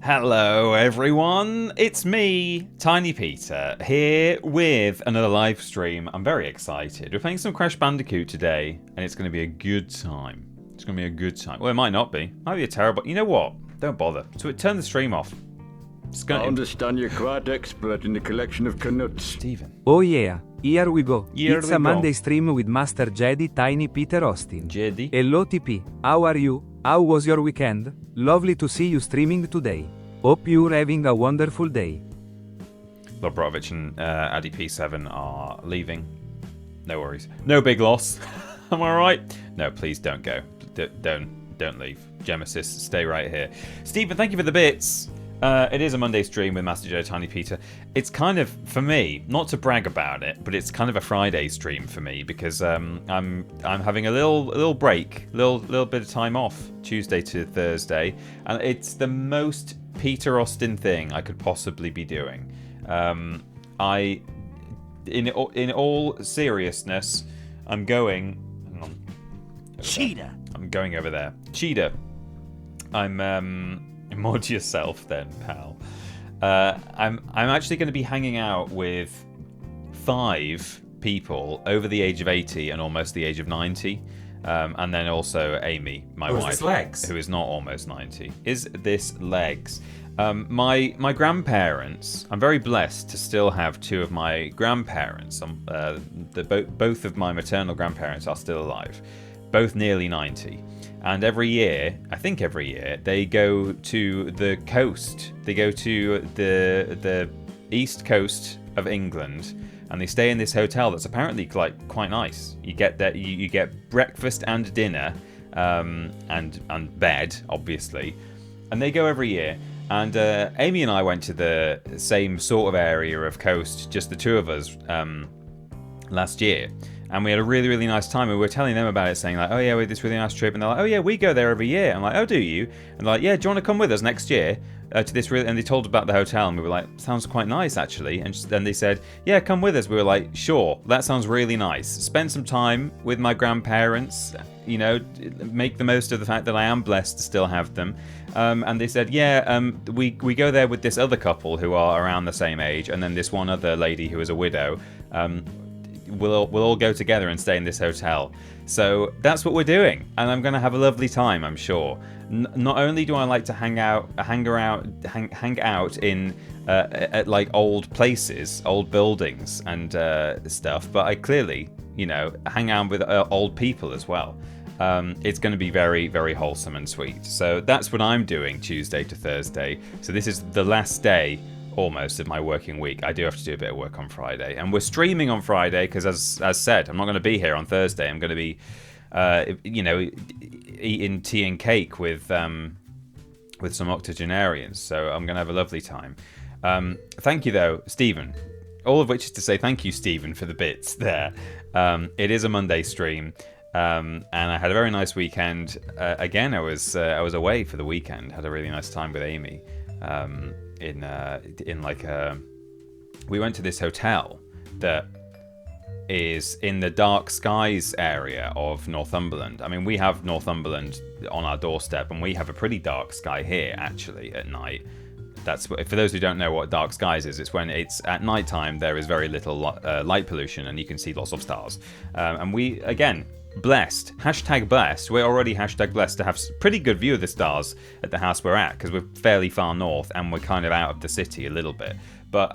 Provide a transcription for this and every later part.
Hello everyone, it's me, Tiny Peter, here with another live stream. I'm very excited. We're playing some Crash Bandicoot today, and it's going to be a good time. It's going to be a good time. Well, it might not be. It might be a terrible... You know what? Don't bother. So turn the stream off. I understand you're quite expert in the collection of canuts. Steven. Oh yeah, here we go. Here It's we a go. Monday stream with Master Jedi Tiny Peter Austin. Jedi. Hello TP, how are you? How was your weekend? Lovely to see you streaming today. Hope you're having a wonderful day. Lobrovich and Addy P7 are leaving. No worries. No big loss. Am I right? No, please don't go. Don't leave. Gemesis, stay right here. Stephen, thank you for the bits. It is a Monday stream with Master Joe Tiny Peter. It's kind of, for me, not to brag about it, but it's kind of a Friday stream for me because I'm having a little break, little bit of time off, Tuesday to Thursday, and it's the most Peter Austin thing I could possibly be doing. In all seriousness, I'm going. Hang on. Cheetah. I'm going over there. Cheetah. I'm mod yourself then, pal. I'm actually going to be hanging out with 5 people over the age of 80 and almost the age of 90. And then also Amy, my wife, who is not almost 90. Is this legs? My grandparents, I'm very blessed to still have 2 of my grandparents. Both of my maternal grandparents are still alive, both nearly 90. And every year, I think every year, they go to the coast. They go to the east coast of England, and they stay in this hotel that's apparently quite nice. You get that you get breakfast and dinner, and bed, obviously. And they go every year. And Amy and I went to the same sort of area of coast, just the 2 of us, last year. And we had a really, really nice time. And we were telling them about it, saying like, oh yeah, we had this really nice trip. And they're like, oh yeah, we go there every year. I'm like, oh, do you? And they're like, yeah, do you want to come with us next year to this really? And they told about the hotel. And we were like, sounds quite nice, actually. And then they said, yeah, come with us. We were like, sure, that sounds really nice. Spend some time with my grandparents, you know, make the most of the fact that I am blessed to still have them. And they said, yeah, we go there with this other couple who are around the same age. And then this one other lady who is a widow. We'll all go together and stay in this hotel. So that's what we're doing, and I'm going to have a lovely time, I'm sure. Not only do I like to hang out in at like old places, old buildings and stuff, but I clearly, you know, hang out with old people as well. It's going to be very, very wholesome and sweet. So that's what I'm doing Tuesday to Thursday. So this is the last day almost of my working week. I do have to do a bit of work on Friday, and we're streaming on Friday because, as said, I'm not going to be here on Thursday. I'm going to be, you know, eating tea and cake with some octogenarians. So I'm going to have a lovely time. Thank you, though, Stephen. All of which is to say thank you, Stephen, for the bits there. It is a Monday stream, and I had a very nice weekend. Again, I was away for the weekend. Had a really nice time with Amy. We went to this hotel that is in the Dark Skies area of Northumberland. I mean, we have Northumberland on our doorstep, and we have a pretty dark sky here, actually, at night. That's for those who don't know what Dark Skies is. It's when it's at night time. There is very little light pollution, and you can see lots of stars. And we, again, blessed, hashtag blessed. We're already hashtag blessed to have pretty good view of the stars at the house we're at, because we're fairly far north and we're kind of out of the city a little bit. But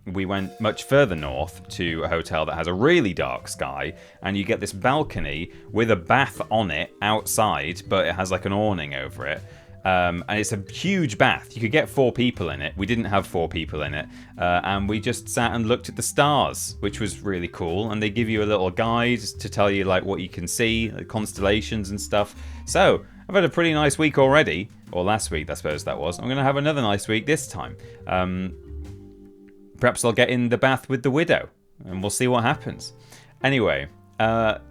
we went much further north to a hotel that has a really dark sky, and you get this balcony with a bath on it outside, but it has like an awning over it. And it's a huge bath. You could get 4 people in it. We didn't have 4 people in it. And we just sat and looked at the stars, which was really cool. And they give you a little guide to tell you like what you can see, the constellations and stuff. So I've had a pretty nice week already. Or last week, I suppose that was. I'm going to have another nice week this time. Perhaps I'll get in the bath with the widow. And we'll see what happens. Anyway,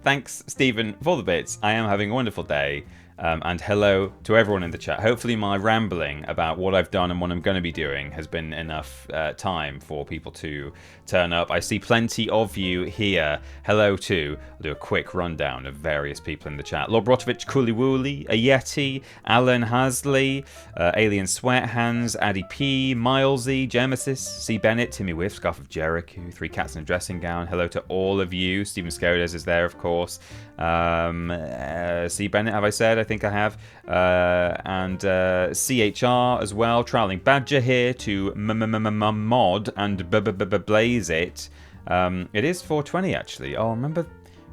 thanks, Stephen, for the bits. I am having a wonderful day. And hello to everyone in the chat. Hopefully my rambling about what I've done and what I'm going to be doing has been enough time for people to turn up. I see plenty of you here. Hello too. I'll do a quick rundown of various people in the chat. Lord Brotovich, Kuliwuli, Ayeti, Alan Hasley, Alien Sweathands, Addy P, Milesy, Gemesis, C. Bennett, Timmy Whiff, Scarf of Jericho, Three Cats in a Dressing Gown. Hello to all of you. Stephen Skodes is there, of course. C. Bennett, have I said? I think I have. And CHR as well. Troweling Badger here to Mod and Blaze It. It is 420 actually. Oh, remember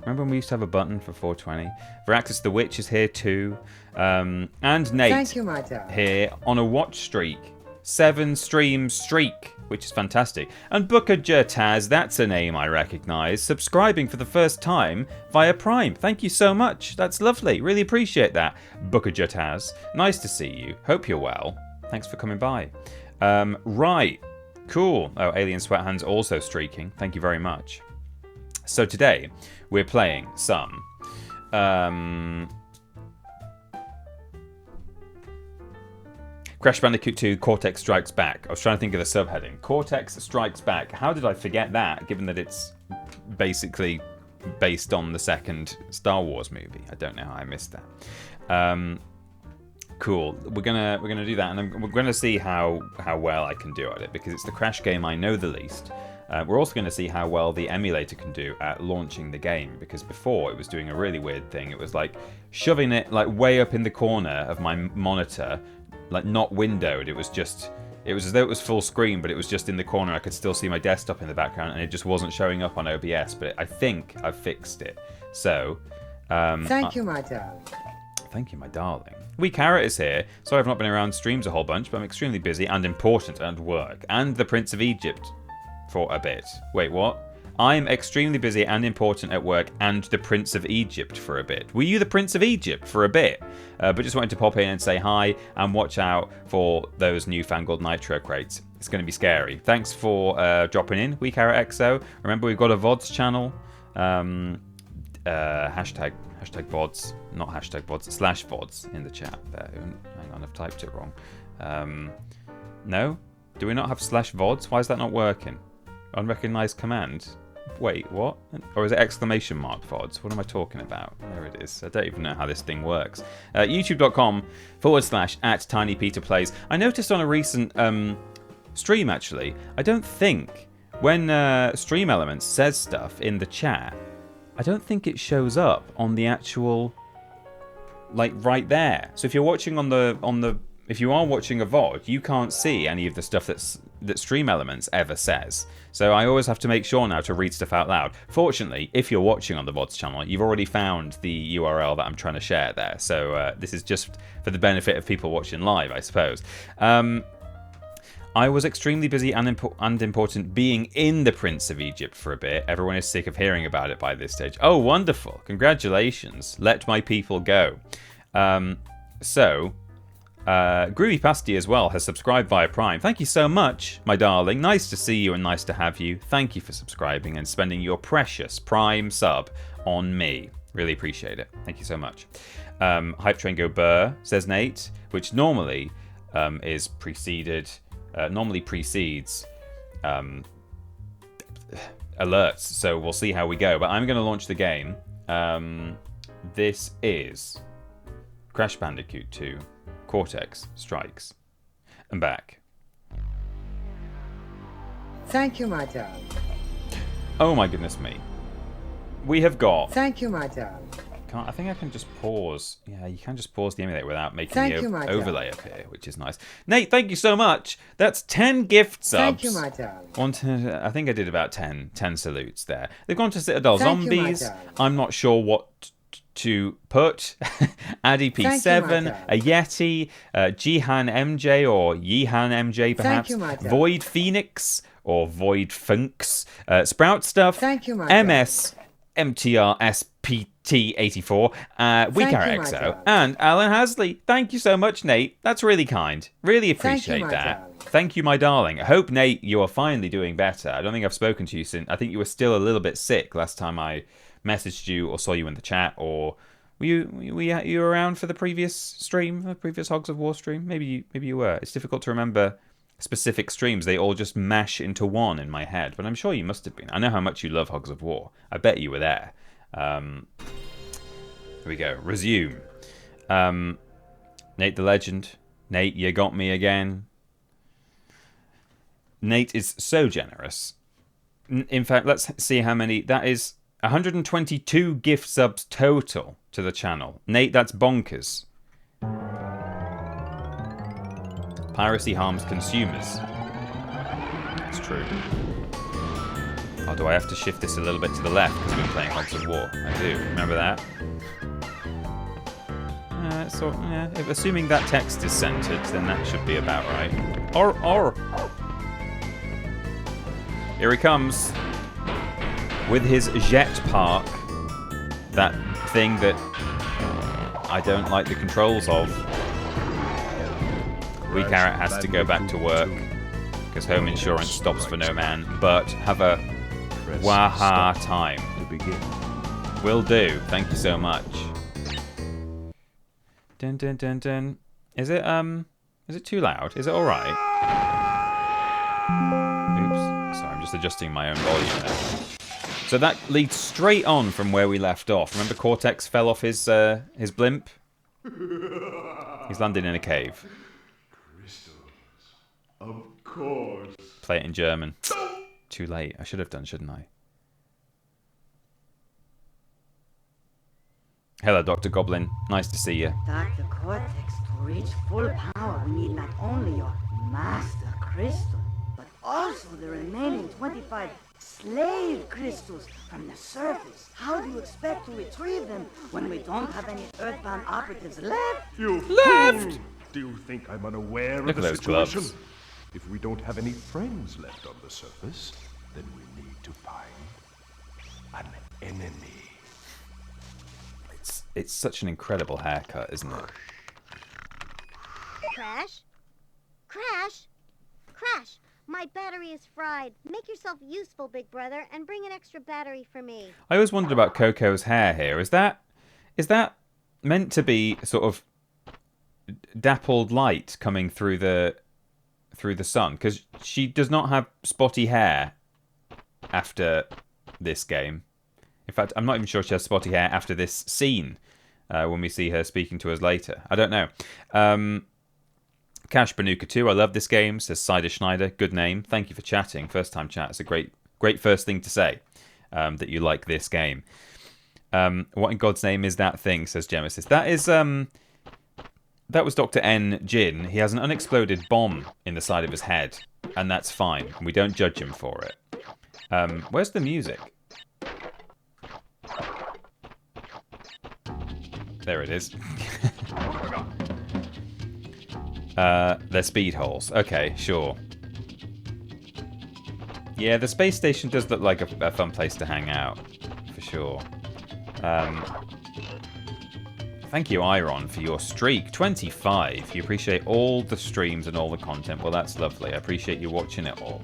when we used to have a button for 420? Veraxis the Witch is here too. And Nate Thank you, my dad. here on a watch streak. 7 stream streak, which is fantastic. And Booker Jertaz, that's a name I recognise, subscribing for the first time via Prime. Thank you so much. That's lovely. Really appreciate that, Booker Jertaz. Nice to see you. Hope you're well. Thanks for coming by. Right. Cool. Oh, Alien Sweathands also streaking. Thank you very much. So today, we're playing some... Crash Bandicoot 2 Cortex Strikes Back. I was trying to think of the subheading. Cortex Strikes Back. How did I forget that, given that it's basically based on the second Star Wars movie? I don't know how I missed that. Cool. We're gonna do that, and we're gonna see how well I can do at it, because it's the Crash game I know the least. We're also going to see how well the emulator can do at launching the game, because before it was doing a really weird thing. It was like shoving it like way up in the corner of my monitor, like not windowed. It was as though it was full screen, but it was just in the corner. I could still see my desktop in the background, and it just wasn't showing up on OBS. But I think I've fixed it. So, thank you, my darling. Thank you, my darling. Wee Carrot is here. Sorry I've not been around streams a whole bunch, but I'm extremely busy and important at work. And the Prince of Egypt for a bit. Wait, what? I'm extremely busy and important at work and the Prince of Egypt for a bit. Were you the Prince of Egypt for a bit? But just wanted to pop in and say hi and watch out for those newfangled Nitro crates. It's going to be scary. Thanks for dropping in, Wee Carrot XO. Remember, we've got a VODs channel. Hashtag VODs, not hashtag VODs, / VODs in the chat there. Hang on, I've typed it wrong. No? Do we not have / VODs? Why is that not working? Unrecognized command? Wait, what? Or is it exclamation mark VODs? What am I talking about? There it is. I don't even know how this thing works. YouTube.com / @TinyPeterPlays. I noticed on a recent stream, actually, I don't think when Stream Elements says stuff in the chat, I don't think it shows up on the actual, like, right there. So if you're watching if you are watching a VOD, you can't see any of the stuff that Stream Elements ever says. So I always have to make sure now to read stuff out loud. Fortunately, if you're watching on the VODs channel, you've already found the URL that I'm trying to share there. So this is just for the benefit of people watching live, I suppose. I was extremely busy and important being in the Prince of Egypt for a bit. Everyone is sick of hearing about it by this stage. Oh, wonderful. Congratulations. Let my people go. Groovy Pasty as well has subscribed via Prime. Thank you so much, my darling. Nice to see you and nice to have you. Thank you for subscribing and spending your precious Prime sub on me. Really appreciate it. Thank you so much. Hype Train Go Burr, says Nate, which normally is preceded... normally precedes alerts, so we'll see how we go. But I'm going to launch the game. This is Crash Bandicoot 2 Cortex Strikes and Back. Thank you, my darling. Oh my goodness me. We have got... Thank you, my darling. I think I can just pause. Yeah, you can just pause the emulator without making Thank the you, my overlay appear, which is nice. Nate, thank you so much. That's 10 gift subs. Thank you, my darling. I think I did about 10 salutes there. They've gone to Citadel Thank you, my Zombies. darling. I'm not sure what to put. Addy P7, a Yeti, Jihan MJ or Yihan MJ perhaps. you, my darling. Void Phoenix or Void Funks. Sprout Stuff. Thank you, my MS MTR SPT84, Thank you, Weaker my XO, darling. and Alan Hasley. Thank you so much, Nate. That's really kind. Really appreciate my that. darling. Thank you, my darling. I hope, Nate, you are finally doing better. I don't think I've spoken to you since... I think you were still a little bit sick last time I messaged you or saw you in the chat or you around for the previous stream, the previous Hogs of War stream? Maybe you were. It's difficult to remember specific streams. They all just mash into one in my head, but I'm sure you must have been. I know how much you love Hogs of War. I bet you were there. Here we go. Resume. Nate the Legend. Nate, you got me again. Nate is so generous. In fact, let's see how many. That is 122 gift subs total to the channel. Nate, that's bonkers. Piracy harms consumers. It's true. Oh, do I have to shift this a little bit to the left because I've been playing Hogs of War? I do. Remember that? Yeah, assuming that text is centered, then that should be about right. Or. Here he comes. With his jetpack. That thing that I don't like the controls of. Wee Carrot has to go back to work because home insurance stops for no man. But have a waha time. Will do. Thank you so much. Dun dun dun dun. Is it too loud? Is it all right? Oops. Sorry, I'm just adjusting my own volume there. So that leads straight on from where we left off. Remember Cortex fell off his blimp? He's landing in a cave. Crystals. Of course. Play it in German. Too late. I should have done, shouldn't I? Hello, Dr. Goblin. Nice to see you. Dr. Cortex, to reach full power, we need not only your master crystal, but also the remaining 25 slave crystals from the surface. How do you expect to retrieve them when we don't have any earthbound operatives left? You fool! Do you think I'm unaware Look of at the those situation? gloves. If we don't have any friends left on the surface, then we need to find an enemy. It's such an incredible haircut, isn't it? Crash? Crash? Crash! My battery is fried. Make yourself useful, big brother, and bring an extra battery for me. I always wondered about Coco's hair here. Is that meant to be sort of dappled light coming through the sun? Because she does not have spotty hair after this game. In fact, I'm not even sure she has spotty hair after this scene when we see her speaking to us later. I don't know. Cash Banuka 2, I love this game, says Cider Schneider. Good name. Thank you for chatting. First time chat. It's a great first thing to say, that you like this game. What in God's name is that thing, says Genesis. That was Dr. N. Jin. He has an unexploded bomb in the side of his head, and that's fine. We don't judge him for it. Where's the music? There it is. They're speed holes. Okay, sure. Yeah, the space station does look like a fun place to hang out, for sure. Thank you, Iron, for your streak. 25. You appreciate all the streams and all the content. Well, that's lovely. I appreciate you watching it all.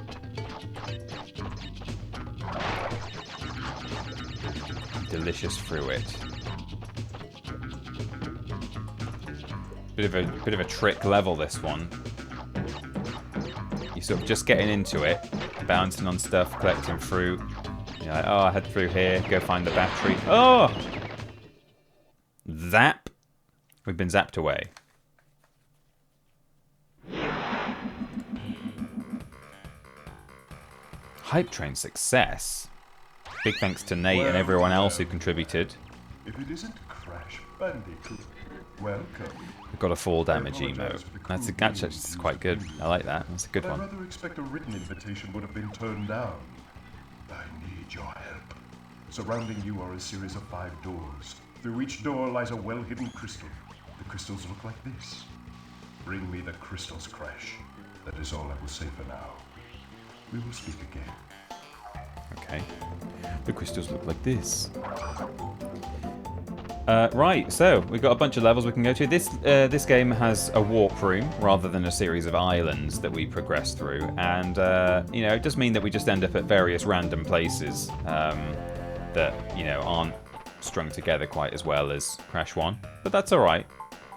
Delicious fruit. Bit of a trick level, this one. You're sort of just getting into it, bouncing on stuff, collecting fruit. You're like, oh, I head through here, go find the battery. Oh! Zap. We've been zapped away. Hype Train success. Big thanks to Nate and everyone else who contributed. If it isn't Crash Bandicoot, welcome. We've got a fall damage emote. That's actually quite good. I like that. That's a good I one. rather expect a written invitation would have been turned down. I need your help. Surrounding you are a series of 5 doors. Through each door lies a well-hidden crystal. The crystals look like this. Bring me the crystals, Crash. That is all I will say for now. We will speak again. Okay. The crystals look like this. Right, so we've got a bunch of levels we can go to. This game has a warp room rather than a series of islands that we progress through, and it does mean that we just end up at various random places that aren't strung together quite as well as Crash 1, but that's alright.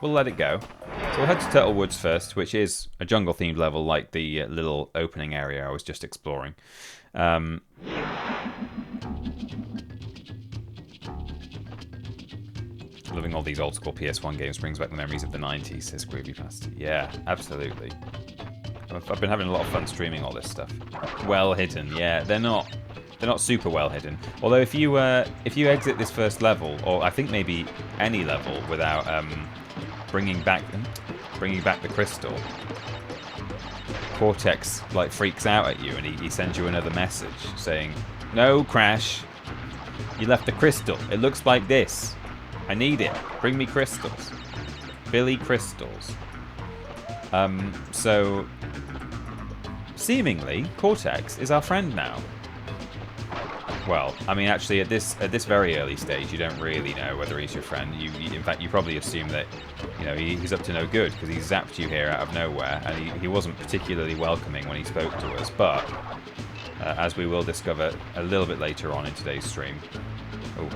We'll let it go. So we'll head to Turtle Woods first, which is a jungle-themed level like the little opening area I was just exploring. Loving all these old-school PS1 games brings back the memories of the 90s, says Groovy Pastor. Yeah, absolutely. I've been having a lot of fun streaming all this stuff. Well hidden, yeah. They're not super well hidden. Although if you exit this first level, or I think maybe any level, without bringing back the crystal, Cortex like freaks out at you and he sends you another message saying, "No, Crash, you left the crystal. It looks like this. I need it. Bring me crystals. Billy crystals." So seemingly Cortex is our friend now. Well, I mean, actually, at this very early stage, you don't really know whether he's your friend. In fact, you probably assume that, you know, he's up to no good because he zapped you here out of nowhere, and he wasn't particularly welcoming when he spoke to us. But as we will discover a little bit later on in today's stream, oh,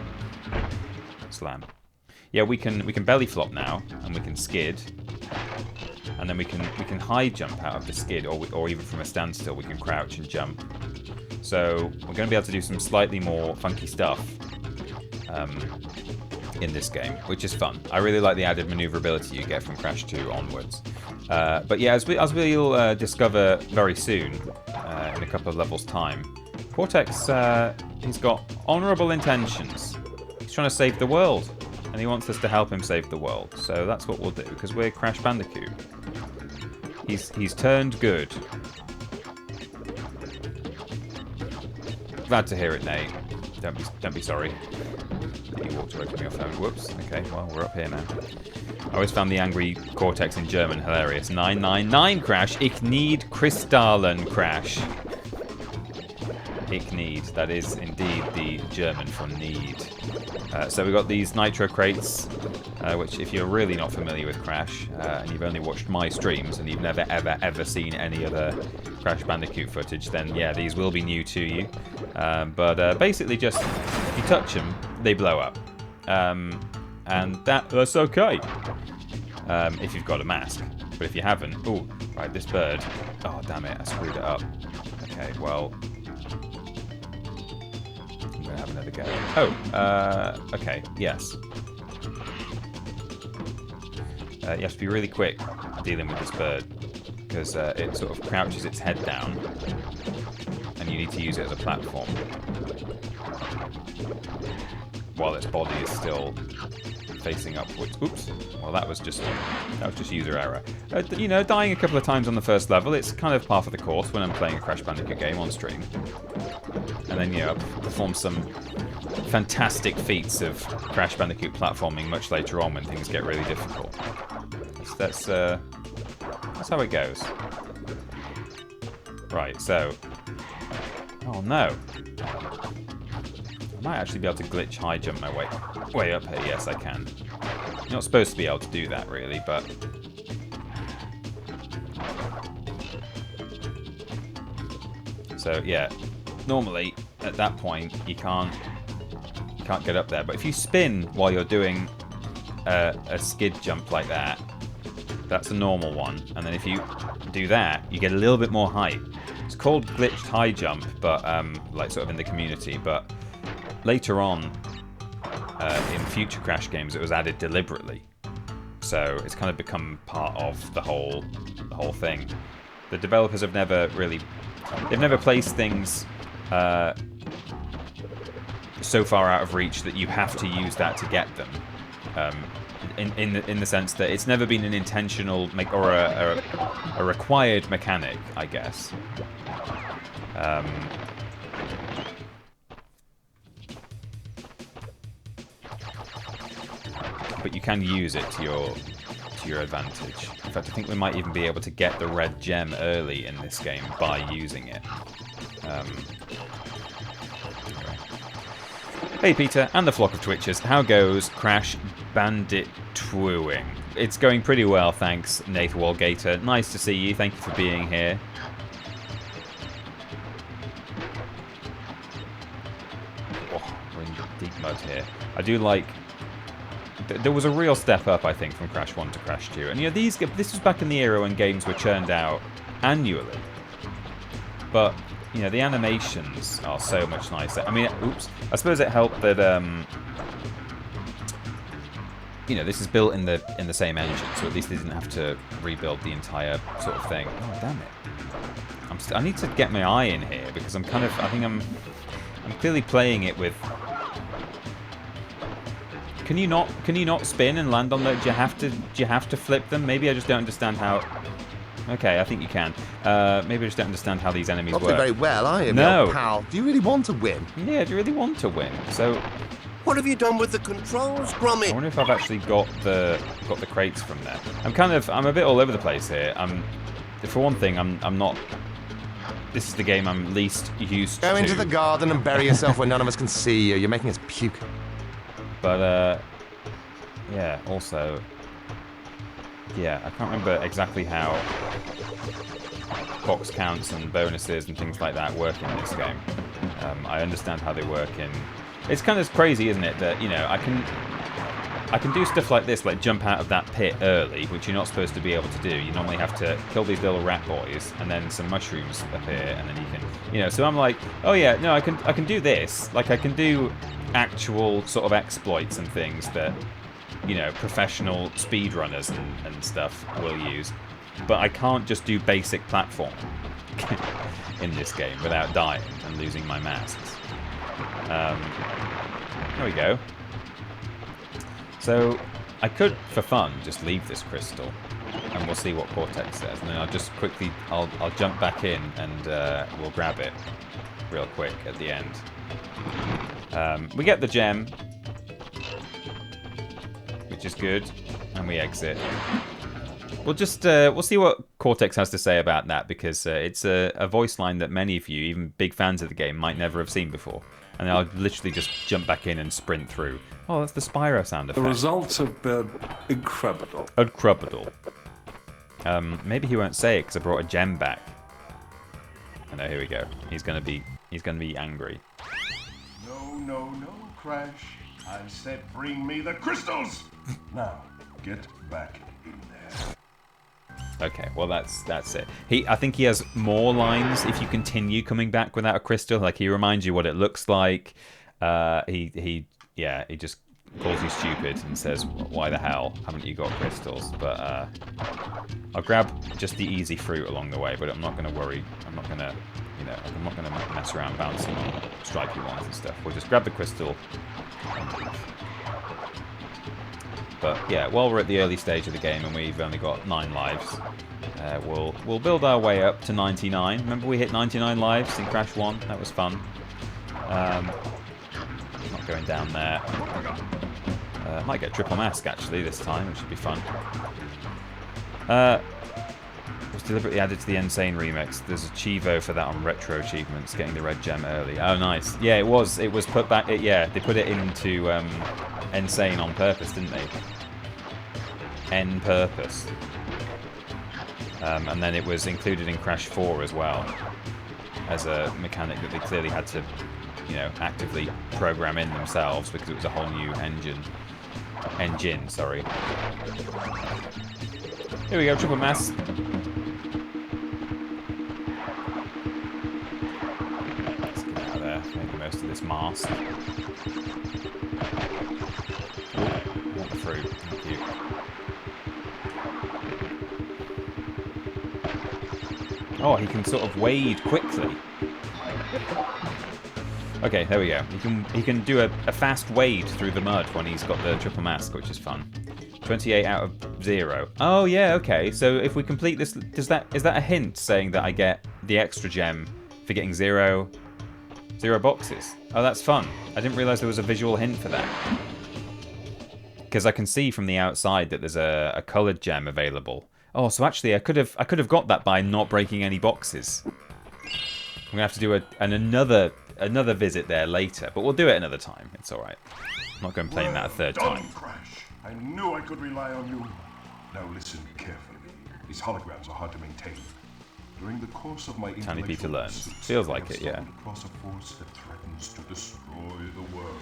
slam. Yeah, we can belly flop now, and we can skid, and then we can high jump out of the skid, or even from a standstill, we can crouch and jump. So we're going to be able to do some slightly more funky stuff in this game, which is fun. I really like the added maneuverability you get from Crash 2 onwards. But yeah, as we'll discover very soon, in a couple of levels' time, Cortex, he's got honourable intentions. He's trying to save the world, and he wants us to help him save the world. So that's what we'll do, because we're Crash Bandicoot. He's turned good. Glad to hear it, Nate. Don't be sorry. You walked away from your phone. Whoops. Okay, well, we're up here now. I always found the angry Cortex in German hilarious. 999 Crash. Ich need Kristallen Crash. Ich need. That is indeed the German for need. So we've got these nitro crates, which if you're really not familiar with Crash, and you've only watched my streams, and you've never ever seen any other Crash Bandicoot footage, then yeah, these will be new to you. But basically just, if you touch them, they blow up. And that's okay. If you've got a mask. But if you haven't, oh, right, this bird. Oh, damn it, I screwed it up. Okay, well, I'm going to have another go. Oh, okay, yes. You have to be really quick dealing with this bird, because it sort of crouches its head down, and you need to use it as a platform, while its body is still facing upwards. Oops. Well, that was just user error. You know, dying a couple of times on the first level, it's kind of part of the course when I'm playing a Crash Bandicoot game on stream. And then, you know, perform some fantastic feats of Crash Bandicoot platforming much later on when things get really difficult. That's how it goes. Right, so... Oh no. I might actually be able to glitch high jump my way up here. Yes, I can. You're not supposed to be able to do that, really, but... So, yeah. Normally, at that point, you can't get up there. But if you spin while you're doing a skid jump like that, that's a normal one. And then if you do that, you get a little bit more height. It's called glitched high jump, but like sort of in the community. But later on, in future Crash games, it was added deliberately. So it's kind of become part of the whole thing. The developers have never placed things so far out of reach that you have to use that to get them. In the sense that it's never been an intentional or a required mechanic, I guess. But you can use it to your advantage. In fact, I think we might even be able to get the red gem early in this game by using it. Hey Peter, and the flock of Twitchers, how goes Crash Bandit-tooing? It's going pretty well, thanks, Nath Walgator. Nice to see you, thank you for being here. Oh, we're in deep mud here. I do like... There was a real step up, I think, from Crash 1 to Crash 2. And, you know, this was back in the era when games were churned out annually. But, you know, the animations are so much nicer. I mean, oops. I suppose it helped that, you know, this is built in the same engine, so at least they didn't have to rebuild the entire sort of thing. Oh, damn it. I need to get my eye in here, because I think I'm clearly playing it with... Can you not spin and land on those? Do you have to flip them? Maybe I just don't understand how... Okay, I think you can. Maybe I just don't understand how these enemies Not work. very well, are you, No. pal? Do you really want to win? Yeah, do you really want to win? So... What have you done with the controls, Gromit? I wonder if I've actually got the crates from there. I'm a bit all over the place here. For one thing, I'm not... This is the game I'm least used to. Go into the garden and bury yourself where none of us can see you. You're making us puke. But, yeah, also... Yeah, I can't remember exactly how box counts and bonuses and things like that work in this game. I understand how they work in... It's kind of crazy, isn't it, that, you know, I can do stuff like this, like jump out of that pit early, which you're not supposed to be able to do. You normally have to kill these little rat boys, and then some mushrooms appear, and then you can, you know. So I'm like, oh yeah, no, I can do this. Like I can do actual sort of exploits and things that, you know, professional speedrunners and stuff will use. But I can't just do basic platform in this game without dying and losing my masks. There we go. So, I could, for fun, just leave this crystal, and we'll see what Cortex says, and then I'll just quickly, I'll jump back in, and we'll grab it real quick at the end. We get the gem, which is good, and we exit. We'll just, we'll see what Cortex has to say about that, because it's a voice line that many of you, even big fans of the game, might never have seen before. And I'll literally just jump back in and sprint through. Oh, that's the Spyro sound effect. The results have been incredible. Incredible. Maybe he won't say it because I brought a gem back. I know. Here we go. He's gonna be angry. No, Crash. I said bring me the crystals. Now get back in there. Okay, well that's it. I think he has more lines if you continue coming back without a crystal. Like he reminds you what it looks like. He just calls you stupid and says, "Why the hell haven't you got crystals?" But I'll grab just the easy fruit along the way. But I'm not going to worry. I'm not going to mess around bouncing on stripy ones and stuff. We'll just grab the crystal. But yeah, while we're at the early stage of the game and we've only got 9 lives, we'll build our way up to 99. Remember we hit 99 lives in Crash 1? That was fun. Not going down there. Might get triple mask actually this time, which should be fun. Was deliberately added to the Insane remix. There's a Chivo for that on Retro Achievements, getting the red gem early. Oh, nice. Yeah, it was put back. They put it into Insane on purpose, didn't they? En purpose. And then it was included in Crash 4 as well, as a mechanic that they clearly had to, you know, actively program in themselves because it was a whole new engine, sorry. Here we go, triple mass. Let's get out of there, make the most of this mask. Ooh, want the fruit, thank you. Oh, he can sort of wade quickly. Okay, there we go. He can do a fast wade through the mud when he's got the triple mask, which is fun. 28 out of 0. Oh yeah, okay. So if we complete this, is that a hint saying that I get the extra gem for getting 0 boxes? Oh, that's fun. I didn't realize there was a visual hint for that. Because I can see from the outside that there's a colored gem available. Oh, so actually I could have got that by not breaking any boxes. I'm gonna have to do another visit there later, but we'll do it another time. It's all right. I'm not going to play that a third time. Crash. I knew I could rely on you. Now listen carefully. These holograms are hard to maintain. During the course of my TinyPeter learns. Feels like it, yeah. Across a force that threatens to destroy the world.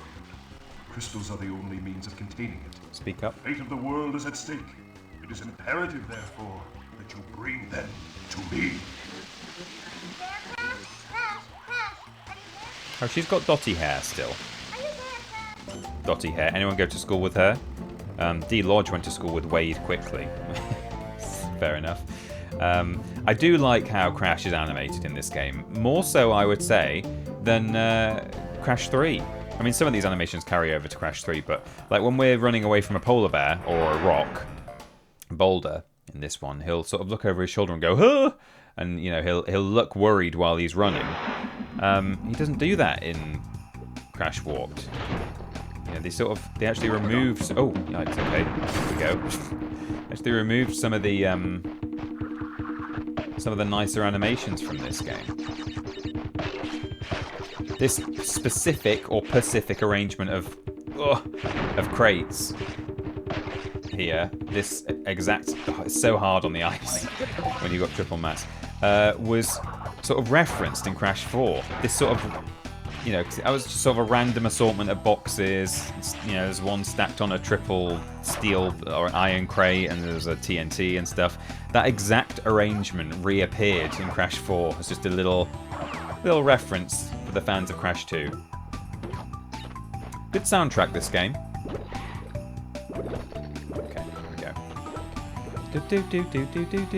crystals are the only means of containing it. Speak up. The fate of the world is at stake. It is imperative, therefore, that you bring them to me. Oh, she's got dotty hair still. Dotty hair. Anyone go to school with her? D. Lodge went to school with Wade quickly. Fair enough. I do like how Crash is animated in this game. More so, I would say, than Crash 3. I mean, some of these animations carry over to Crash 3, but like when we're running away from a polar bear or a rock, boulder in this one, he'll sort of look over his shoulder and go, huh! And, you know, he'll look worried while he's running. He doesn't do that in Crash Warped. Yeah, they actually removed... Oh, yikes, okay. Here we go. Actually removed some of the nicer animations from this game. This specific or Pacific arrangement of crates here, this exact... Oh, it's so hard on the ice when you've got triple mass, was sort of referenced in Crash 4. This sort of... You know, I was just sort of a random assortment of boxes. You know, there's one stacked on a triple steel or iron crate, and there's a TNT and stuff. That exact arrangement reappeared in Crash 4 as just a little reference for the fans of Crash 2. Good soundtrack, this game. Okay, here we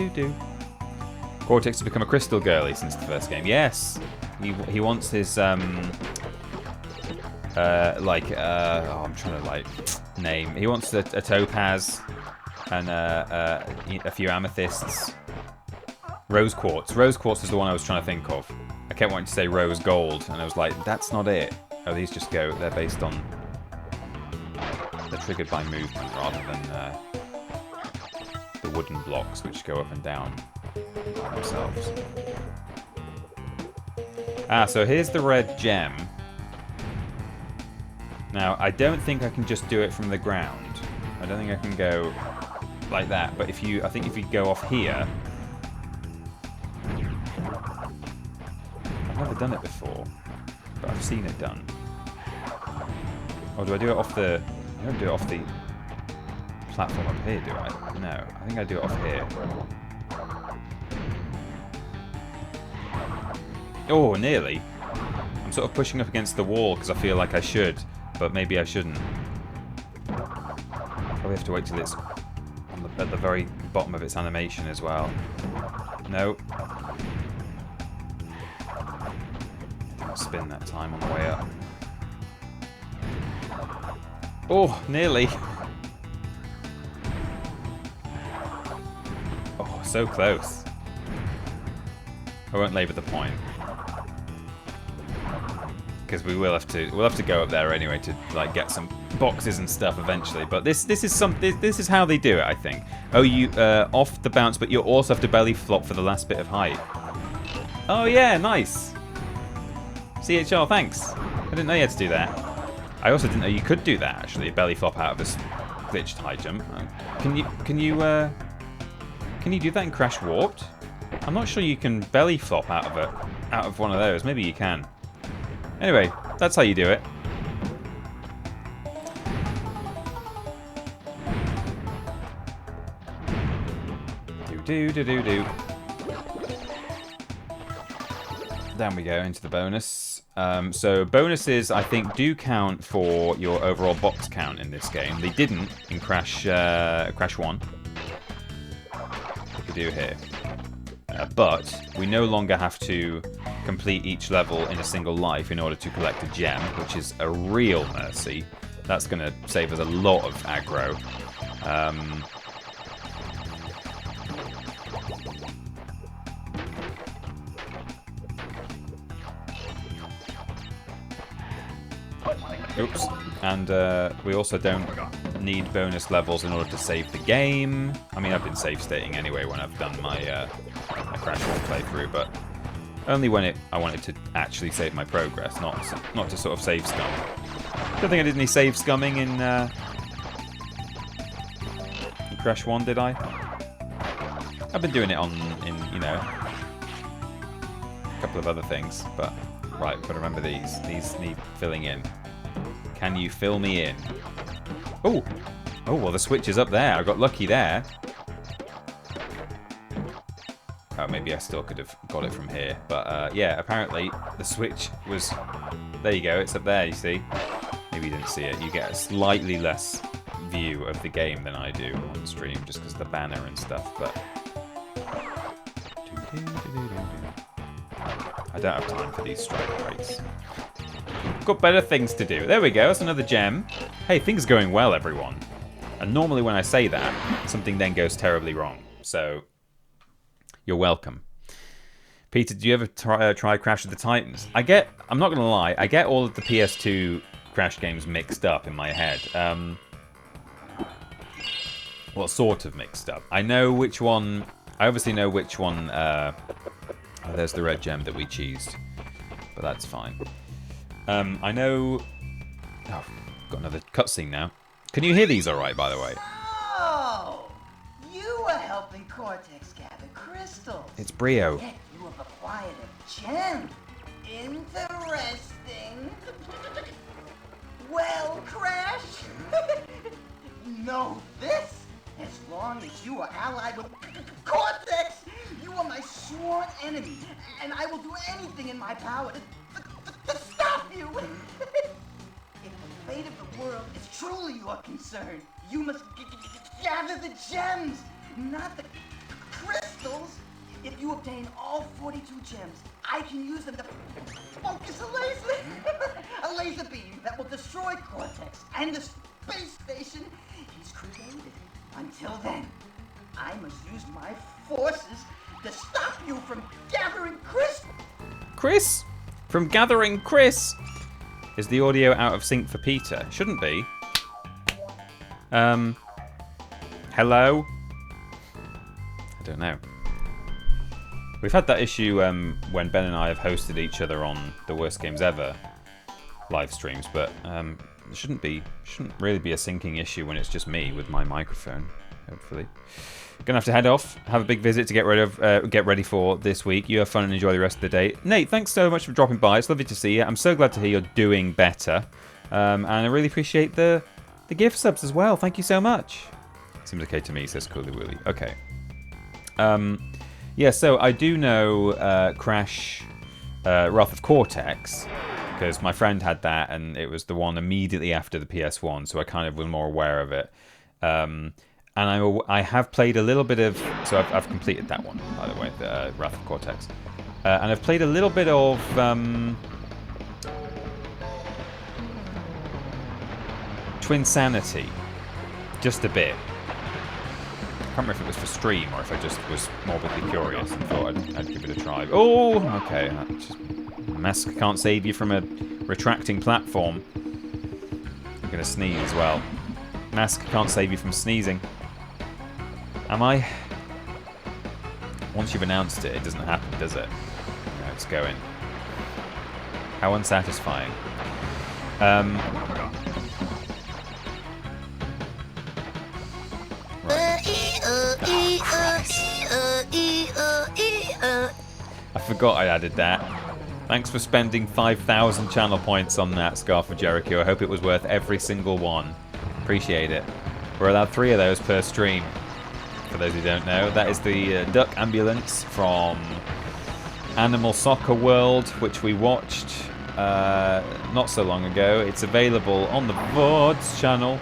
go. Cortex has become a crystal girly since the first game. Yes. He wants his I'm trying to name. He wants a topaz and a few amethysts. Rose quartz. Rose quartz is the one I was trying to think of. I kept wanting to say rose gold, and I was like, that's not it. Oh, these just go. They're based on. They're triggered by movement rather than the wooden blocks which go up and down by themselves. Ah, so here's the red gem. Now, I don't think I can just do it from the ground. I don't think I can go like that. But I think if you go off here... I've never done it before, but I've seen it done. Or do I do it off the... I don't do it off the platform up here, do I? No, I think I do it off here. Oh, nearly. I'm sort of pushing up against the wall because I feel like I should, but maybe I shouldn't. Probably have to wait till it's at the very bottom of its animation as well. No. I'll spin that time on the way up. Oh, nearly. Oh, so close. I won't labour the point. Because we'll have to go up there anyway to like get some boxes and stuff eventually. But this is how they do it, I think. Oh, you off the bounce, but you also have to belly flop for the last bit of height. Oh yeah, nice. CHR, thanks. I didn't know you had to do that. I also didn't know you could do that actually. A belly flop out of a glitched high jump. Can you do that in Crash Warped? I'm not sure you can belly flop out of one of those. Maybe you can. Anyway, that's how you do it. Do. Down we go into the bonus. So bonuses, I think, do count for your overall box count in this game. They didn't in Crash 1. They do here. But we no longer have to complete each level in a single life in order to collect a gem, which is a real mercy. That's going to save us a lot of aggro. Oops. And we also don't need bonus levels in order to save the game. I mean, I've been save stating anyway when I've done my Crash 1 playthrough, but only when I wanted to actually save my progress, not to sort of save scum. Don't think I did any save scumming in Crash 1, did I? I've been doing it in you know, a couple of other things, but right, got to remember these. These need filling in. Can you fill me in? Oh! Oh, well, the switch is up there. I got lucky there. Oh, maybe I still could have got it from here. But, yeah, apparently the switch was... There you go. It's up there, you see. Maybe you didn't see it. You get a slightly less view of the game than I do on stream, just because of the banner and stuff, but... I don't have time for these strike rates. Got better things to do. There we go. That's another gem. Hey, things are going well, everyone. And normally when I say that, something then goes terribly wrong. So... You're welcome. Peter, do you ever try Crash of the Titans? I'm not going to lie, I get all of the PS2 Crash games mixed up in my head. Well, sort of mixed up. I know which one... I obviously know which one... Oh, there's the red gem that we cheesed. But that's fine. I know... Oh, got another cutscene now. Can you hear these alright, by the way? Oh! You were helping Cortex gather crystals. It's Brio. Yet you have acquired a gem. Interesting. Well, Crash, know this. As long as you are allied with Cortex, you are my sworn enemy, and I will do anything in my power to stop you. If the fate of the world is truly your concern, you must gather the gems, not the crystals. If you obtain all 42 gems, I can use them to focus a laser beam that will destroy Cortex and the space station he's created. Until then, I must use my forces to stop you from gathering crystals. Chris? From gathering Chris? Is the audio out of sync for Peter? Shouldn't be. Hello? I don't know. We've had that issue when Ben and I have hosted each other on the Worst Games Ever live streams, but it shouldn't really be a syncing issue when it's just me with my microphone, hopefully. Gonna have to head off, have a big visit to get ready for this week. You have fun and enjoy the rest of the day. Nate, thanks so much for dropping by. It's lovely to see you. I'm so glad to hear you're doing better. And I really appreciate the gift subs as well. Thank you so much. Seems okay to me, says Cooley Wooly. Okay. Yeah, so I do know Crash Wrath of Cortex, because my friend had that, and it was the one immediately after the PS1, so I kind of was more aware of it. And I have played a little bit of... So I've completed that one, by the way, the Wrath of Cortex. And I've played a little bit of... Twinsanity. Just a bit. I can't remember if it was for stream or if I just was morbidly curious and thought I'd give it a try. Oh, okay. Mask can't save you from a retracting platform. I'm going to sneeze as well. Mask can't save you from sneezing. Am I? Once you've announced it, it doesn't happen, does it? No, it's going. How unsatisfying. I forgot I added that. Thanks for spending 5,000 channel points on that, Scarf of Jericho. I hope it was worth every single one. Appreciate it. We're allowed 3 of those per stream. For those who don't know, that is the duck ambulance from Animal Soccer World, which we watched not so long ago. It's available on the VODs channel.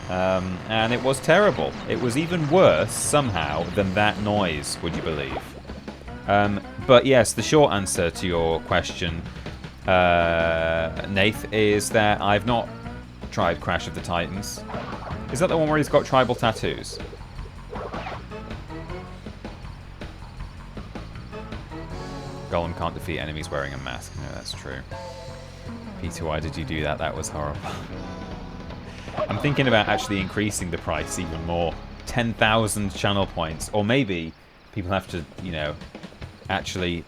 And it was terrible. It was even worse, somehow, than that noise, would you believe? But yes, the short answer to your question, Nath, is that I've not tried Crash of the Titans. Is that the one where he's got tribal tattoos? Golem can't defeat enemies wearing a mask. No, that's true. Peter, why did you do that? That was horrible. I'm thinking about actually increasing the price even more. 10,000 channel points. Or maybe people have to, you know, actually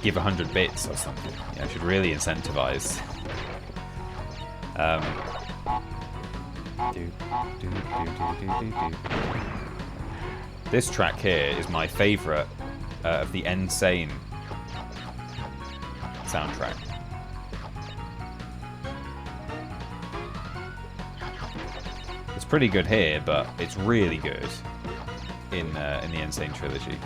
give 100 bits or something. You know, I should really incentivize. This track here is my favourite of the Insane soundtrack. pretty good here, but it's really good in the Insane Trilogy.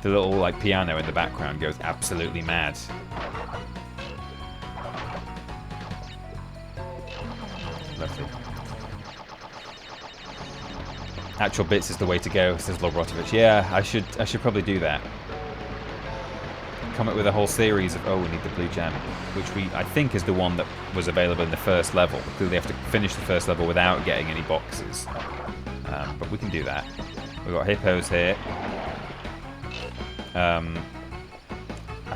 The little like piano in the background goes absolutely mad. Lovely. Actual bits is the way to go, says Lobrotovich. Yeah, I should probably do that. Come up with a whole series of, oh, we need the blue gem, which I think is the one that was available in the first level. Clearly, have to finish the first level without getting any boxes. But we can do that. We've got hippos here. I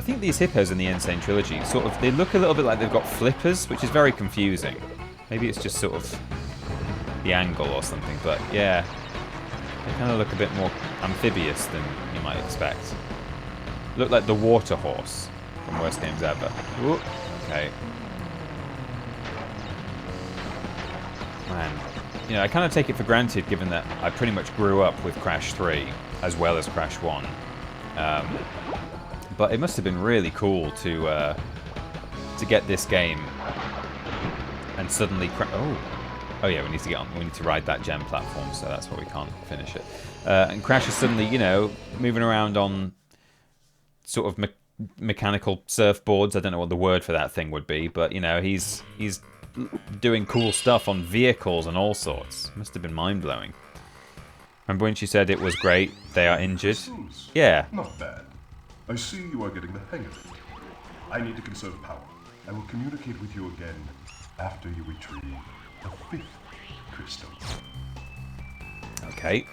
think these hippos in the Insane Trilogy sort of, they look a little bit like they've got flippers, which is very confusing. Maybe it's just sort of the angle or something, but yeah. They kind of look a bit more amphibious than you might expect. Look like the water horse from Worst Games Ever. Ooh, okay. Man. You know, I kind of take it for granted given that I pretty much grew up with Crash 3 as well as Crash 1. But it must have been really cool to get this game and suddenly oh yeah, we need to get on. We need to ride that gem platform, so that's why we can't finish it. And Crash is suddenly, you know, moving around on sort of mechanical surfboards. I don't know what the word for that thing would be, but you know, he's doing cool stuff on vehicles and all sorts. Must have been mind-blowing. Remember when she said it was great, they are injured? Yeah. Not bad. I see you are getting the hang of it. I need to conserve power. I will communicate with you again after you retrieve the 5th crystal. Okay.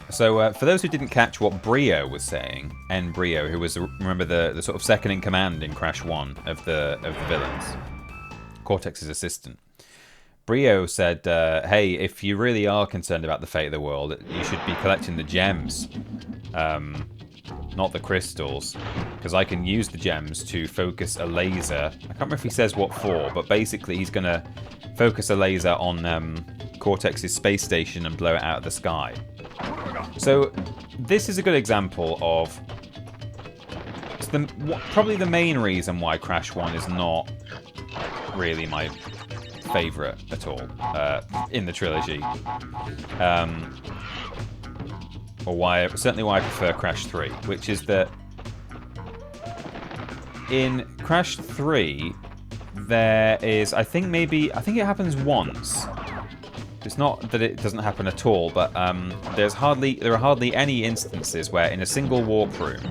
So, for those who didn't catch what Brio was saying, Brio, who was, remember, the sort of second in command in Crash 1 of the villains, Cortex's assistant. Brio said, hey, if you really are concerned about the fate of the world, you should be collecting the gems, not the crystals, because I can use the gems to focus a laser. I can't remember if he says what for, but basically he's going to focus a laser on Cortex's space station and blow it out of the sky. So this is a good example of probably the main reason why Crash 1 is not really my favourite at all in the trilogy. Or certainly why I prefer Crash 3, which is that in Crash 3 there is, I think it happens once. It's not that it doesn't happen at all, but there are hardly any instances where in a single warp room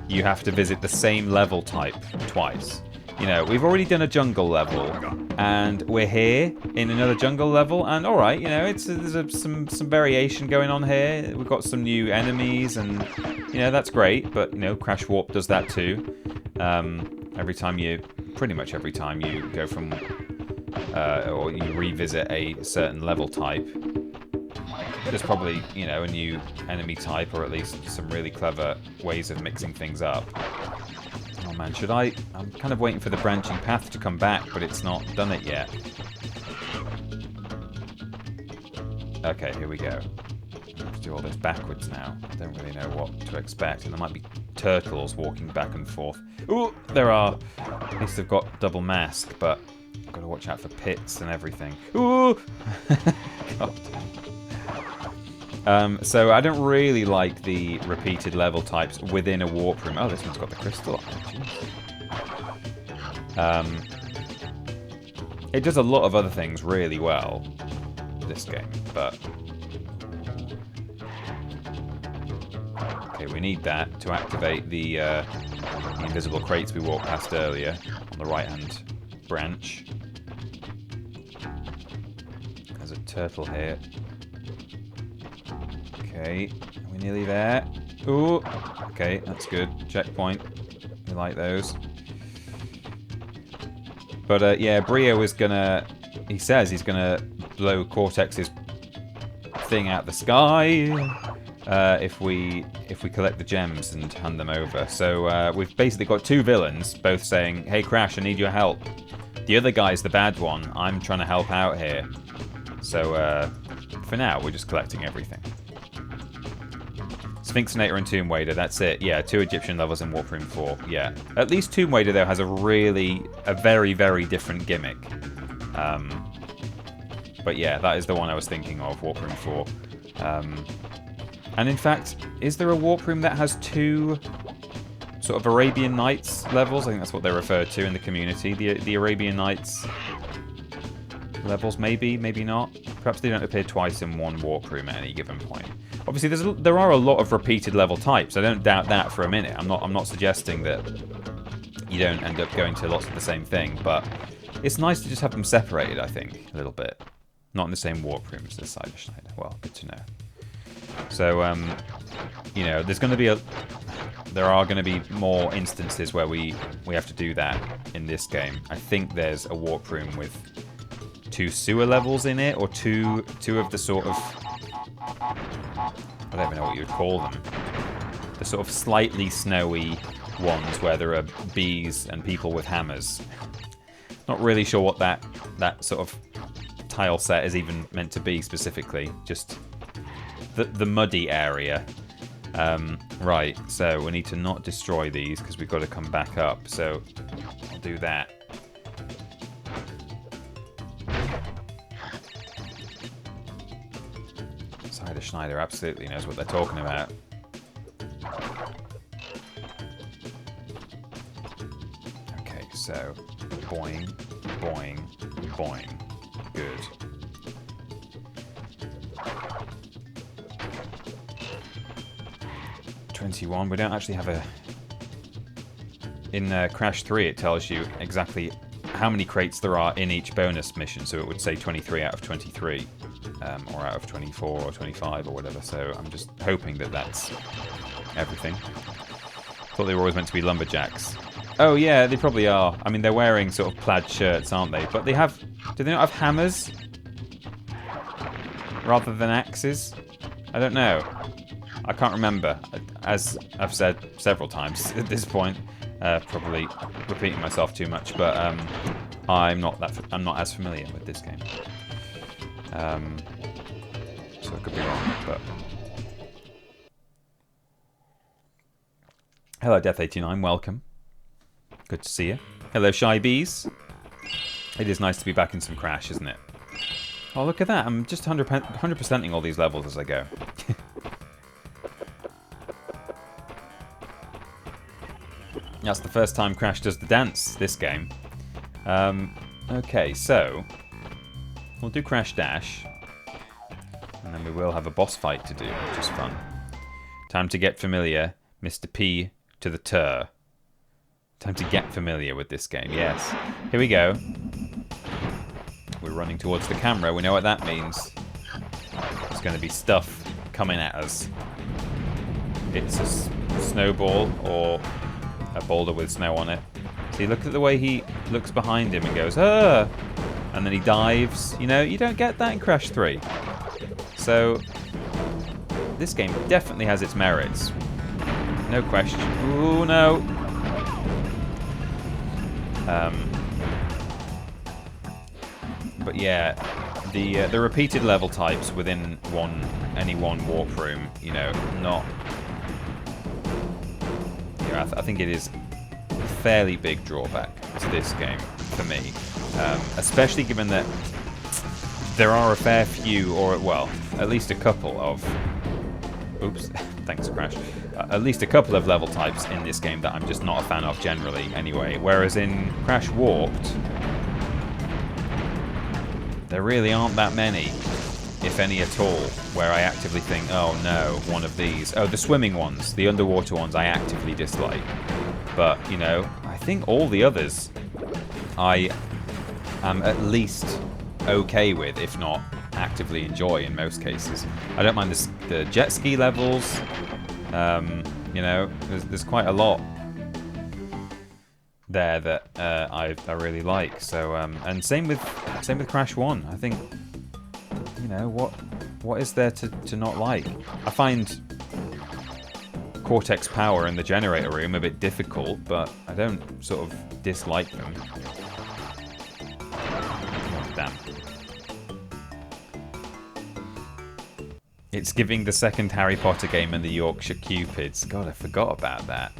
you have to visit the same level type twice. You know, we've already done a jungle level, and we're here in another jungle level, and alright, you know, there's some variation going on here. We've got some new enemies, and, you know, that's great, but, you know, Crash Warp does that too. Pretty much every time you go from, or you revisit a certain level type, there's probably, you know, a new enemy type, or at least some really clever ways of mixing things up. Oh man, I'm kind of waiting for the branching path to come back, but it's not done it yet. Okay, here we go. I have to do all this backwards now. I don't really know what to expect, and there might be turtles walking back and forth. Ooh, there are. At least they've got double mask, but I've got to watch out for pits and everything. Ooh! God. So I don't really like the repeated level types within a warp room. Oh, this one's got the crystal on it. It does a lot of other things really well, this game, but... Okay, we need that to activate the invisible crates we walked past earlier on the right-hand branch. There's a turtle here. Okay, are we nearly there? Ooh, okay, that's good. Checkpoint. We like those. But yeah, Brio is gonna... He says he's gonna blow Cortex's thing out the sky if we collect the gems and hand them over. So we've basically got two villains, both saying, "Hey Crash, I need your help." The other guy's the bad one. I'm trying to help out here. So for now, we're just collecting everything. Sphinxinator and Tomb Raider, that's it. Yeah, 2 Egyptian levels in Warp Room 4. Yeah. At least Tomb Raider, though, has a very, very different gimmick. But yeah, that is the one I was thinking of, Warp Room 4. And in fact, is there a Warp Room that has 2 sort of Arabian Nights levels? I think that's what they're referred to in the community. The Arabian Nights levels, maybe, maybe not. Perhaps they don't appear twice in one Warp Room at any given point. Obviously, there are a lot of repeated level types. I don't doubt that for a minute. I'm not suggesting that you don't end up going to lots of the same thing, but it's nice to just have them separated, I think, a little bit. Not in the same Warp Room as this Cider Schneider. Well, good to know. So, you know, there are going to be more instances where we have to do that in this game. I think there's a Warp Room with 2 sewer levels in it, or two of the sort of, I don't even know what you would call them, the sort of slightly snowy ones where there are bees and people with hammers. Not really sure what that sort of tile set is even meant to be specifically. Just the muddy area. Right, so we need to not destroy these because we've got to come back up. So I'll do that. Cider Schneider absolutely knows what they're talking about. Okay, so boing, boing, boing. Good. $21. We don't actually have a... In Crash 3 it tells you exactly how many crates there are in each bonus mission, so it would say 23 out of 23. Or out of 24 or 25 or whatever, so I'm just hoping that that's everything. Thought they were always meant to be lumberjacks. Oh yeah, they probably are. I mean, they're wearing sort of plaid shirts, aren't they? But they have... Do they not have hammers? Rather than axes? I don't know. I can't remember. As I've said several times at this point. Probably repeating myself too much, but I'm not as familiar with this game. So I could be wrong, but... Hello, Death89, welcome. Good to see you. Hello, Shy Bees. It is nice to be back in some Crash, isn't it? Oh, look at that. I'm just 100%ing all these levels as I go. That's the first time Crash does the dance, this game. Okay, so... We'll do Crash Dash. And then we will have a boss fight to do, which is fun. Time to get familiar, Mr. P to the Tur. Time to get familiar with this game, yes. Here we go. We're running towards the camera, we know what that means. There's going to be stuff coming at us. It's a snowball or a boulder with snow on it. See, look at the way he looks behind him and goes, ah! And then he dives. You know, you don't get that in Crash 3. So, this game definitely has its merits. No question. Ooh, no. But yeah, the repeated level types within any one warp room, you know, not... You know, I think it is a fairly big drawback to this game for me. Especially given that there are a fair few, or, well, at least a couple of... Oops, thanks, Crash. At least a couple of level types in this game that I'm just not a fan of generally, anyway. Whereas in Crash Warped, there really aren't that many, if any at all, where I actively think, oh no, one of these. Oh, the swimming ones, the underwater ones I actively dislike. But, you know, I think all the others I am at least okay with, if not actively enjoy in most cases. I don't mind the jet ski levels. You know, there's quite a lot there that I really like. So and same with Crash 1. I think, you know, what is there to not like? I find Cortex power in the generator room a bit difficult, but I don't sort of dislike them. Oh, damn. It's giving the second Harry Potter game and the Yorkshire Cupids. God, I forgot about that.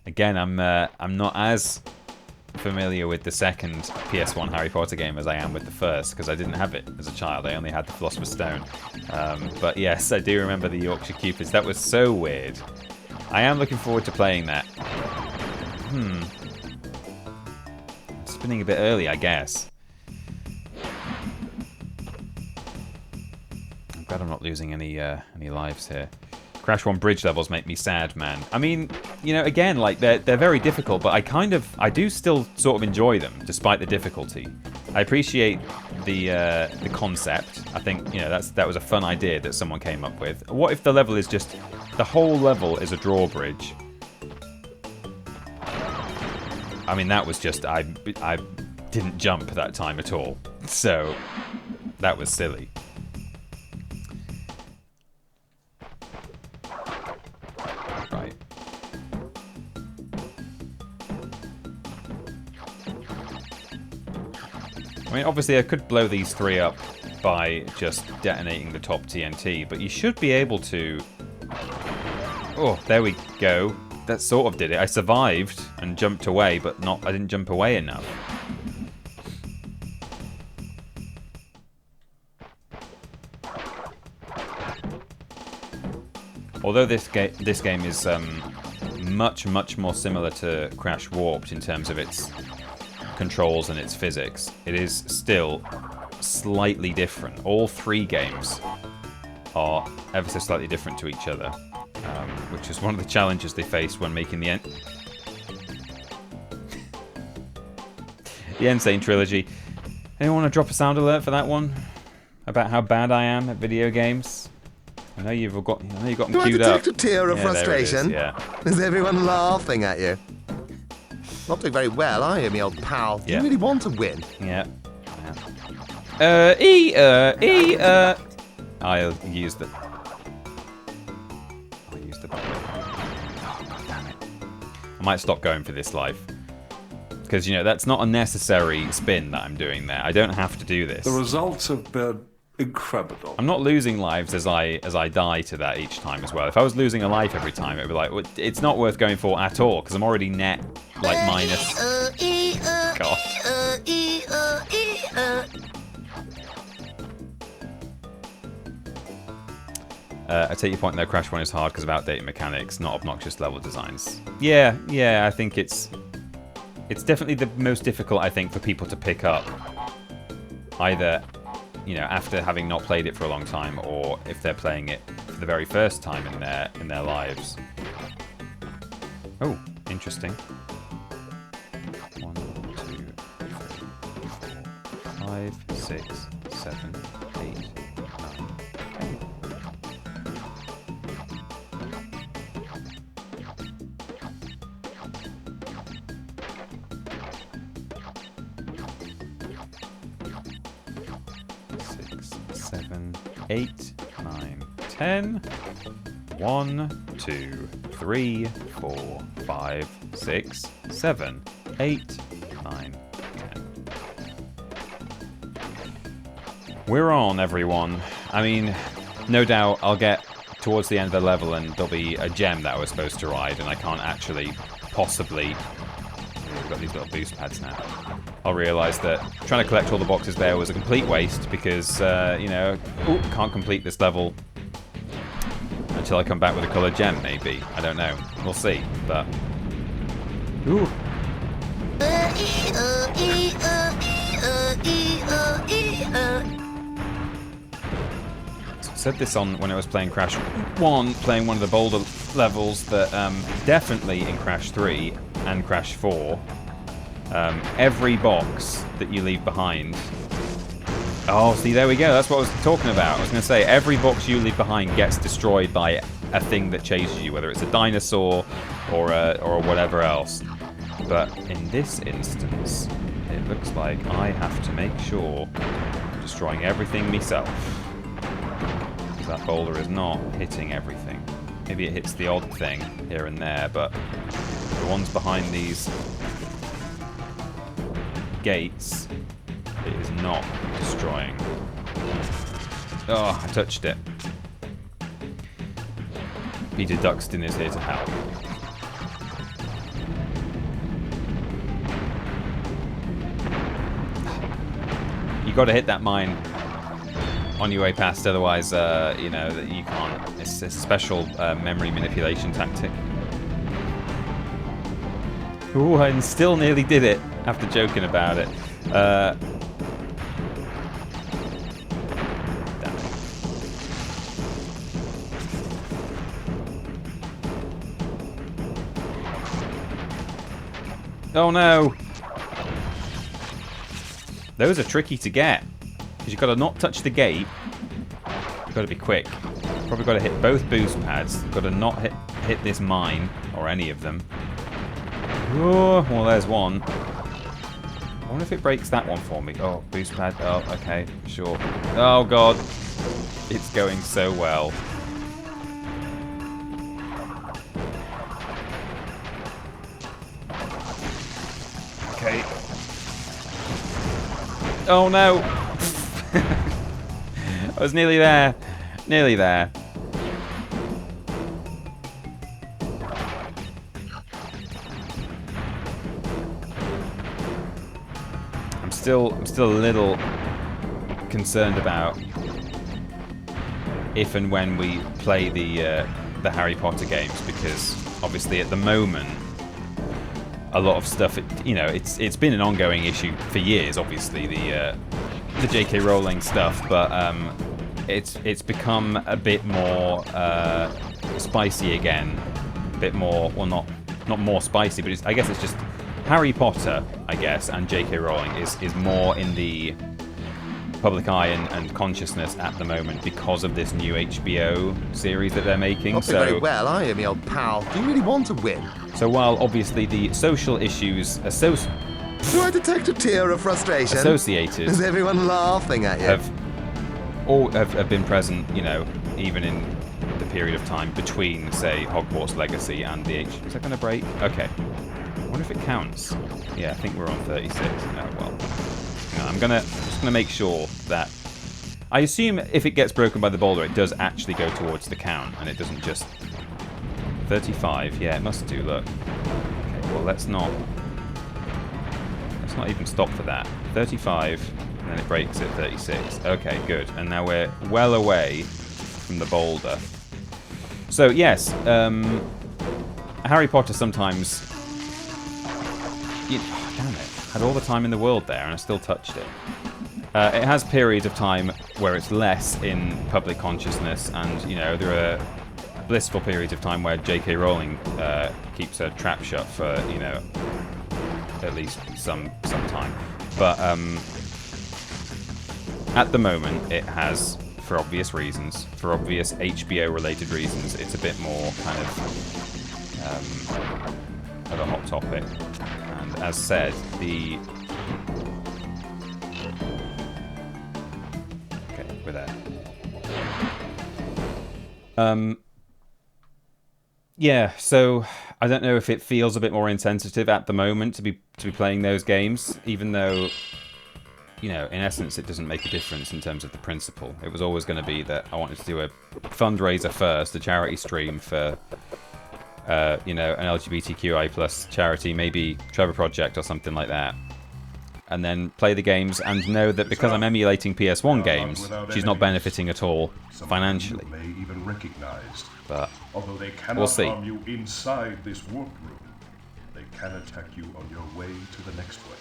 Again, I'm not as familiar with the second PS1 Harry Potter game as I am with the first, because I didn't have it as a child. I only had the Philosopher's Stone. But yes, I do remember the Yorkshire Cupids. That was so weird. I am looking forward to playing that. Spinning a bit early, I guess. I'm glad I'm not losing any lives here. Crash 1 bridge levels make me sad, man. I mean, you know, again, like they're very difficult, but I do still sort of enjoy them despite the difficulty. I appreciate the concept. I think, you know, that was a fun idea that someone came up with. What if the level is just the whole level is a drawbridge? I mean, that was just I didn't jump that time at all, so that was silly. Right. I mean, obviously I could blow these 3 up by just detonating the top TNT, but you should be able to... Oh, there we go. That sort of did it. I survived and jumped away, but I didn't jump away enough. Although this game is much more similar to Crash Warped in terms of its controls and its physics, it is still slightly different. All 3 games are ever so slightly different to each other, which is one of the challenges they faced when making the Insane trilogy. Anyone want to drop a sound alert for that one? About how bad I am at video games? I know you've got me queued up. Do I detect a tear of frustration? Yeah. Is everyone laughing at you? Not doing very well, are you, me old pal? Do you really want to win? Yeah. I'll use the... Oh, god damn it. I might stop going for this life. Because, you know, that's not a necessary spin that I'm doing there. I don't have to do this. The results have been incredible. I'm not losing lives as I die to that each time as well. If I was losing a life every time, it would be like, well, it's not worth going for at all, because I'm already net, like, minus... God. I take your point there, Crash 1 is hard because of outdated mechanics, not obnoxious level designs. Yeah, I think it's definitely the most difficult, I think, for people to pick up. Either, you know, after having not played it for a long time, or if they're playing it for the very first time in their lives. Oh, interesting. 1, 2, 3, 4, 5, 6, 7, 8, 9, 10. 7, 8, 9, 10. 1, 2, 3, 4, 5, 6, 7, 8, 9, 10. We're on, everyone. I mean, no doubt I'll get towards the end of the level and there'll be a gem that I was supposed to ride and I can't actually possibly... We've got these little boost pads now. I'll realise that trying to collect all the boxes there was a complete waste because, you know, can't complete this level until I come back with a coloured gem, maybe. I don't know. We'll see, but... Ooh. I said this on when I was playing Crash 1, playing one of the bolder levels, that definitely in Crash 3 and Crash 4, every box that you leave behind... Oh, see, there we go. That's what I was talking about. I was going to say, every box you leave behind gets destroyed by a thing that chases you, whether it's a dinosaur or whatever else. But in this instance, it looks like I have to make sure I'm destroying everything myself. Because that boulder is not hitting everything. Maybe it hits the odd thing here and there, but the ones behind these gates, it is not destroying. Oh, I touched it. Peter Duxton is here to help. You got to hit that mine on your way past, otherwise, you know, that you can't. It's a special memory manipulation tactic. Ooh, I still nearly did it after joking about it. Damn it. Oh no! Those are tricky to get. Because you've got to not touch the gate. You've got to be quick. Probably got to hit both boost pads. Got to not hit this mine, or any of them. Oh, well, there's one. I wonder if it breaks that one for me. Oh, boost pad. Oh, okay, sure. Oh, God. It's going so well. Okay. Oh, no. I was nearly there. Nearly there. I'm still a little concerned about if and when we play the Harry Potter games, because obviously at the moment a lot of stuff, you know, it's been an ongoing issue for years. Obviously the J.K. Rowling stuff, but it's become a bit more spicy again, a bit more, well, not more spicy, but I guess it's just Harry Potter, I guess, and J.K. Rowling is more in the public eye and consciousness at the moment because of this new HBO series that they're making. Not very well, are you, me old pal? Do you really want to win? So while obviously the social issues Do I detect a tear of frustration? associated Is everyone laughing at you? have been present, you know, even in the period of time between, say, Hogwarts Legacy and the Is that going to break? Okay. I wonder if it counts. Yeah, I think we're on 36. Oh, well. No, I'm just gonna make sure that... I assume if it gets broken by the boulder, it does actually go towards the count, and it doesn't just... 35, yeah, it must do, look. Okay, well, let's not even stop for that. 35, and then it breaks at 36. Okay, good. And now we're well away from the boulder. So, yes, Harry Potter sometimes... damn it. Had all the time in the world there, and I still touched it. It has periods of time where it's less in public consciousness, and, you know, there are blissful periods of time where J.K. Rowling keeps her trap shut for, you know, at least some time. But at the moment, it has, for obvious reasons, for obvious HBO-related reasons, it's a bit more kind of a hot topic. And as said, okay, we're there. Yeah, so I don't know if it feels a bit more insensitive at the moment to be playing those games, even though, you know, in essence, it doesn't make a difference in terms of the principle. It was always going to be that I wanted to do a fundraiser first, a charity stream for, you know, an LGBTQI plus charity, maybe Trevor Project or something like that, and then play the games and know that because I'm emulating PS1 games, she's not benefiting at all financially. But although they cannot we'll see. harm you inside this warp room, they can attack you on your way to the next way.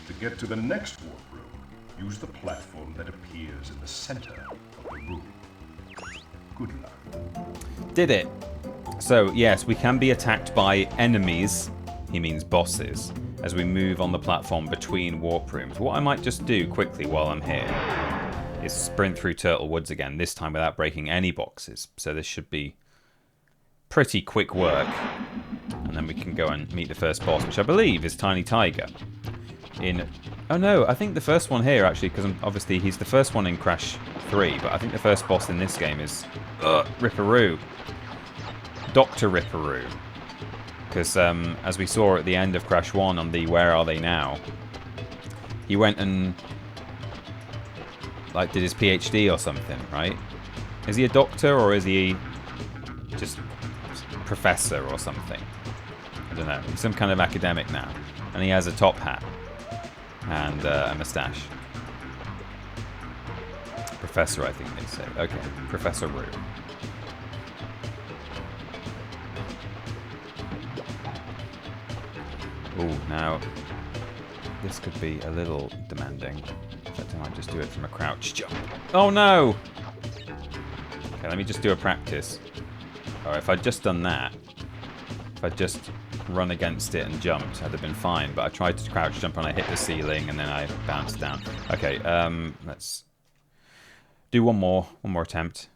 To get to the next warp room, use the platform that appears in the center of the room. Good luck. Did it. So, yes, we can be attacked by enemies, he means bosses, as we move on the platform between warp rooms. What I might just do quickly while I'm here is sprint through Turtle Woods again, this time without breaking any boxes. So this should be pretty quick work. And then we can go and meet the first boss, which I believe is Tiny Tiger. Oh no, I think the first one here, actually, because obviously he's the first one in Crash 3, but I think the first boss in this game is Ripperoo. Dr. Ripperoo. Because as we saw at the end of Crash 1 on the Where Are They Now, he went and like did his PhD or something, right? Is he a doctor or is he just professor or something? I don't know. He's some kind of academic now. And he has a top hat and a moustache. Professor, I think they say. Okay, Professor Roo. Ooh, now this could be a little demanding. In fact, I might just do it from a crouch jump. Oh no! Okay, let me just do a practice. Oh, if I'd just done that, if I'd just run against it and jumped, I'd have been fine. But I tried to crouch jump and I hit the ceiling and then I bounced down. Okay, let's do one more attempt.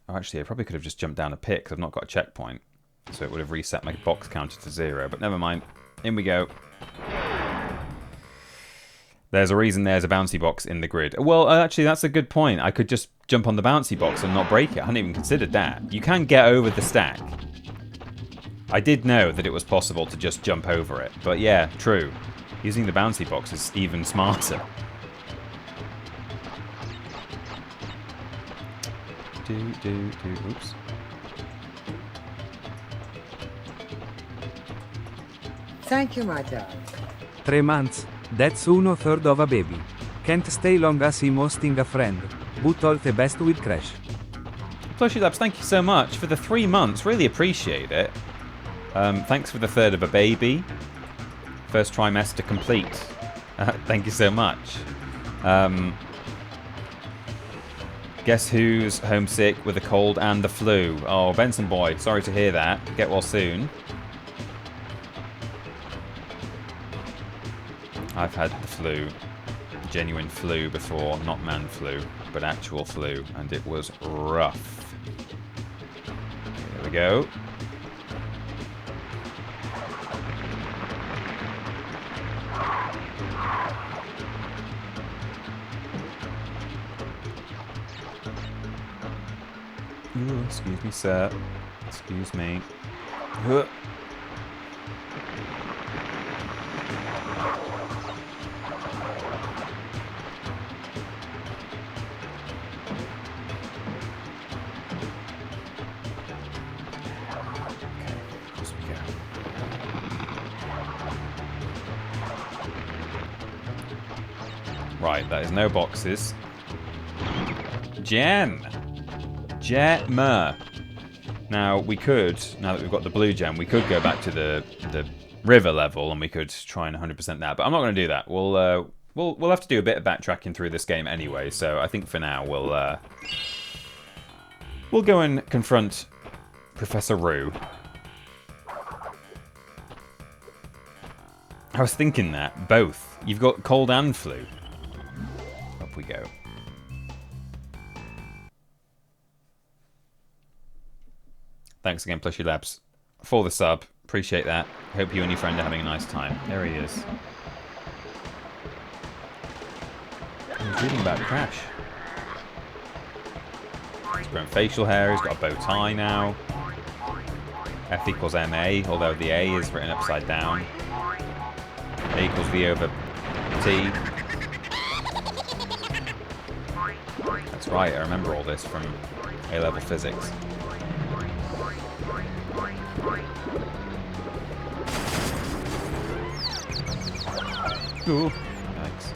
Oh, actually, I probably could have just jumped down a pit because I've not got a checkpoint. So it would have reset my box counter to 0, but never mind. In we go. There's a reason there's a bouncy box in the grid. Well, actually, that's a good point. I could just jump on the bouncy box and not break it. I hadn't even considered that. You can get over the stack. I did know that it was possible to just jump over it. But yeah, true. Using the bouncy box is even smarter. Oops. 'Thank you, my darling. 3 months. That's 1/3 of a baby. Can't stay long as him hosting a friend. But all the best with Crash. Plushy Labs, thank you so much for the 3 months. Really appreciate it. Thanks for the 1/3 of a baby. First trimester complete. Thank you so much. Guess who's homesick with a cold and the flu? Oh, Benson boy, sorry to hear that. Get well soon. I've had the flu, genuine flu before, not man flu, but actual flu, and it was rough. There we go. Ooh, excuse me, sir. Excuse me. Right, that is no boxes. Gem! Gemma! Now, we could, now that we've got the blue gem, we could go back to the river level and we could try and 100% that, but I'm not going to do that. We'll have to do a bit of backtracking through this game anyway, so I think for now we'll go and confront Professor Roo. I was thinking that, both. You've got cold and flu. Up we go. Thanks again, Plushy Labs, for the sub. Appreciate that. Hope you and your friend are having a nice time. There he is. He's reading about Crash. He's grown facial hair. He's got a bow tie now. F equals MA, although the A is written upside down. A equals V over T. That's right, I remember all this from A-level physics. Ooh, yikes.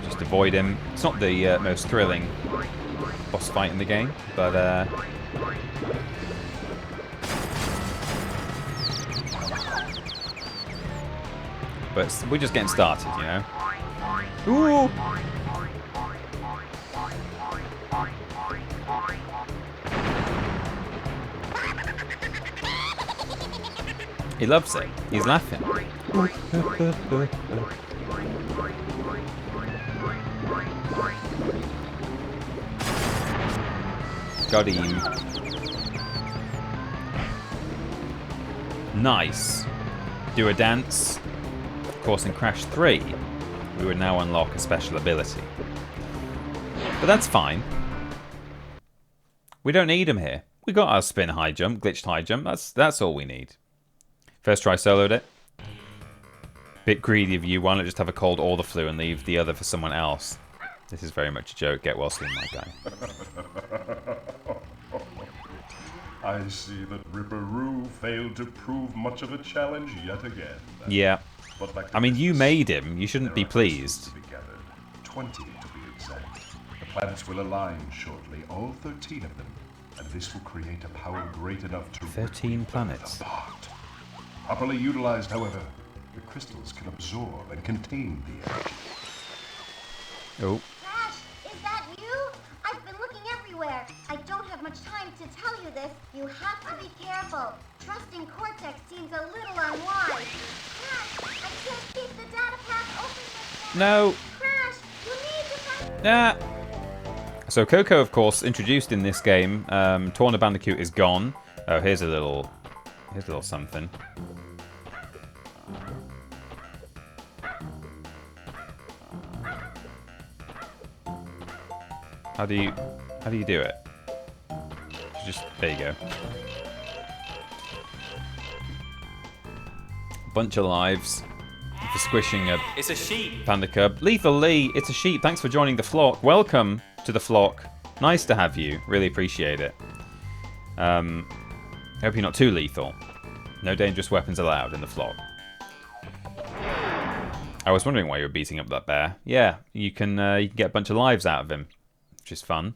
Just avoid him. It's not the most thrilling boss fight in the game, but we're just getting started, you know. Ooh! He loves it. He's laughing. Got him. Nice. Do a dance. Of course, in Crash 3, we would now unlock a special ability. But that's fine. We don't need him here. We got our spin high jump, glitched high jump. That's all we need. First try soloed it. Bit greedy of you. Why not just have a cold or the flu and leave the other for someone else? This is very much a joke. Get well soon, my guy. I see that Ripperoo failed to prove much of a challenge yet again. Yeah. But like I mean, you made him. You shouldn't be pleased. 20 to be exact. The planets will align shortly, all 13 of them. And this will create a power great enough to 13 planets. apart. Properly utilized, however, the crystals can absorb and contain the energy. Oh. Crash, is that you? I've been looking everywhere. I don't have much time to tell you this. You have to be careful. Trusting Cortex seems a little unwise. Crash, I can't keep the data path open. No. Crash, you need to find... Ah. So Coco, of course, introduced in this game. Torna Bandicoot is gone. Oh, here's a little something. How do you do it? Just there you go. Bunch of lives for squishing a It's a sheep. panda cub. Lethal Lee, it's a sheep. Thanks for joining the flock. Welcome to the flock. Nice to have you. Really appreciate it. Hope you're not too lethal. No dangerous weapons allowed in the flock. I was wondering why you were beating up that bear. Yeah, you can get a bunch of lives out of him, which is fun.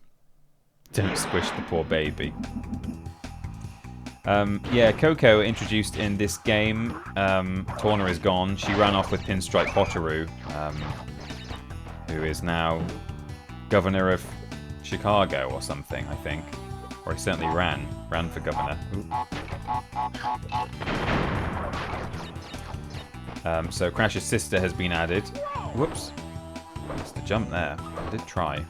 Don't squish the poor baby. Yeah, Coco introduced in this game. Torna is gone. She ran off with Pinstripe Potteroo, who is now governor of Chicago or something, I think. Or he certainly ran for governor. So Crash's sister has been added. Whoops. Missed the jump there. I did try.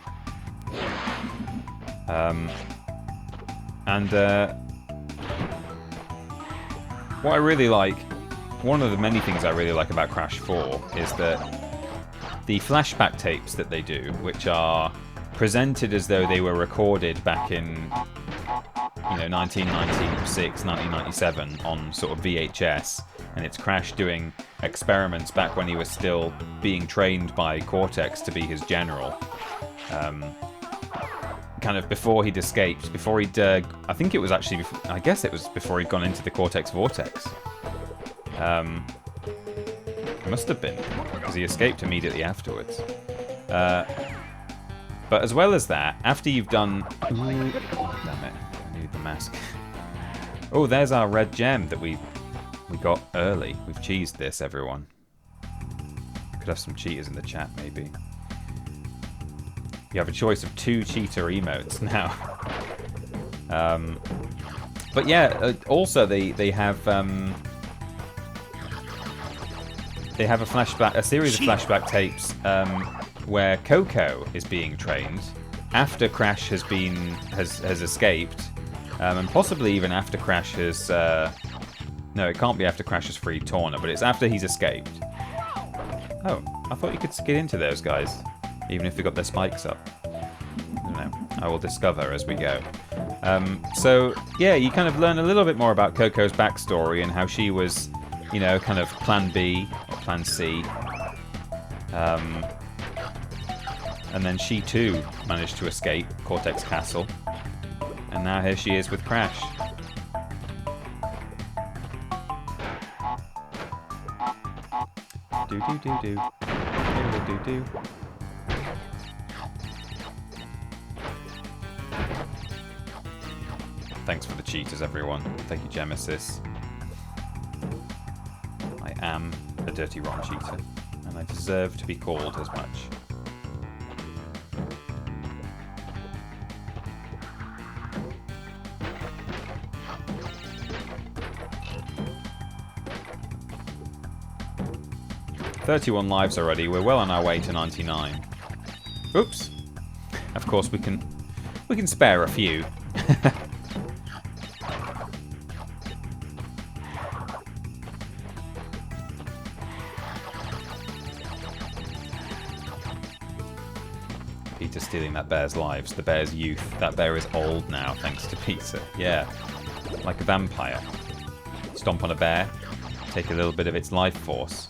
What I really like, one of the many things I really like about Crash 4 is that the flashback tapes that they do, which are presented as though they were recorded back in, 1996, 1997 on sort of VHS, and it's Crash doing experiments back when he was still being trained by Cortex to be his general. Kind of before he'd escaped, before he'd, I think it was actually, I guess it was before he'd gone into the Cortex Vortex. Must have been, because he escaped immediately afterwards. But as well as that, after you've done... Ooh, damn it, I need the mask. Oh, there's our red gem that we got early. We've cheesed this, everyone. Could have some cheaters in the chat, maybe. You have a choice of 2 cheater emotes now. But yeah, also they have a flashback, a series of flashback tapes where Coco is being trained after Crash has escaped, and possibly even after Crash has. No, it can't be after Crash has freed Torna, but it's after he's escaped. Oh, I thought you could get into those guys, even if they got their spikes up. I don't know. I will discover as we go. So, yeah, you kind of learn a little bit more about Coco's backstory and how she was, kind of Plan B or Plan C. And then she, too, managed to escape Cortex Castle. And now here she is with Crash. Do-do-do-do. Do-do-do-do. Thanks for the cheaters, everyone. Thank you, Gemesis. I am a dirty rotten cheater, and I deserve to be called as much. $31 lives already. We're well on our way to 99. Oops. Of course, we can spare a few. Peter stealing that bear's lives, the bear's youth. That bear is old now, thanks to Peter. Yeah, like a vampire. Stomp on a bear, take a little bit of its life force.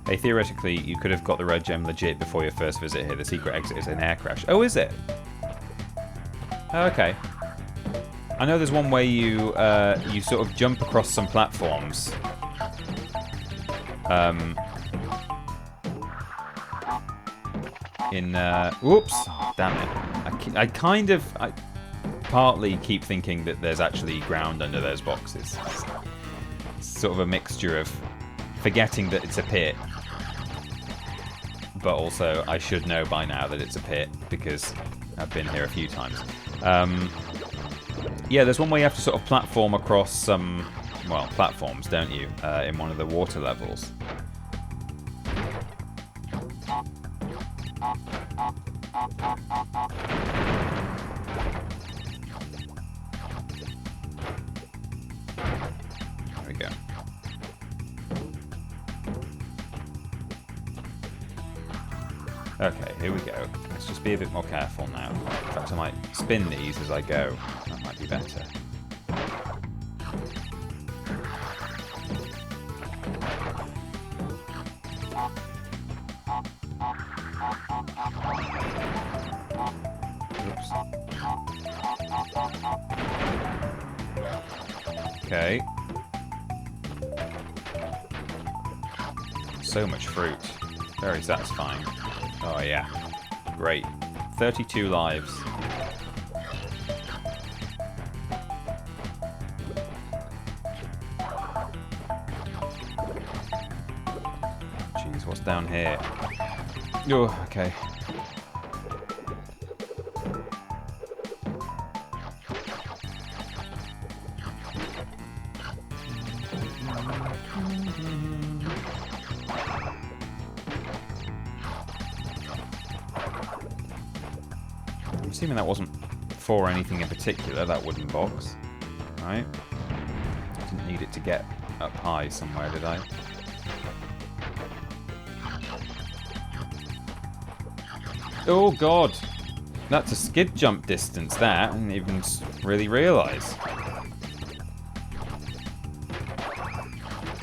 Hey, theoretically, you could have got the red gem legit before your first visit here. The secret exit is an air crash. Oh, is it? Oh, okay. I know there's one way you you sort of jump across some platforms. Whoops, damn it. I partly keep thinking that there's actually ground under those boxes. It's sort of a mixture of forgetting that it's a pit, but also I should know by now that it's a pit because I've been here a few times. Yeah, there's one way you have to sort of platform across some, well, platforms, don't you, in one of the water levels. There we go. Okay, here we go. Let's just be a bit more careful now. In fact, I might spin these as I go. That might be better. Oops. Okay. So much fruit. Very satisfying. Oh yeah. Great. 32 lives. Jeez, what's down here? Oh, okay. I'm assuming that wasn't for anything in particular, that wooden box, right? Didn't need it to get up high somewhere, did I? Oh god! That's a skid jump distance, that. I didn't even really realise.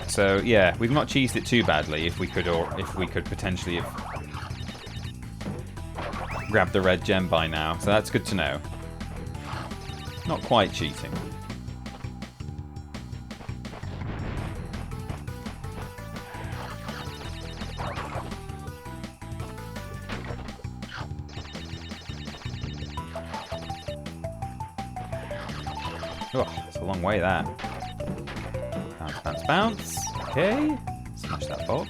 So, yeah, we've not cheesed it too badly if we could potentially have grabbed the red gem by now, so that's good to know. Not quite cheating. Oh, it's a long way, that. Bounce, bounce, bounce. Okay. Smash that box.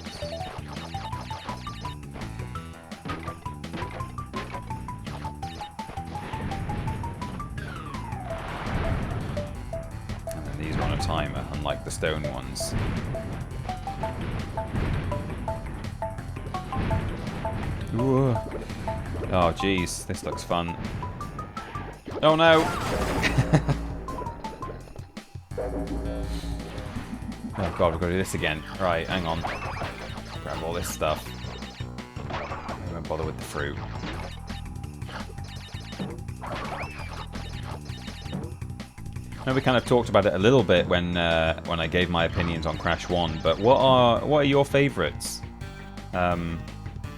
And then these are on a timer, unlike the stone ones. Ooh. Oh, jeez. This looks fun. Oh, no. Oh god, we've got to do this again. Right, hang on. Grab all this stuff. I won't bother with the fruit. Now, we kind of talked about it a little bit when I gave my opinions on Crash 1, but what are your favourites in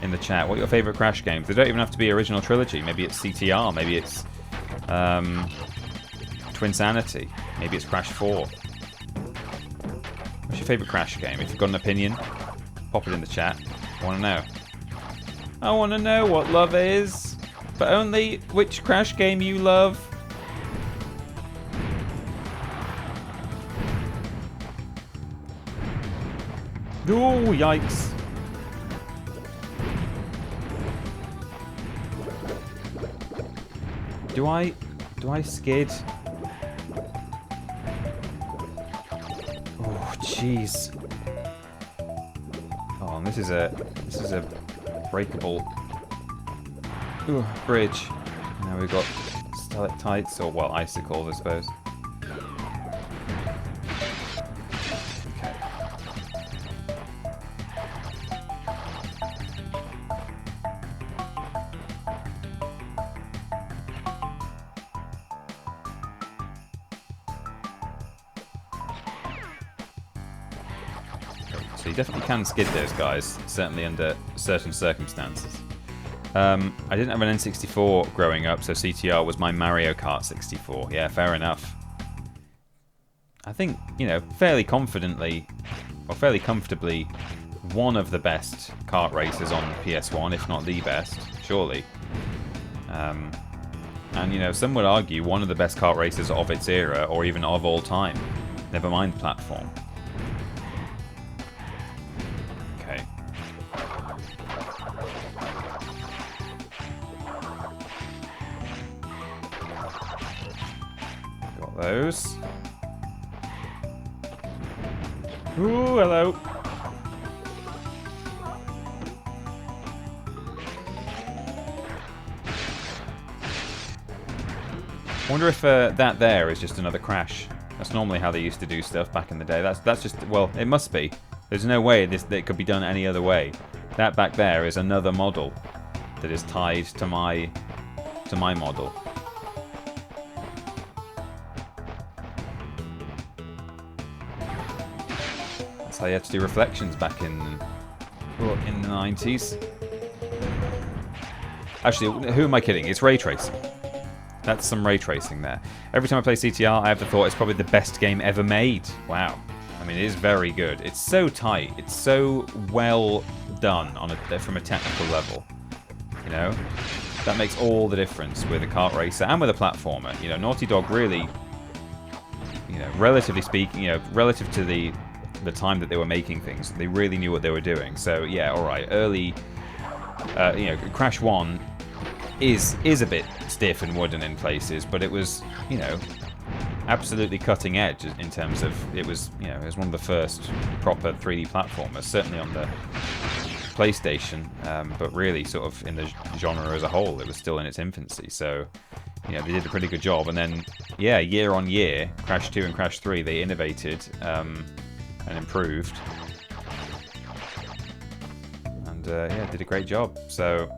the chat? What are your favourite Crash games? They don't even have to be original trilogy. Maybe it's CTR, maybe it's Twinsanity, maybe it's Crash 4. What's your favourite Crash game? If you've got an opinion, pop it in the chat. I want to know. I want to know what love is, but only which Crash game you love. Oh, yikes. Do I skid? Oh, jeez. Oh, and this is a breakable bridge. Now we've got stalactites, or well, icicles, I suppose. Okay. So you definitely can skid those guys, certainly under certain circumstances. I didn't have an N64 growing up, so CTR was my Mario Kart 64. Yeah, fair enough. I think, you know, fairly confidently, or fairly comfortably, one of the best kart races on PS1, if not the best, surely. And, you know, some would argue one of the best kart races of its era, or even of all time. Never mind platform. Okay. Got those. Ooh, hello. I wonder if that there is just another crash. That's normally how they used to do stuff back in the day. That's just, well, it must be. There's no way that it could be done any other way. That back there is another model that is tied to my model. That's how you had to do reflections back in the 90s. Actually, who am I kidding? It's ray tracing. That's some ray tracing there. Every time I play CTR, I have the thought it's probably the best game ever made. Wow. I mean, it is very good. It's so tight. It's so well done from a technical level. You know? That makes all the difference with a kart racer and with a platformer. You know, Naughty Dog really, you know, relatively speaking, you know, relative to the time that they were making things, they really knew what they were doing. So, yeah, alright. Early, you know, Crash 1 is a bit stiff and wooden in places, but it was, you know, absolutely cutting edge in terms of it was, you know, it was one of the first proper 3D platformers, certainly on the PlayStation, but really sort of in the genre as a whole, it was still in its infancy. So, you know, they did a pretty good job. And then, yeah, year on year, Crash 2 and Crash 3, they innovated and improved. And, yeah, did a great job. So...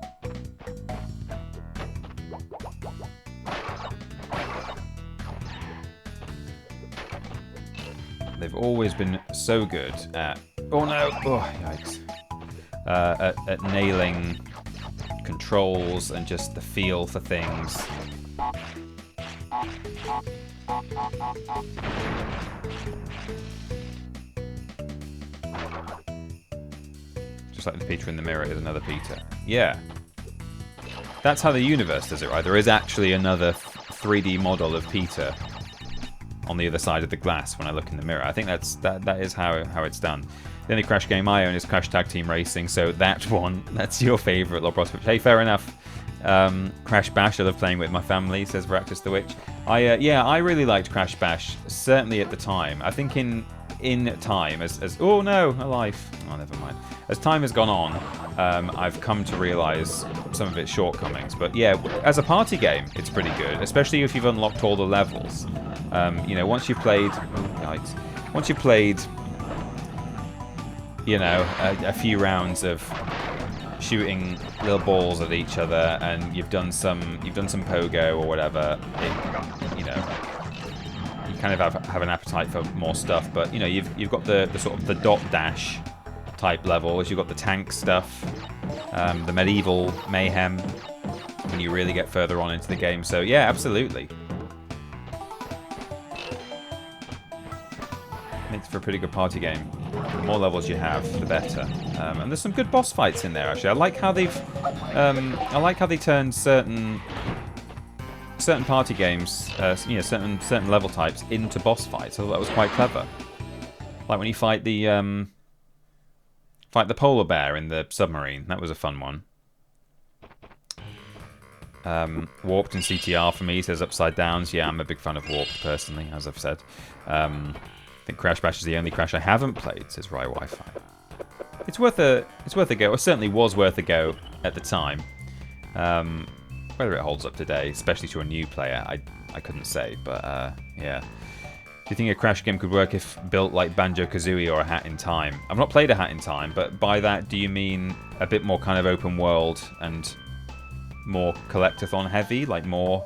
they've always been so good at... oh no! Oh, yikes. At nailing controls and just the feel for things. Just like the Peter in the mirror is another Peter. Yeah. That's how the universe does it, right? There is actually another 3D model of Peter on the other side of the glass when I look in the mirror. I think that is how it's done. The only Crash game I own is Crash Tag Team Racing, so that one, that's your favourite, Lobros. Hey, fair enough. Crash Bash, I love playing with my family, says Veractus the Witch. Yeah, I really liked Crash Bash, certainly at the time. I think in time, as oh no, a life. Oh, never mind. As time has gone on, I've come to realise some of its shortcomings. But yeah, as a party game, it's pretty good, especially if you've unlocked all the levels. You know, once you've played, you know, a few rounds of shooting little balls at each other, and you've done some pogo or whatever, you know, you kind of have an appetite for more stuff. But you know, you've got the sort of the dot dash type levels. You've got the tank stuff, the medieval mayhem when you really get further on into the game. So yeah, absolutely. Makes for a pretty good party game. The more levels you have, the better. And there's some good boss fights in there. Actually, I like how they turned certain party games, you know, certain level types into boss fights. I thought that was quite clever. Like when you fight the polar bear in the submarine. That was a fun one. Warped in CTR for me, says Upside Downs. Yeah, I'm a big fan of Warped personally, as I've said. I think Crash Bash is the only Crash I haven't played, says Rye Wi-Fi. It's worth a go. It certainly was worth a go at the time. Whether it holds up today, especially to a new player, I couldn't say. But yeah. Do you think a Crash game could work if built like Banjo-Kazooie or A Hat in Time? I've not played A Hat in Time, but by that, do you mean a bit more kind of open world and more collectathon heavy, like more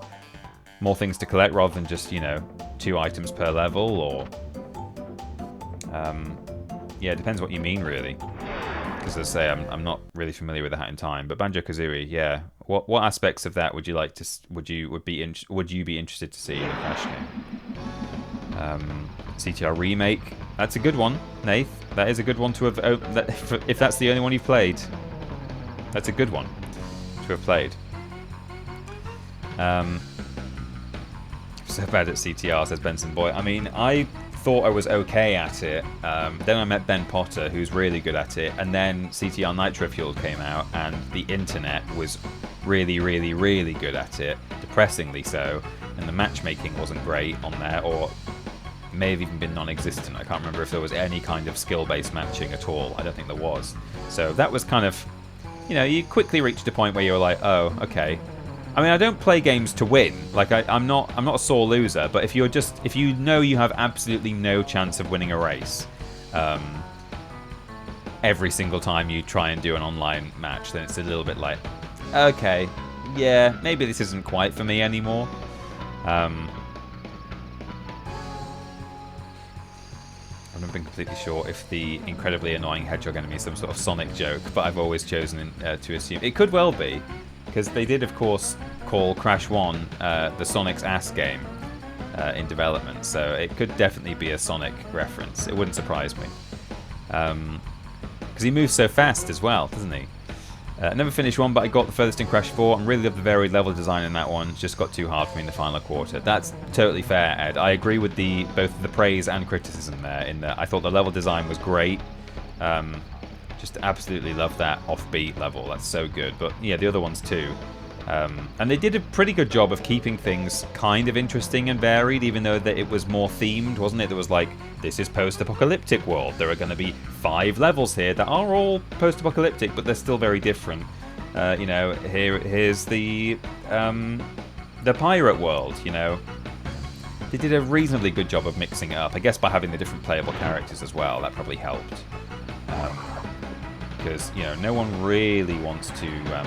things to collect rather than just, you know, 2 items per level, or yeah, it depends what you mean, really. Because as I say, I'm not really familiar with the Hat in Time, but Banjo-Kazooie, yeah. What aspects of that would you like to would you be interested to see in a Crash game? CTR remake, that's a good one, Nath. That is a good one to have. If that's the only one you've played, that's a good one to have played. So bad at CTR, says Benson Boy. I mean, I thought I was okay at it. Then I met Ben Potter, who's really good at it, and then CTR Nitro Fueled came out, and the internet was really, really, really good at it, depressingly so, and the matchmaking wasn't great on there, or may have even been non-existent. I can't remember if there was any kind of skill-based matching at all. I don't think there was. So that was kind of, you know, you quickly reached a point where you were like, oh, okay. I mean, I don't play games to win. Like, I'm not a sore loser. But if you know you have absolutely no chance of winning a race, every single time you try and do an online match, then it's a little bit like, okay, yeah, maybe this isn't quite for me anymore. I've not been completely sure if the incredibly annoying hedgehog enemy is some sort of Sonic joke, but I've always chosen to assume it could well be, because they did, of course, call Crash 1 the Sonic's ass game in development, so it could definitely be a Sonic reference. It wouldn't surprise me, because he moves so fast as well, doesn't he? Never finished one, but I got the furthest in Crash 4 and really loved the varied level design in that one. It just got too hard for me in the final quarter. That's totally fair, Ed. I agree with both the praise and criticism there, in that I thought the level design was great. Just absolutely love that offbeat level. That's so good. But yeah, the other ones too. And they did a pretty good job of keeping things kind of interesting and varied, even though that it was more themed, wasn't it? There was like, this is post-apocalyptic world. There are going to be 5 levels here that are all post-apocalyptic, but they're still very different. You know, here's the pirate world. You know, they did a reasonably good job of mixing it up. I guess by having the different playable characters as well, that probably helped. Because you know, no one really wants to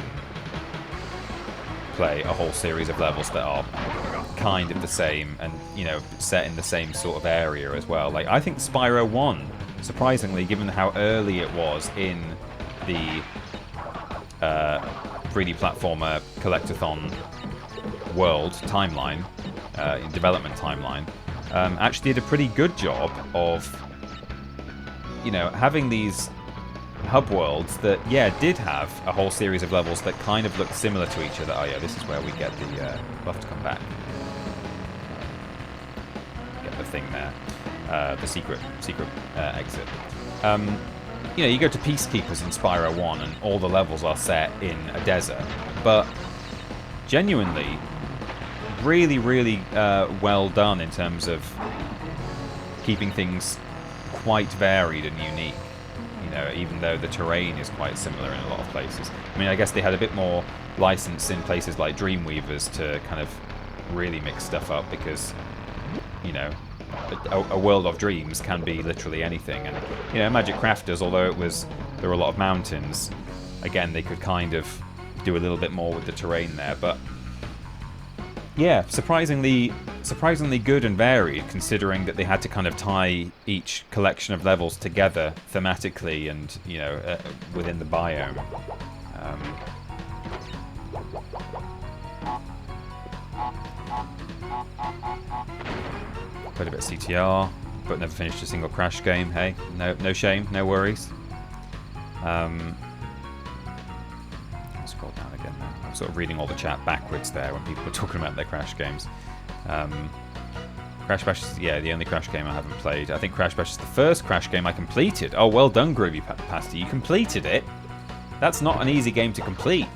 play a whole series of levels that are kind of the same and, you know, set in the same sort of area as well. Like, I think Spyro 1, surprisingly, given how early it was in the 3D platformer collectathon world timeline, in development timeline, actually did a pretty good job of, you know, having these hub worlds that, yeah, did have a whole series of levels that kind of looked similar to each other. Oh yeah, this is where we get the, we'll have to come back. Get the thing there. The secret exit. You know, you go to Peacekeepers in Spyro 1 and all the levels are set in a desert, but genuinely, really, really well done in terms of keeping things quite varied and unique. You know, even though the terrain is quite similar in a lot of places. I mean, I guess they had a bit more license in places like Dreamweavers to kind of really mix stuff up, because, you know, a world of dreams can be literally anything. And, you know, Magic Crafters, although there were a lot of mountains, again, they could kind of do a little bit more with the terrain there. But yeah, surprisingly good and varied, considering that they had to kind of tie each collection of levels together thematically and, you know, within the biome. Played a bit of CTR, but never finished a single Crash game. Hey, no shame, no worries. I'll scroll down again now. I'm sort of reading all the chat backwards there when people were talking about their Crash games. Crash Bash is, yeah, the only Crash game I haven't played. I think Crash Bash is the first Crash game I completed. Oh, well done, Groovy Pasty. You completed it. That's not an easy game to complete.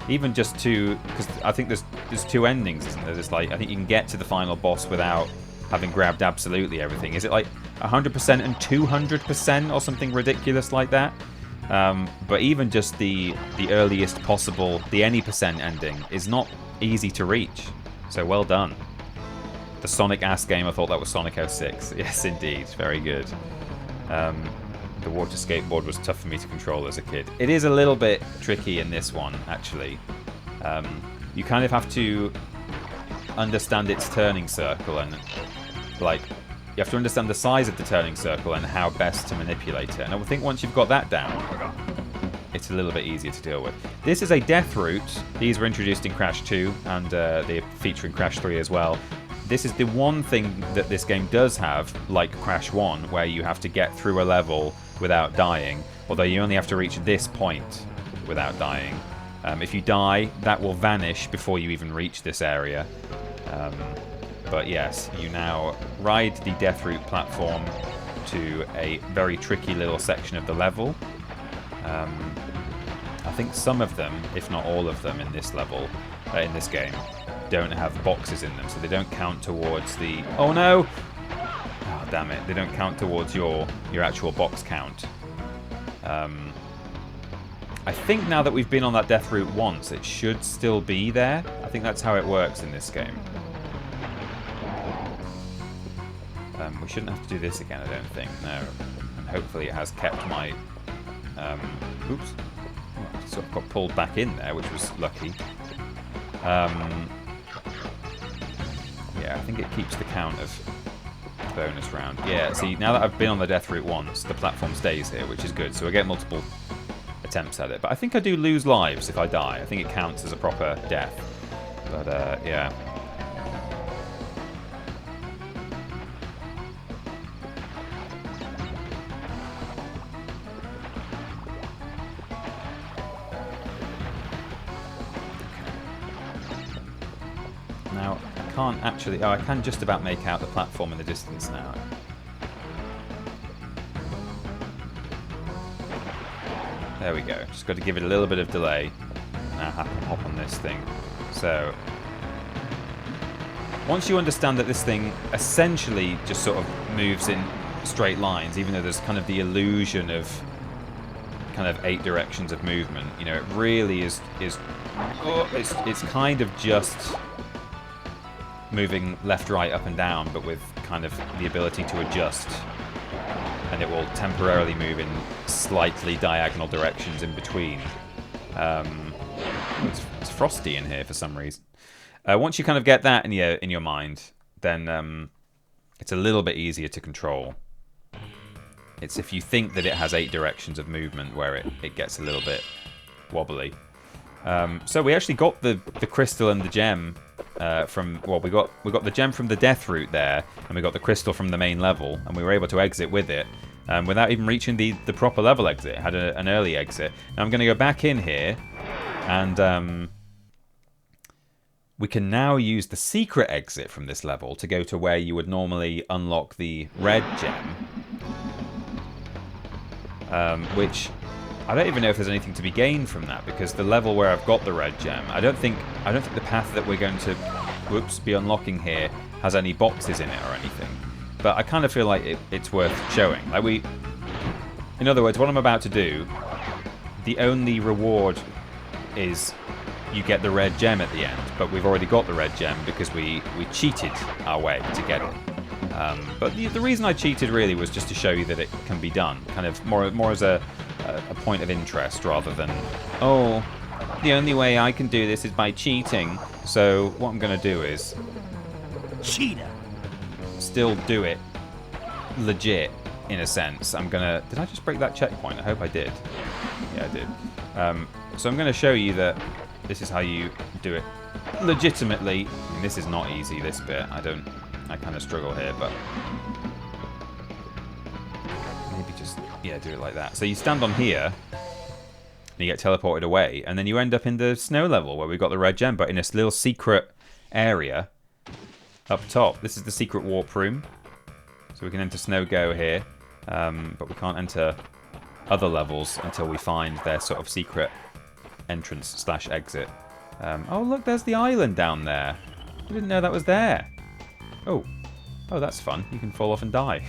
Even just because I think there's 2 endings, isn't there? There's like, I think you can get to the final boss without having grabbed absolutely everything. Is it like 100% and 200% or something ridiculous like that? But even just the earliest possible, the any percent ending is not easy to reach. So well done. The Sonic ass game, I thought that was Sonic 06. Yes, indeed. Very good. The water skateboard was tough for me to control as a kid. It is a little bit tricky in this one, actually. You kind of have to understand its turning circle and, like, You have to understand the size of the turning circle and how best to manipulate it. And I think once you've got that down, it's a little bit easier to deal with. This is a death route. These were introduced in Crash 2, and they feature in Crash 3 as well. This is the one thing that this game does have, like Crash 1, where you have to get through a level without dying, although you only have to reach this point without dying. If you die, that will vanish before you even reach this area. But yes, you now ride the death route platform to a very tricky little section of the level. I think some of them, if not all of them in this level, in this game, don't have boxes in them, so they don't count towards the... Oh no! Oh, damn it. They don't count towards your actual box count. I think now that we've been on that death route once, it should still be there. I think that's how it works in this game. We shouldn't have to do this again, I don't think. No. And hopefully it has kept my... oops. Oh, sort of got pulled back in there, which was lucky. Yeah, I think it keeps the count of bonus round. Yeah, see, now that I've been on the death route once, the platform stays here, which is good. So I get multiple attempts at it. But I think I do lose lives if I die. I think it counts as a proper death. But, yeah. Now, I can't actually... Oh, I can just about make out the platform in the distance now. There we go. Just got to give it a little bit of delay. Now hop on this thing. So, once you understand that this thing essentially just sort of moves in straight lines, even though there's kind of the illusion of kind of 8 directions of movement, you know, it really is it's kind of just moving left, right, up and down, but with kind of the ability to adjust. And it will temporarily move in slightly diagonal directions in between. It's frosty in here for some reason. Once you kind of get that in your mind, then it's a little bit easier to control. It's if you think that it has 8 directions of movement where it gets a little bit wobbly. So we actually got the crystal and the gem from... Well, we got the gem from the death route there, and we got the crystal from the main level, and we were able to exit with it without even reaching the proper level exit. It had an early exit. Now I'm going to go back in here, and we can now use the secret exit from this level to go to where you would normally unlock the red gem, which... I don't even know if there's anything to be gained from that, because the level where I've got the red gem, I don't think the path that we're going to be unlocking here has any boxes in it or anything. But I kind of feel like it's worth showing. Like in other words, what I'm about to do, the only reward is you get the red gem at the end, but we've already got the red gem because we cheated our way to get it. But the reason I cheated really was just to show you that it can be done, kind of more as a point of interest rather than, oh, the only way I can do this is by cheating. So what I'm going to do is cheater. Still do it legit in a sense. I'm going to... Did I just break that checkpoint? I hope I did. Yeah, I did. So I'm going to show you that this is how you do it legitimately. I mean, this is not easy, this bit. I kind of struggle here, but maybe just, yeah, do it like that. So you stand on here, and you get teleported away, and then you end up in the snow level where we've got the red gem, but in this little secret area up top. This is the secret warp room. So we can enter Snow Go here, but we can't enter other levels until we find their sort of secret entrance / exit. Oh, look, there's the island down there. I didn't know that was there. Oh, that's fun. You can fall off and die.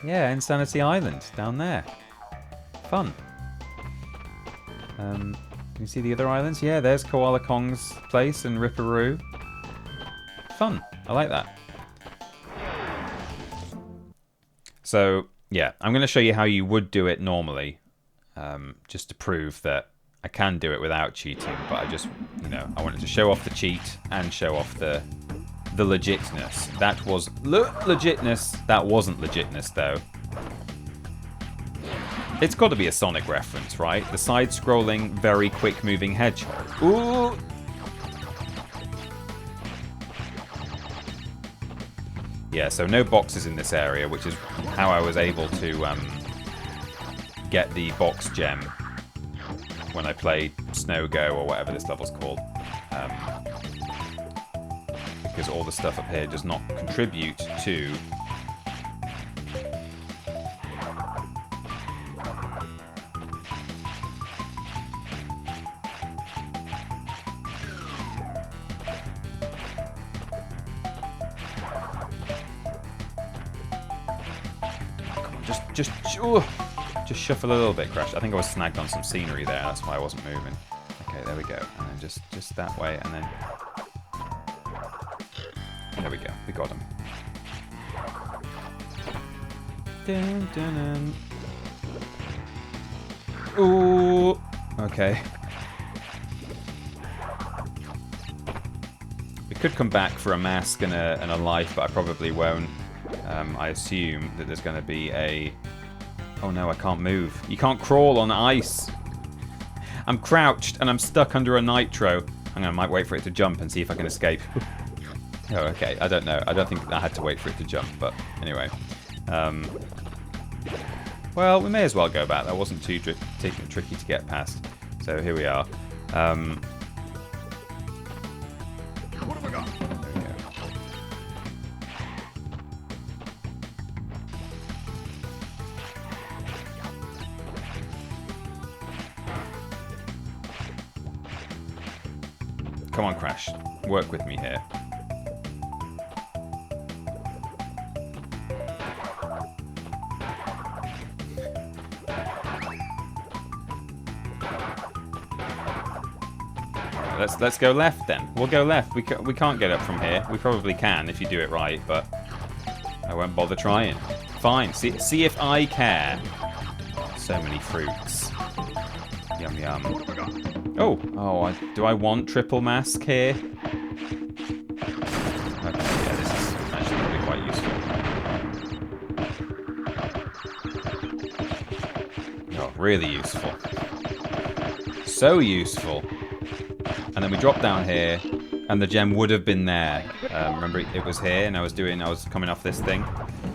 Yeah, Insanity Island down there. Fun. Can you see the other islands? Yeah, there's Koala Kong's place and Ripperoo. Fun. I like that. So, yeah, I'm going to show you how you would do it normally, just to prove that I can do it without cheating, but I just, I wanted to show off the cheat and show off the the legitness. That was legitness. That wasn't legitness, though. It's got to be a Sonic reference, right? The side-scrolling, very quick-moving hedgehog. Ooh! Yeah, so no boxes in this area, which is how I was able to get the box gem when I played Snow Go, or whatever this level's called. Because all the stuff up here does not contribute to... Just shuffle a little bit, Crash. I think I was snagged on some scenery there. That's why I wasn't moving. Okay, there we go. And then just that way, and then... There we go. We got him. Dun, dun, dun. Ooh. Okay. We could come back for a mask and a life, but I probably won't. I assume that there's going to be a... Oh no, I can't move. You can't crawl on ice. I'm crouched and I'm stuck under a nitro. I might wait for it to jump and see if I can escape. Oh, okay. I don't know. I don't think I had to wait for it to jump, but anyway. Well, we may as well go back. That wasn't too tricky to get past. So here we are. What have I got? Come on, Crash. Work with me here. Let's go left then. We'll go left. We can't get up from here. We probably can if you do it right, but I won't bother trying. Fine. See if I care. So many fruits. Yum yum. Oh! Do I want triple mask here? Okay, yeah, this is actually probably quite useful. Oh, really useful. So useful. And then we drop down here, and the gem would have been there. Remember, it was here, and I was coming off this thing.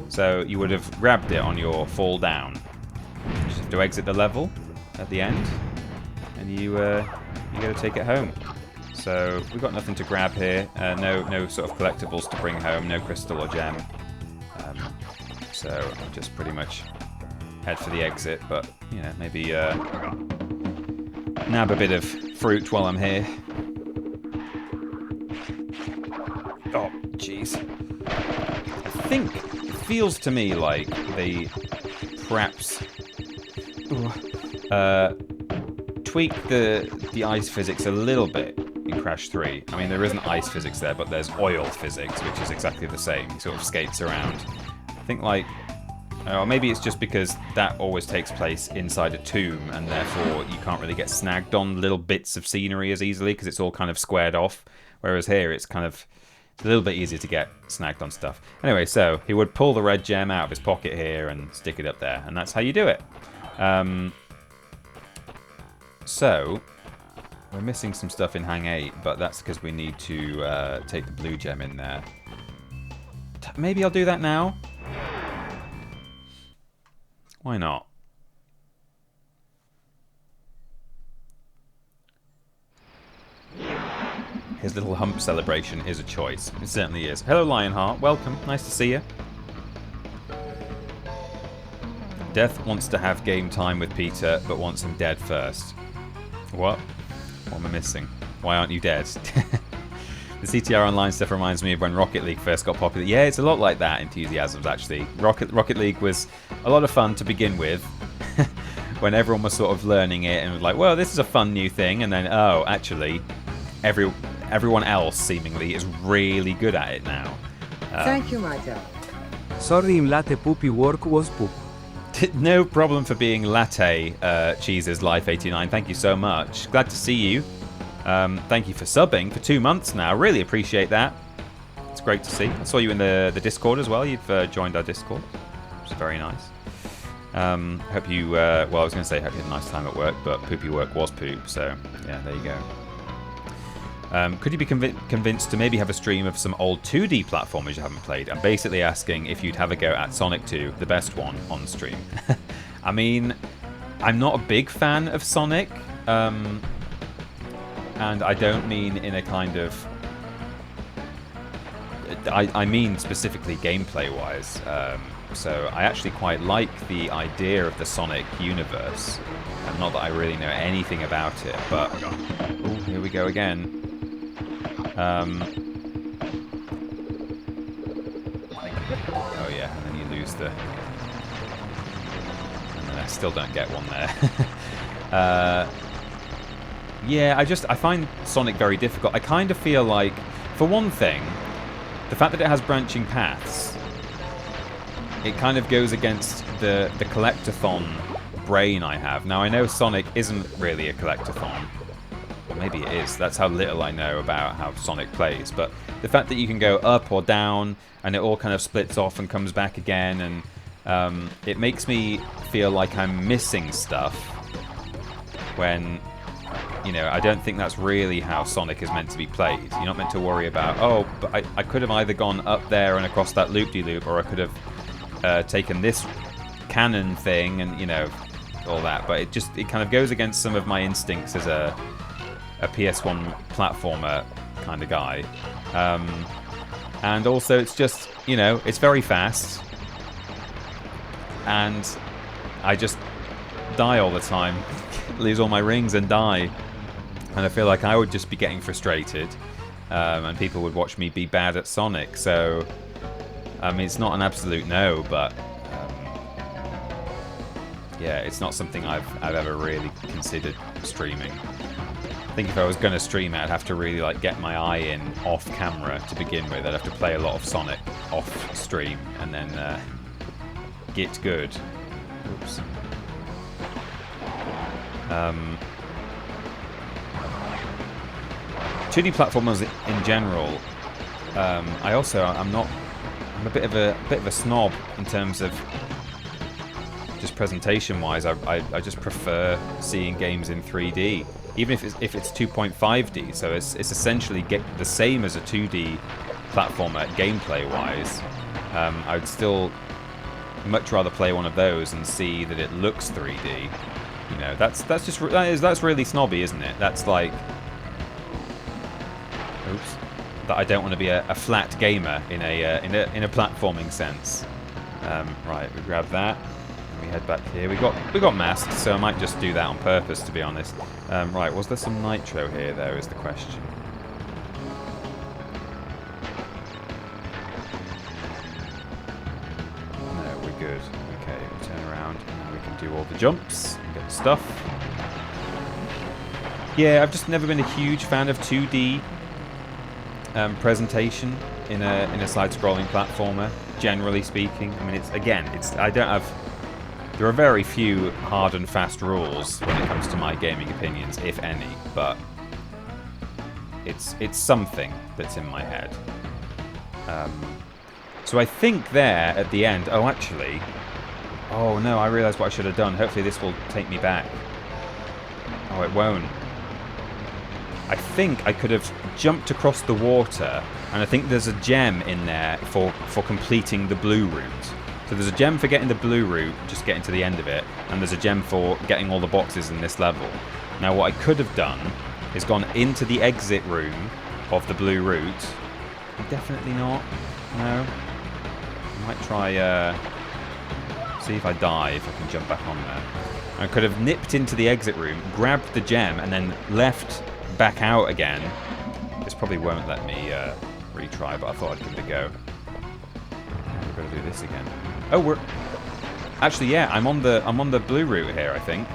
So you would have grabbed it on your fall down. You just have to exit the level at the end, and you got to take it home. So we've got nothing to grab here. No sort of collectibles to bring home. No crystal or gem. So I'll just pretty much head for the exit. But you know, maybe nab a bit of fruit while I'm here. Oh, jeez. I think it feels to me like they perhaps tweak the ice physics a little bit in Crash 3. I mean, there isn't ice physics there, but there's oil physics, which is exactly the same. He sort of skates around. I think, like, or maybe it's just because that always takes place inside a tomb, and therefore you can't really get snagged on little bits of scenery as easily because it's all kind of squared off. Whereas here, it's kind of a little bit easier to get snagged on stuff. Anyway, so he would pull the red gem out of his pocket here and stick it up there, and that's how you do it. So we're missing some stuff in Hang 8, but that's because we need to take the blue gem in there. Maybe I'll do that now. Why not? His little hump celebration is a choice. It certainly is. Hello, Lionheart. Welcome. Nice to see you. Death wants to have game time with Peter, but wants him dead first. What? What am I missing? Why aren't you dead? The CTR Online stuff reminds me of when Rocket League first got popular. Yeah, it's a lot like that, Enthusiasms, actually. Rocket League was a lot of fun to begin with, when everyone was sort of learning it and was like, well, this is a fun new thing, and then, oh, actually, everyone else, seemingly, is really good at it now. Thank you, my child. Sorry, im latte poopy work was poop. No problem for being latte, Cheese's Life 89. Thank you so much. Glad to see you. Thank you for subbing for 2 months now. Really appreciate that. It's great to see. I saw you in the Discord as well. You've joined our Discord. It's very nice. Hope you, well, I was going to say hope you had a nice time at work, but poopy work was poop, so yeah, there you go. Could you be convinced to maybe have a stream of some old 2D platformers you haven't played? I'm basically asking if you'd have a go at Sonic 2, the best one, on stream. I mean, I'm not a big fan of Sonic, and I don't mean in a kind of... I mean specifically gameplay-wise. So I actually quite like the idea of the Sonic universe. Not that I really know anything about it, but... Ooh, here we go again. Oh yeah, and then you lose the... And then I still don't get one there. Yeah, I find Sonic very difficult. I kind of feel like, for one thing, the fact that it has branching paths, it kind of goes against the collectathon brain I have. Now, I know Sonic isn't really a collectathon. Maybe it is. That's how little I know about how Sonic plays. But the fact that you can go up or down and it all kind of splits off and comes back again, and it makes me feel like I'm missing stuff when, you know, I don't think that's really how Sonic is meant to be played. You're not meant to worry about, oh, but I could have either gone up there and across that loop-de-loop, or I could have taken this cannon thing and, you know, all that. But it kind of goes against some of my instincts as a PS1 platformer kind of guy. And also it's just, you know, it's very fast. And I just die all the time. Lose all my rings and die. And I feel like I would just be getting frustrated. And people would watch me be bad at Sonic. So, I mean, it's not an absolute no, but... yeah, it's not something I've ever really considered streaming. I think if I was going to stream it, I'd have to really like get my eye in off camera to begin with. I'd have to play a lot of Sonic off stream and then get good. Oops. 2D platformers in general. I'm a bit of a snob in terms of just presentation-wise. I just prefer seeing games in 3D. Even if it's 2.5D, so it's essentially the same as a 2D platformer gameplay-wise. I would still much rather play one of those and see that it looks 3D. You know, that's really snobby, isn't it? That's like, oops, that I don't want to be a flat gamer in a platforming sense. Right, we grab that. We head back here. We got masked, so I might just do that on purpose, to be honest. Right, was there some nitro here, though, is the question. No, we're good. Okay, we turn around, and now we can do all the jumps and get the stuff. Yeah, I've just never been a huge fan of 2D presentation in a side-scrolling platformer, generally speaking. I mean, there are very few hard and fast rules when it comes to my gaming opinions, if any, but it's something that's in my head. So I think there at the end... Oh, actually... Oh, no, I realised what I should have done. Hopefully this will take me back. Oh, it won't. I think I could have jumped across the water, and I think there's a gem in there for completing the blue route. So there's a gem for getting the blue route, just getting to the end of it, and there's a gem for getting all the boxes in this level. Now what I could have done is gone into the exit room of the blue route. Definitely not. No. I might try, see if I die, if I can jump back on there. I could have nipped into the exit room, grabbed the gem, and then left back out again. This probably won't let me retry, but I thought I'd give it a go. We've got to do this again. Oh, we're actually, yeah, I'm on the blue route here, I think.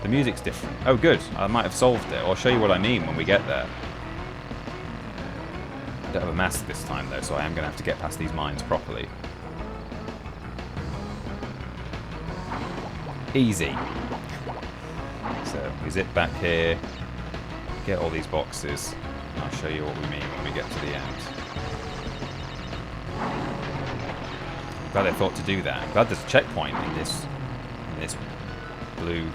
The music's different. Oh, good. I might have solved it. I'll show you what I mean when we get there. I don't have a mask this time, though, so I am going to have to get past these mines properly. Easy. So we zip back here, get all these boxes, and I'll show you what we mean when we get to the end. glad I thought to do that. I'm glad there's a checkpoint in this blue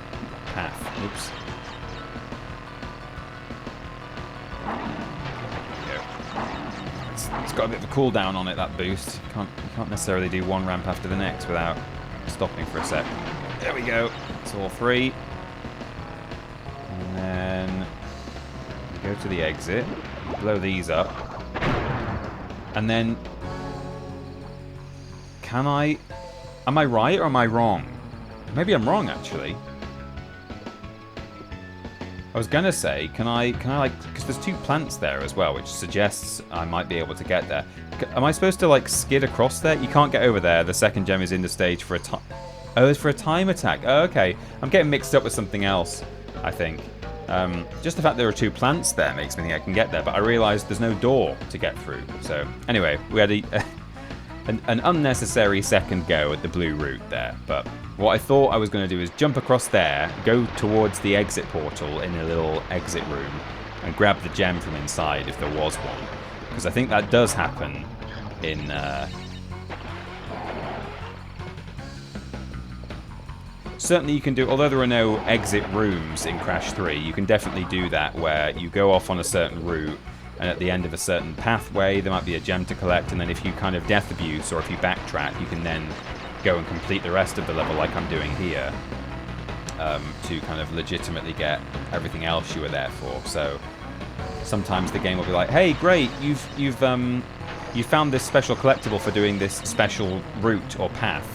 path. Oops. It's got a bit of a cooldown on it, that boost. You can't necessarily do one ramp after the next without stopping for a sec. There we go. It's all 3. And then we go to the exit, blow these up, and then am I right or am I wrong? Maybe I'm wrong, actually. I was gonna say, can I like, because there's 2 plants there as well, which suggests I might be able to get there. Am I supposed to like skid across there? You can't get over there. The second gem is in the stage for a time. Oh, it's for a time attack. Oh, okay. I'm getting mixed up with something else, I think. Just the fact there are 2 plants there makes me think I can get there, but I realised there's no door to get through. So anyway, we had an unnecessary second go at the blue route there, but what I thought I was going to do is jump across there, go towards the exit portal in a little exit room, and grab the gem from inside if there was one. Because I think that does happen in... Certainly you can do, although there are no exit rooms in Crash 3, you can definitely do that where you go off on a certain route, and at the end of a certain pathway there might be a gem to collect, and then if you kind of death abuse or if you backtrack, you can then go and complete the rest of the level like I'm doing here, to kind of legitimately get everything else you were there for. So sometimes the game will be like, hey, great, you found this special collectible for doing this special route or path.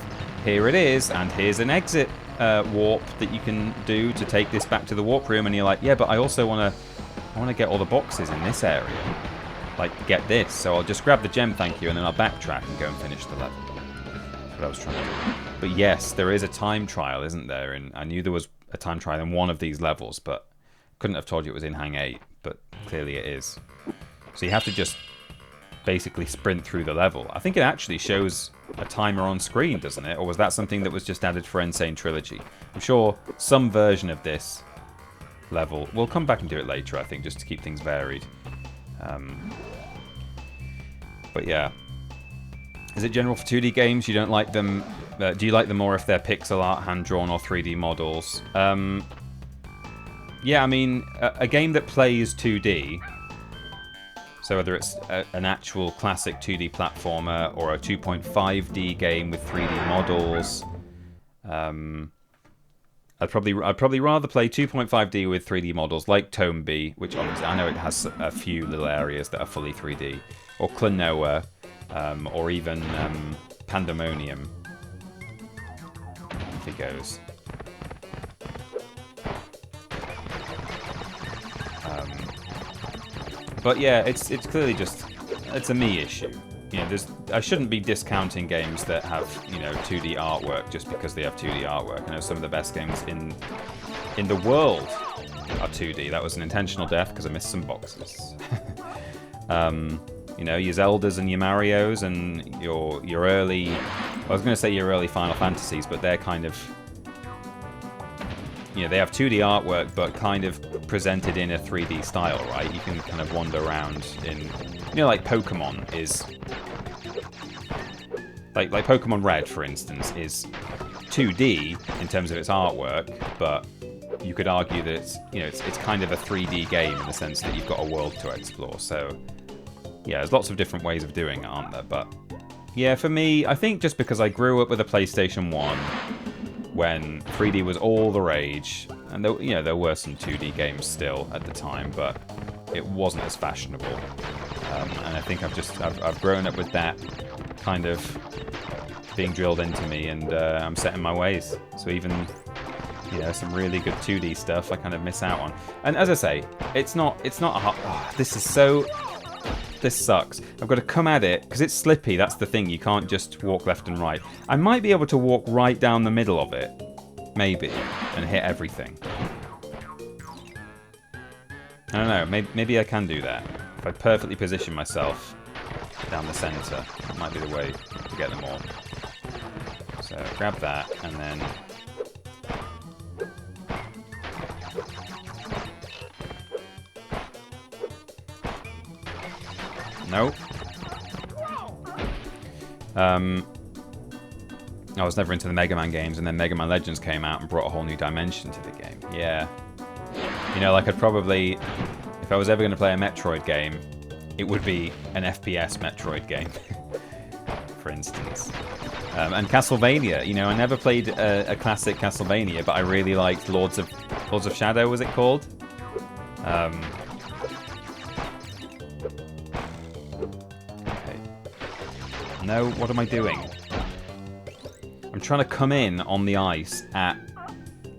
Here it is, and here's an exit warp that you can do to take this back to the warp room. And you're like, yeah, but I also want to get all the boxes in this area, like get this. So I'll just grab the gem, thank you, and then I'll backtrack and go and finish the level. That's what I was trying to do. But yes, there is a time trial, isn't there? And I knew there was a time trial in one of these levels, but couldn't have told you it was in Hang 8, but clearly it is. So you have to just basically sprint through the level. I think it actually shows a timer on screen, doesn't it? Or was that something that was just added for Insane Trilogy? I'm sure some version of this level, we'll come back and do it later, I think, just to keep things varied. But yeah. Is it general for 2D games? You don't like them? Do you like them more if they're pixel art, hand-drawn, or 3D models? Yeah, I mean, a game that plays 2D, so whether it's an actual classic 2D platformer or a 2.5D game with 3D models, I'd probably rather play 2.5D with 3D models like Tomeby, which obviously I know it has a few little areas that are fully 3D, or Klonoa, or even Pandemonium. If he goes. But yeah, it's clearly just, it's a me issue. You know, I shouldn't be discounting games that have, you know, 2D artwork just because they have 2D artwork. I know some of the best games in the world are 2D. That was an intentional death because I missed some boxes. You know, your Zeldas and your Marios and your early... I was going to say your early Final Fantasies, but they're kind of... You know, they have 2D artwork, but kind of presented in a 3D style, right? You can kind of wander around in... You know, like Pokemon is... Like Pokemon Red, for instance, is 2D in terms of its artwork, but you could argue that it's, you know, it's kind of a 3D game in the sense that you've got a world to explore, so... Yeah, there's lots of different ways of doing it, aren't there? But yeah, for me, I think just because I grew up with a PlayStation 1 when 3D was all the rage, and there, you know, there were some 2D games still at the time, but it wasn't as fashionable. And I think I've grown up with that kind of being drilled into me, and I'm set in my ways. So even, you know, some really good 2D stuff I kind of miss out on. And as I say, it's not a hot... Oh, this sucks. I've got to come at it, because it's slippy, that's the thing. You can't just walk left and right. I might be able to walk right down the middle of it, maybe, and hit everything. I don't know, maybe I can do that. If I perfectly position myself down the centre, that might be the way to get them all. So, grab that, and then... Nope. I was never into the Mega Man games, and then Mega Man Legends came out and brought a whole new dimension to the game. Yeah. You know, like I'd probably... If I was ever going to play a Metroid game, it would be an FPS Metroid game, for instance. And Castlevania, you know, I never played a classic Castlevania, but I really liked Lords of Shadow, was it called? Okay. No, what am I doing? I'm trying to come in on the ice at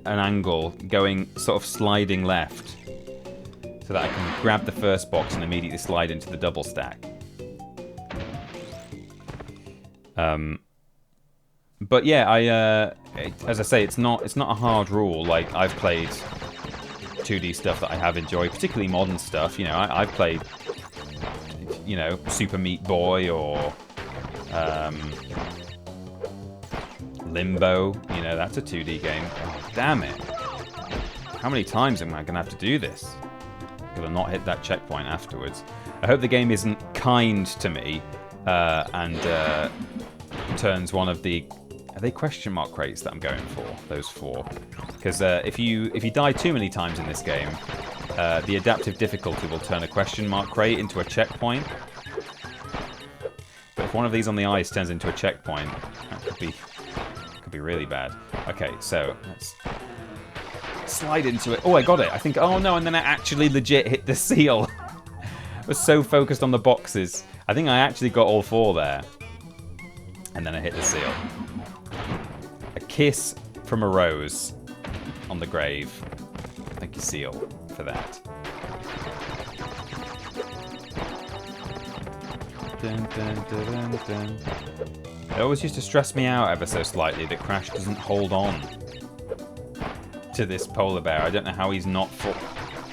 an angle, going sort of sliding left, so that I can grab the first box and immediately slide into the double stack. But yeah, as I say, it's not a hard rule. Like, I've played 2D stuff that I have enjoyed, particularly modern stuff. You know, I've played, you know, Super Meat Boy or Limbo. You know, that's a 2D game. Oh, damn it! How many times am I gonna have to do this? Gonna not hit that checkpoint afterwards. I hope the game isn't kind to me and turns one of the... Are they question mark crates that I'm going for? Those 4. Because if you die too many times in this game, the adaptive difficulty will turn a question mark crate into a checkpoint. But if one of these on the ice turns into a checkpoint, that could be really bad. Okay, so let's slide into it. Oh, I got it. I think... Oh, no, and then I actually legit hit the seal. I was so focused on the boxes. I think I actually got all 4 there. And then I hit the seal. A kiss from a rose on the grave. Thank you, seal, for that. Dun, dun, dun, dun, dun. It always used to stress me out ever so slightly that Crash doesn't hold on to this polar bear. I don't know how he's not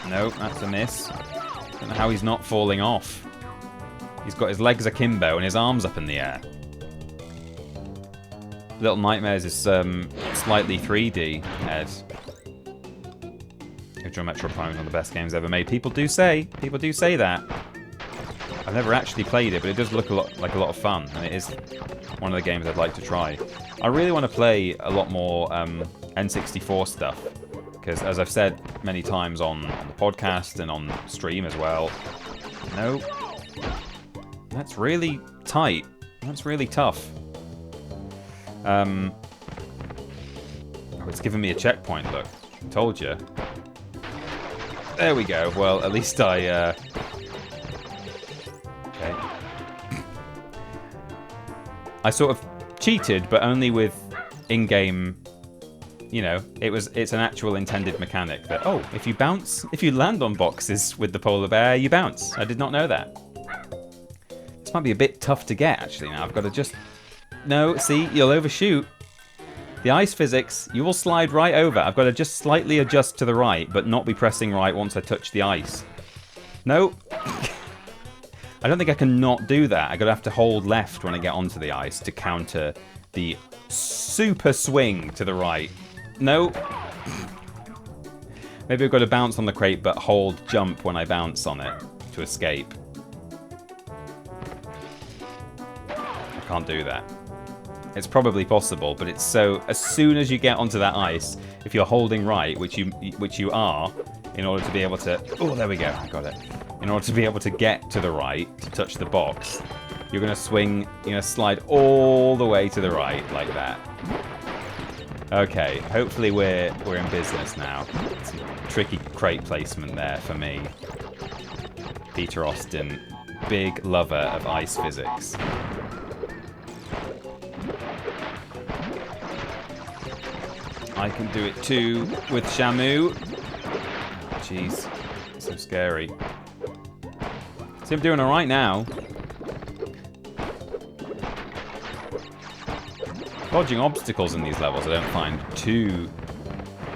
No, that's a miss. I don't know how he's not falling off. He's got his legs akimbo and his arms up in the air. Little Nightmares is slightly 3D, Ed. Geometry Prime is one of the best games ever made. People do say that. I've never actually played it, but it does look like a lot of fun, and it is one of the games I'd like to try. I really want to play a lot more N64 stuff, because as I've said many times on the podcast and on stream as well, no, that's really tight. That's really tough. Oh, it's giving me a checkpoint, look. Told you. There we go. Well, at least I, Okay. I sort of cheated, but only with in-game... You know, it's an actual intended mechanic that, oh, if you land on boxes with the polar bear, you bounce. I did not know that. This might be a bit tough to get, actually, now. I've got to just... No, see, you'll overshoot. The ice physics, you will slide right over. I've got to just slightly adjust to the right, but not be pressing right once I touch the ice. No. I don't think I can not do that. I'm going to have to hold left when I get onto the ice to counter the super swing to the right. No. Maybe I've got to bounce on the crate, but hold jump when I bounce on it to escape. I can't do that. It's probably possible, but it's so... As soon as you get onto that ice, if you're holding right, which you are, in order to be able to... Oh, there we go. I got it. In order to be able to get to the right, to touch the box, you're going to swing, you're going to slide all the way to the right, like that. Okay, hopefully we're in business now. Some tricky crate placement there for me. Peter Austin, big lover of ice physics. I can do it too with Shamu. Jeez, so scary. See, I'm doing alright now. Dodging obstacles in these levels I don't find too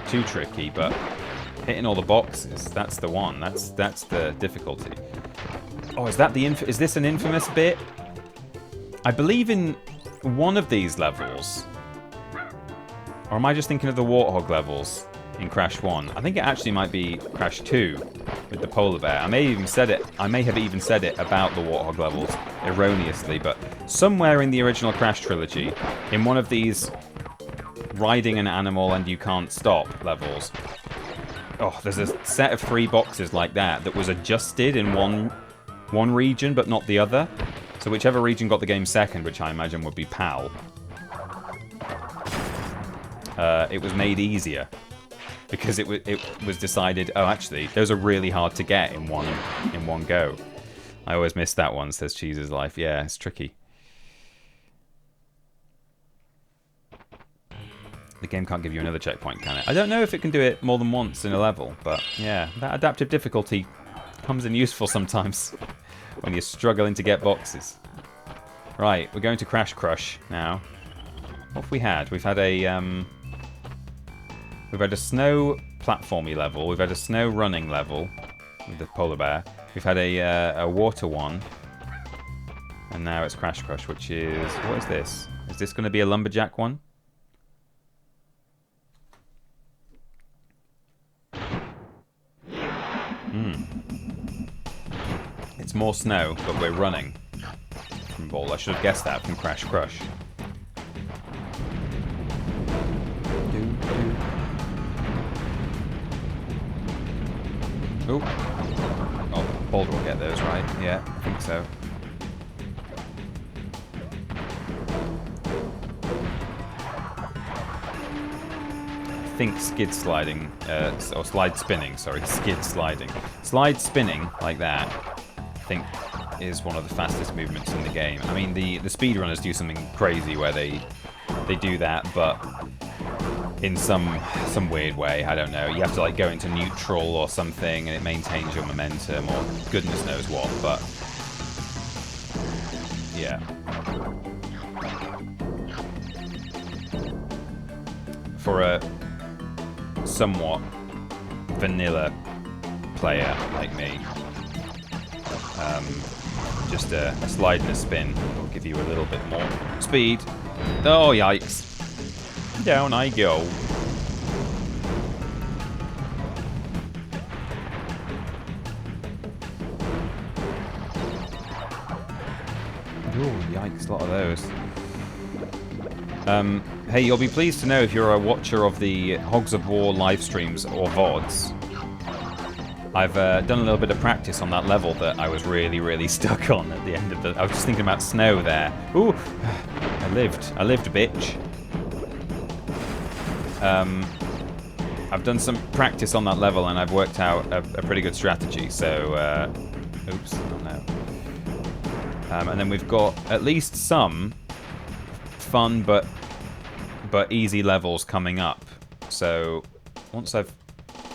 tricky, but hitting all the boxes, that's the one. That's the difficulty. Oh, is this an infamous bit? I believe in one of these levels. Or am I just thinking of the Warthog levels in Crash 1? I think it actually might be Crash 2 with the polar bear. I may have even said it about the Warthog levels erroneously, but somewhere in the original Crash trilogy, in one of these riding an animal and you can't stop levels, there's a set of 3 boxes like that was adjusted in one region but not the other. So whichever region got the game second, which I imagine would be PAL, it was made easier. Because it was decided, actually, those are really hard to get in one go. I always miss that one, says Cheese's Life. Yeah, it's tricky. The game can't give you another checkpoint, can it? I don't know if it can do it more than once in a level, but yeah, that adaptive difficulty comes in useful sometimes when you're struggling to get boxes. Right, we're going to Crash Crush now. What have we had? We've had a snow platformy level. We've had a snow running level with the polar bear. We've had a water one. And now it's Crash Crush, which is... What is this? Is this going to be a lumberjack one? It's more snow, but we're running from Ball. I should have guessed that from Crash Crush. Oh, Boulder will get those, right? Yeah, I think so. I think skid sliding, or slide spinning, sorry, skid sliding. Slide spinning, like that, I think is one of the fastest movements in the game. I mean, the speedrunners do something crazy where they do that, but in some weird way, I don't know. You have to like go into neutral or something and it maintains your momentum or goodness knows what, but yeah. For a somewhat vanilla player like me, just a slide and a spin will give you a little bit more speed. Oh, yikes. Down I go. Oh, yikes, a lot of those. Hey, you'll be pleased to know if you're a watcher of the Hogs of War live streams or VODs. I've done a little bit of practice on that level that I was really, really stuck on at the end of the... I was just thinking about snow there. Ooh, I lived, bitch. I've done some practice on that level and I've worked out a pretty good strategy, so... oops, oh no. And then we've got at least some fun but easy levels coming up. So once I've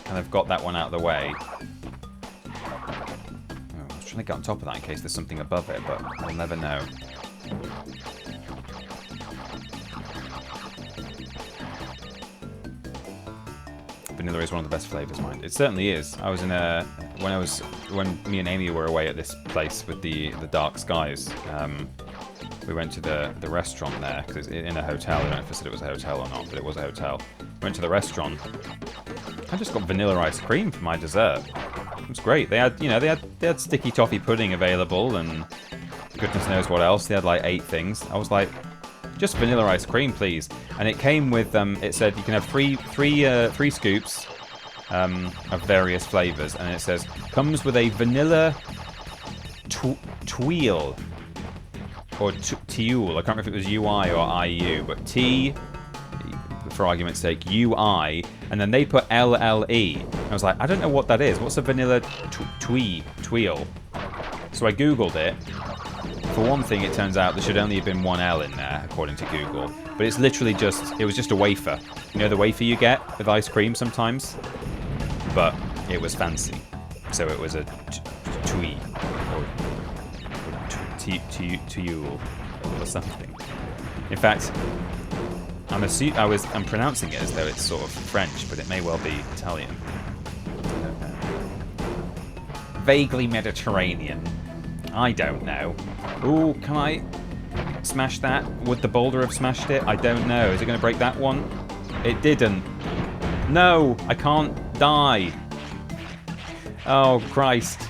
kind of got that one out of the way... Oh, I was trying to get on top of that in case there's something above it, but we'll never know. Vanilla is one of the best flavors, mind. It certainly is. I was in a... When me and Amy were away at this place with the dark skies, we went to the restaurant there, because it's in a hotel. I don't know if I said it was a hotel or not, but it was a hotel. Went to the restaurant. I just got vanilla ice cream for my dessert. It was great. They had, they had sticky toffee pudding available, and goodness knows what else. They had like 8 things. I was like, just vanilla ice cream, please. And it came with, it said you can have three scoops of various flavors, and it says comes with a vanilla tweel. Or Tiul. I can't remember if it was UI or IU, but T, for argument's sake, UI, and then they put LLE. I was like, I don't know what that is. What's a vanilla tweel? So I Googled it. For one thing, it turns out there should only have been one L in there, according to Google. But it's literally it was just a wafer. You know the wafer you get with ice cream sometimes? But it was fancy. So it was a twee. To you or something. In fact, I'm pronouncing it as though it's sort of French, but it may well be Italian. I don't know. Vaguely Mediterranean. I don't know. Ooh, can I smash that? Would the boulder have smashed it? I don't know. Is it going to break that one? It didn't. No, I can't die. Oh, Christ.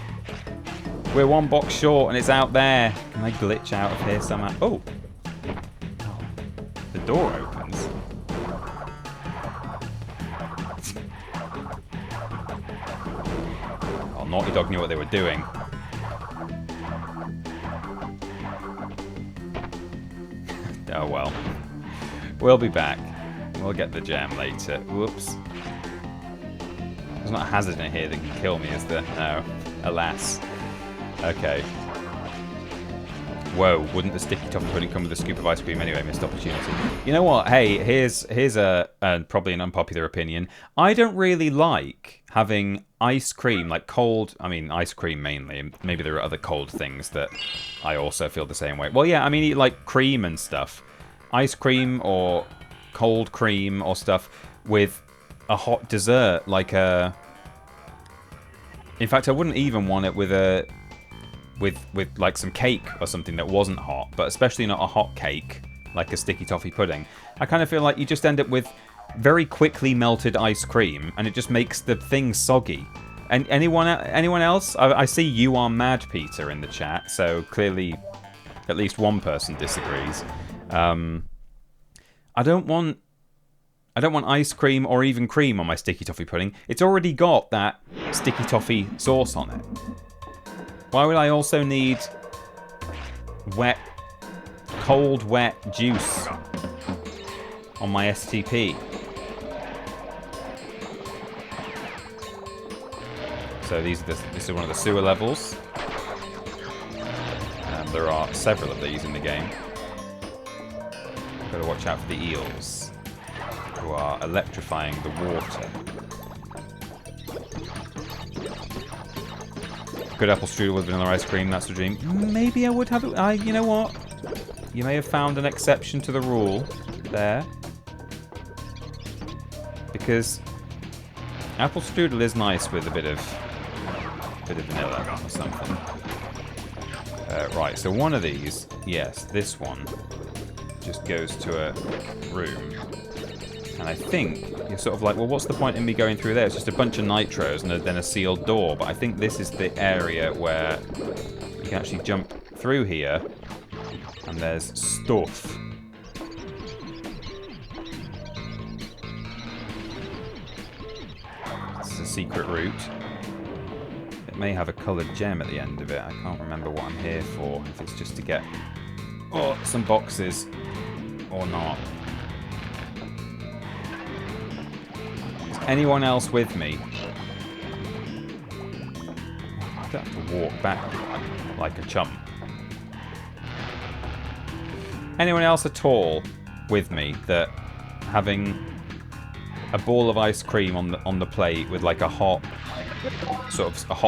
We're one box short and it's out there. Can I glitch out of here somehow? Oh! The door opens. Oh, Naughty Dog knew what they were doing. Oh well. We'll be back. We'll get the gem later. Whoops. There's not a hazard in here that can kill me, is there? No. Alas. Okay. Whoa, wouldn't the sticky toffee pudding come with a scoop of ice cream anyway? Missed opportunity. You know what? Hey, here's a probably an unpopular opinion. I don't really like having ice cream, like cold, I mean ice cream mainly. Maybe there are other cold things that I also feel the same way. Well, yeah, I mean like cream and stuff. Ice cream or cold cream or stuff with a hot dessert, like a... In fact, I wouldn't even want it with a... With like some cake or something that wasn't hot, but especially not a hot cake, like a sticky toffee pudding. I kind of feel like you just end up with very quickly melted ice cream, and it just makes the thing soggy. And anyone else? I see you are mad, Peter, in the chat, so clearly at least one person disagrees. I don't want ice cream or even cream on my sticky toffee pudding. It's already got that sticky toffee sauce on it. Why would I also need cold, wet juice on my STP? So this is one of the sewer levels. There are several of these in the game. Got to watch out for the eels, who are electrifying the water. Good apple strudel with vanilla ice cream, that's the dream. Maybe I would have it. You know what? You may have found an exception to the rule there. Because apple strudel is nice with a bit of vanilla or something. Right, so one of these, yes, this one, just goes to a room. And I think you're sort of like, well, what's the point in me going through there? It's just a bunch of nitros and then a sealed door. But I think this is the area where you can actually jump through here. And there's stuff. This is a secret route. It may have a coloured gem at the end of it. I can't remember what I'm here for. If it's just to get some boxes or not. Anyone else with me? I don't have to walk back like a chump. Anyone else at all with me that having a ball of ice cream on the plate with like a hot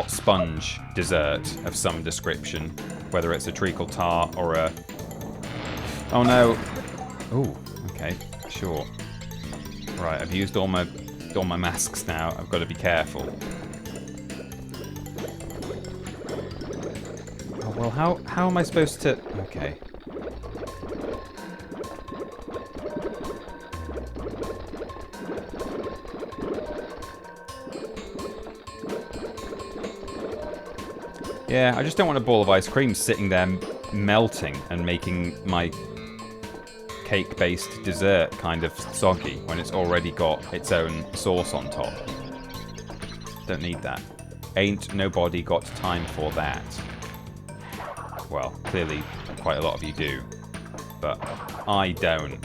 sponge dessert of some description, whether it's a treacle tart or a... Oh no. Oh, okay, sure. Right, I've used all my masks now. I've got to be careful. Oh, well, how am I supposed to... Okay. Yeah, I just don't want a ball of ice cream sitting there melting and making my cake-based dessert kind of soggy when it's already got its own sauce on top. Don't need that. Ain't nobody got time for that. Well, clearly quite a lot of you do, but I don't.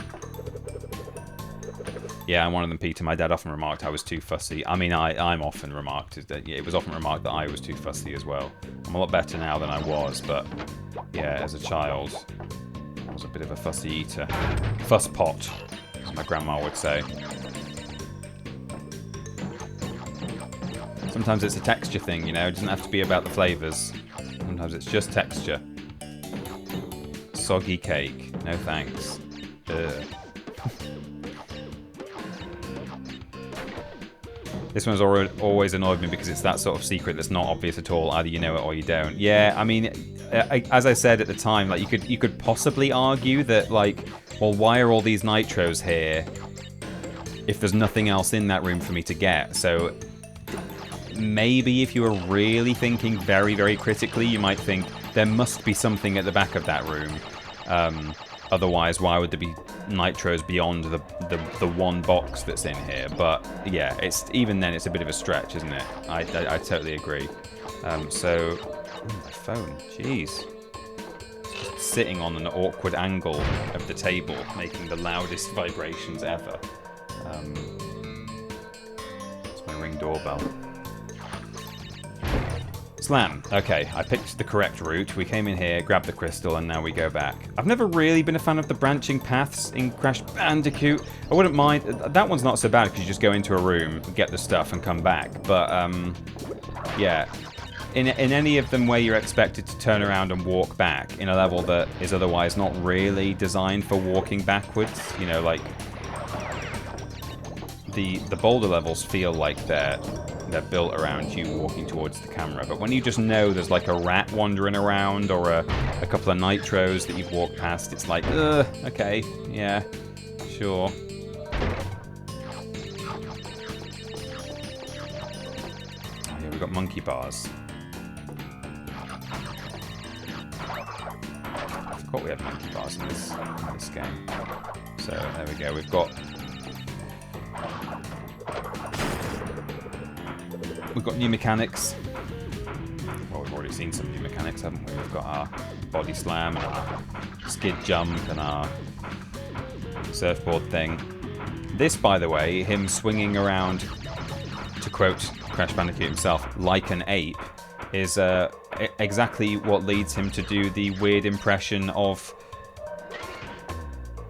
Yeah, I'm one of them, Peter. My dad often remarked I was too fussy. I mean, I'm often remarked that it was often remarked that I was too fussy as well. I'm a lot better now than I was, but yeah, as a child, I was a bit of a fussy eater. Fuss pot, as my grandma would say. Sometimes it's a texture thing, you know. It doesn't have to be about the flavours. Sometimes it's just texture. Soggy cake. No thanks. Ugh. This one's always annoyed me because it's that sort of secret that's not obvious at all. Either you know it or you don't. Yeah, I mean, as I said at the time, like you could possibly argue that, like, well, why are all these nitros here if there's nothing else in that room for me to get? So maybe if you were really thinking very, very critically, you might think there must be something at the back of that room. Otherwise, why would there be nitros beyond the one box that's in here? But yeah, even then it's a bit of a stretch, isn't it? I totally agree. So, my phone, jeez. Just sitting on an awkward angle of the table, making the loudest vibrations ever. It's my Ring doorbell. Slam. Okay, I picked the correct route. We came in here, grabbed the crystal, and now we go back. I've never really been a fan of the branching paths in Crash Bandicoot. I wouldn't mind. That one's not so bad because you just go into a room, get the stuff, and come back. But, yeah. In any of them where you're expected to turn around and walk back in a level that is otherwise not really designed for walking backwards, you know, like the boulder levels feel like they're built around you walking towards the camera, but when you just know there's like a rat wandering around or a couple of nitros that you've walked past, it's like, okay, yeah, sure. Oh, yeah, we've got monkey bars. I forgot we had monkey bars in this game. So there we go, we've got new mechanics. Well, we've already seen some new mechanics, haven't we? We've got our body slam and our skid jump and our surfboard thing. This, by the way, him swinging around, to quote Crash Bandicoot himself, like an ape, is exactly what leads him to do the weird impression of...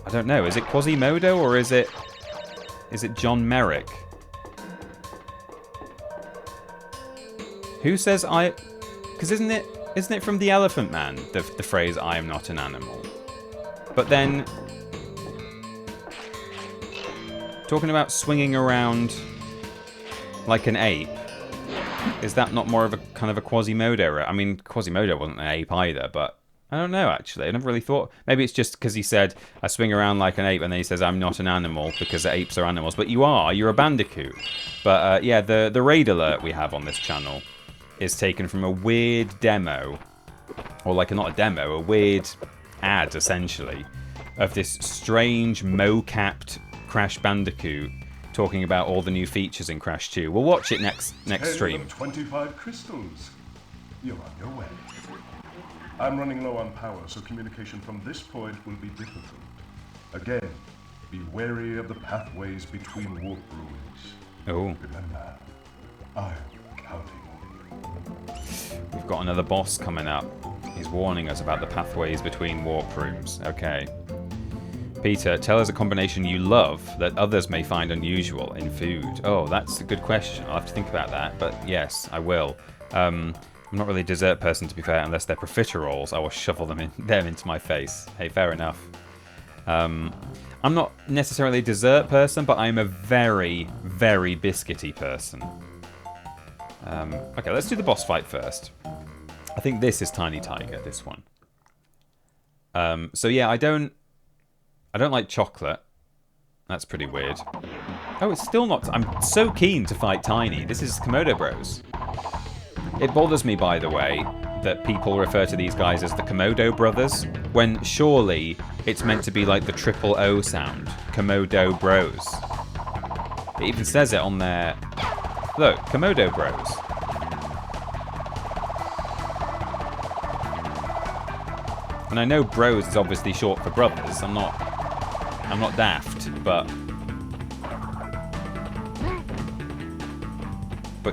I don't know, is it Quasimodo or is it John Merrick? Who says I... Because isn't it from The Elephant Man, the phrase, I am not an animal? But then... Talking about swinging around like an ape, is that not more of a kind of a Quasimodo? I mean, Quasimodo wasn't an ape either, but I don't know, actually. I never really thought... Maybe it's just because he said, I swing around like an ape, and then he says, I'm not an animal, because apes are animals. But you're a Bandicoot. But yeah, the raid alert we have on this channel is taken from a weird demo, or like not a demo, a weird ad, essentially, of this strange mo-capped Crash Bandicoot talking about all the new features in Crash 2. We'll watch it next stream. 25 crystals. You're on your way. I'm running low on power, so communication from this point will be difficult. Again, be wary of the pathways between warp rooms. Oh. Remember, I'm counting. We've got another boss coming up. He's warning us about the pathways between warp rooms. Okay. Peter, tell us a combination you love that others may find unusual in food. Oh, that's a good question. I'll have to think about that, but yes, I will. I'm not really a dessert person, to be fair, unless they're profiteroles. I will shovel them into my face. Hey, fair enough. I'm not necessarily a dessert person, but I'm a very, very biscuity person. Okay, let's do the boss fight first. I think this is Tiny Tiger, this one. So yeah, I don't like chocolate. That's pretty weird. Oh, it's still not... I'm so keen to fight Tiny. This is Komodo Bros. It bothers me, by the way, that people refer to these guys as the Komodo Brothers, when surely it's meant to be like the triple O sound. Komodo Bros. It even says it on their... Look, Komodo Bros. And I know bros is obviously short for brothers. I'm not daft, but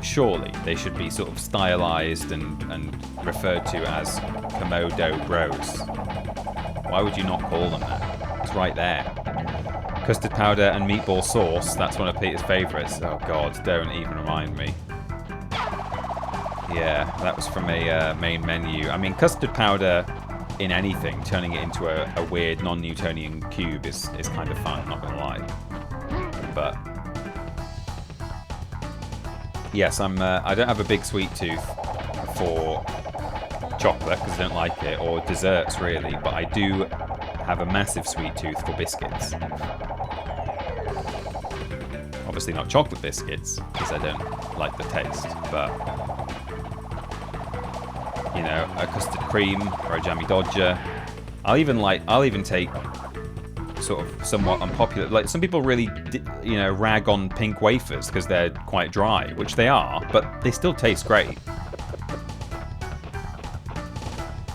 surely they should be sort of stylized and referred to as Komodo Bros. Why would you not call them that? It's right there. Custard powder and meatball sauce, that's one of Peter's favourites. Oh god, don't even remind me. Yeah, that was from a main menu. I mean, custard powder in anything, turning it into a weird non-Newtonian cube is kind of fun, I'm not going to lie. But yes, I don't have a big sweet tooth for chocolate because I don't like it, or desserts really, but I do have a massive sweet tooth for biscuits. Obviously not chocolate biscuits, because I don't like the taste, but you know, a custard cream or a jammy dodger. I'll even take sort of somewhat unpopular. Like some people really, you know, rag on pink wafers because they're quite dry, which they are, but they still taste great.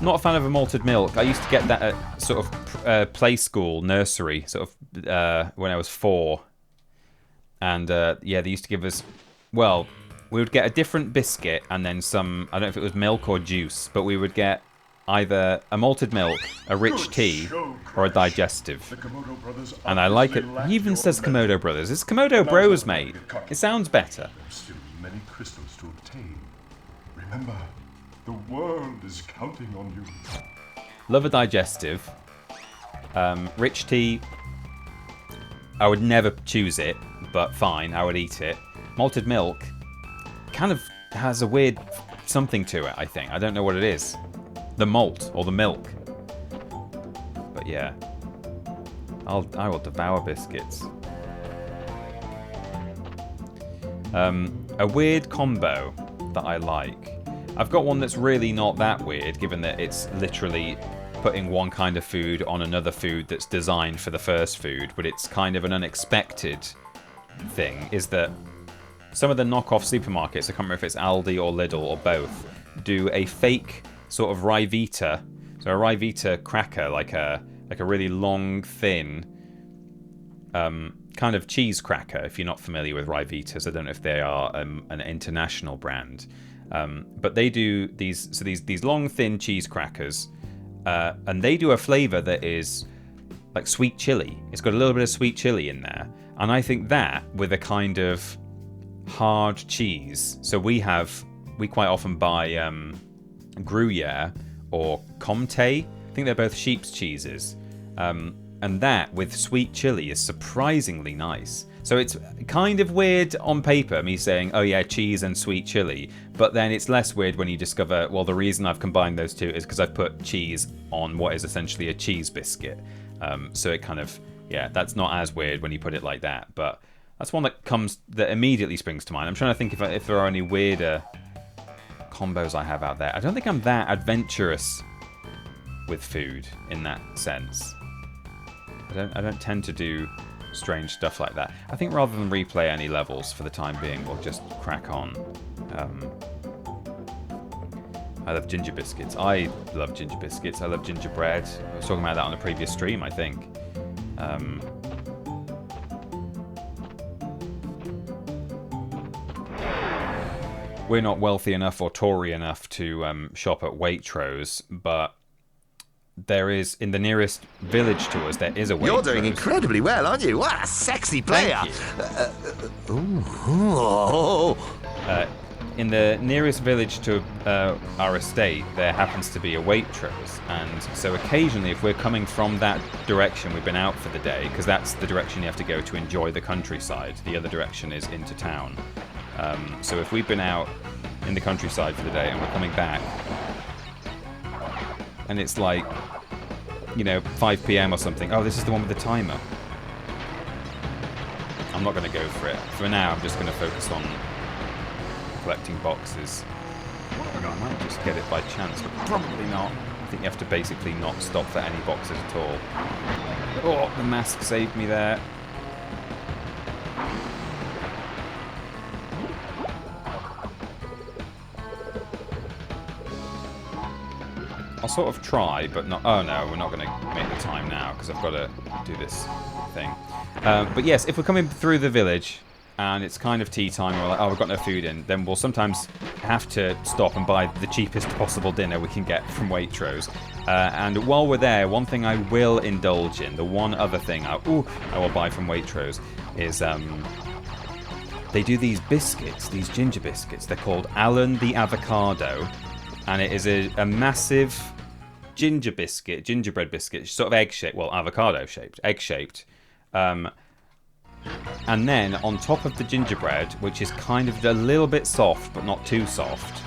Not a fan of a malted milk. I used to get that at sort of play school, nursery, sort of when I was 4. And yeah, they used to give us, well, we would get a different biscuit and then some, I don't know if it was milk or juice, but we would get either a malted milk, a rich tea, or a digestive. And I like it. He even says Komodo Brothers. It's Komodo Bros, mate. It sounds better. There's still many crystals to obtain. Remember, the world is counting on you. Love a digestive. Rich tea. I would never choose it, but fine, I would eat it. Malted milk kind of has a weird something to it, I think. I don't know what it is. The malt or the milk. But yeah. I will devour biscuits. A weird combo that I like. I've got one that's really not that weird, given that it's literally putting one kind of food on another food that's designed for the first food, but it's kind of an unexpected thing, is that some of the knockoff supermarkets, I can't remember if it's Aldi or Lidl or both, do a fake sort of Ryvita. So a Ryvita cracker, like a really long, thin kind of cheese cracker, if you're not familiar with Ryvitas. I don't know if they are an international brand. But they do these long, thin cheese crackers, and they do a flavour that is like sweet chili. It's got a little bit of sweet chili in there. And I think that with a kind of hard cheese. So we quite often buy Gruyere or Comté. I think they're both sheep's cheeses. And that with sweet chili is surprisingly nice. So it's kind of weird on paper, me saying, oh yeah, cheese and sweet chili. But then it's less weird when you discover, well, the reason I've combined those two is because I've put cheese on what is essentially a cheese biscuit. So it kind of, yeah, that's not as weird when you put it like that. But that's one that immediately springs to mind. I'm trying to think if there are any weirder combos I have out there. I don't think I'm that adventurous with food in that sense. I don't tend to do strange stuff like that. I think rather than replay any levels for the time being, we'll just crack on. I love ginger biscuits. I love ginger biscuits. I love gingerbread. I was talking about that on a previous stream, I think. We're not wealthy enough or Tory enough to shop at Waitrose, but there is, in the nearest village to us, there is a Waitrose. You're doing incredibly well, aren't you? What a sexy player! In the nearest village to our estate, there happens to be a Waitrose, and so occasionally, if we're coming from that direction, we've been out for the day, because that's the direction you have to go to enjoy the countryside. The other direction is into town. So if we've been out in the countryside for the day and we're coming back, and it's like, you know, 5 p.m. or something. Oh, this is the one with the timer. I'm not going to go for it. For now, I'm just going to focus on collecting boxes. I might just get it by chance, but probably not. I think you have to basically not stop for any boxes at all. Oh, the mask saved me there. I'll sort of try, but not... Oh no, we're not going to make the time now, because I've got to do this thing. But yes, if we're coming through the village, and it's kind of tea time, and we're like, oh, we've got no food in, then we'll sometimes have to stop and buy the cheapest possible dinner we can get from Waitrose. And while we're there, one thing I will indulge in, the one other thing I will buy from Waitrose, is... they do these biscuits, these ginger biscuits. They're called Alan the Avocado. And it is a massive gingerbread biscuit, sort of egg-shaped, well, avocado-shaped, egg-shaped. And then on top of the gingerbread, which is kind of a little bit soft, but not too soft,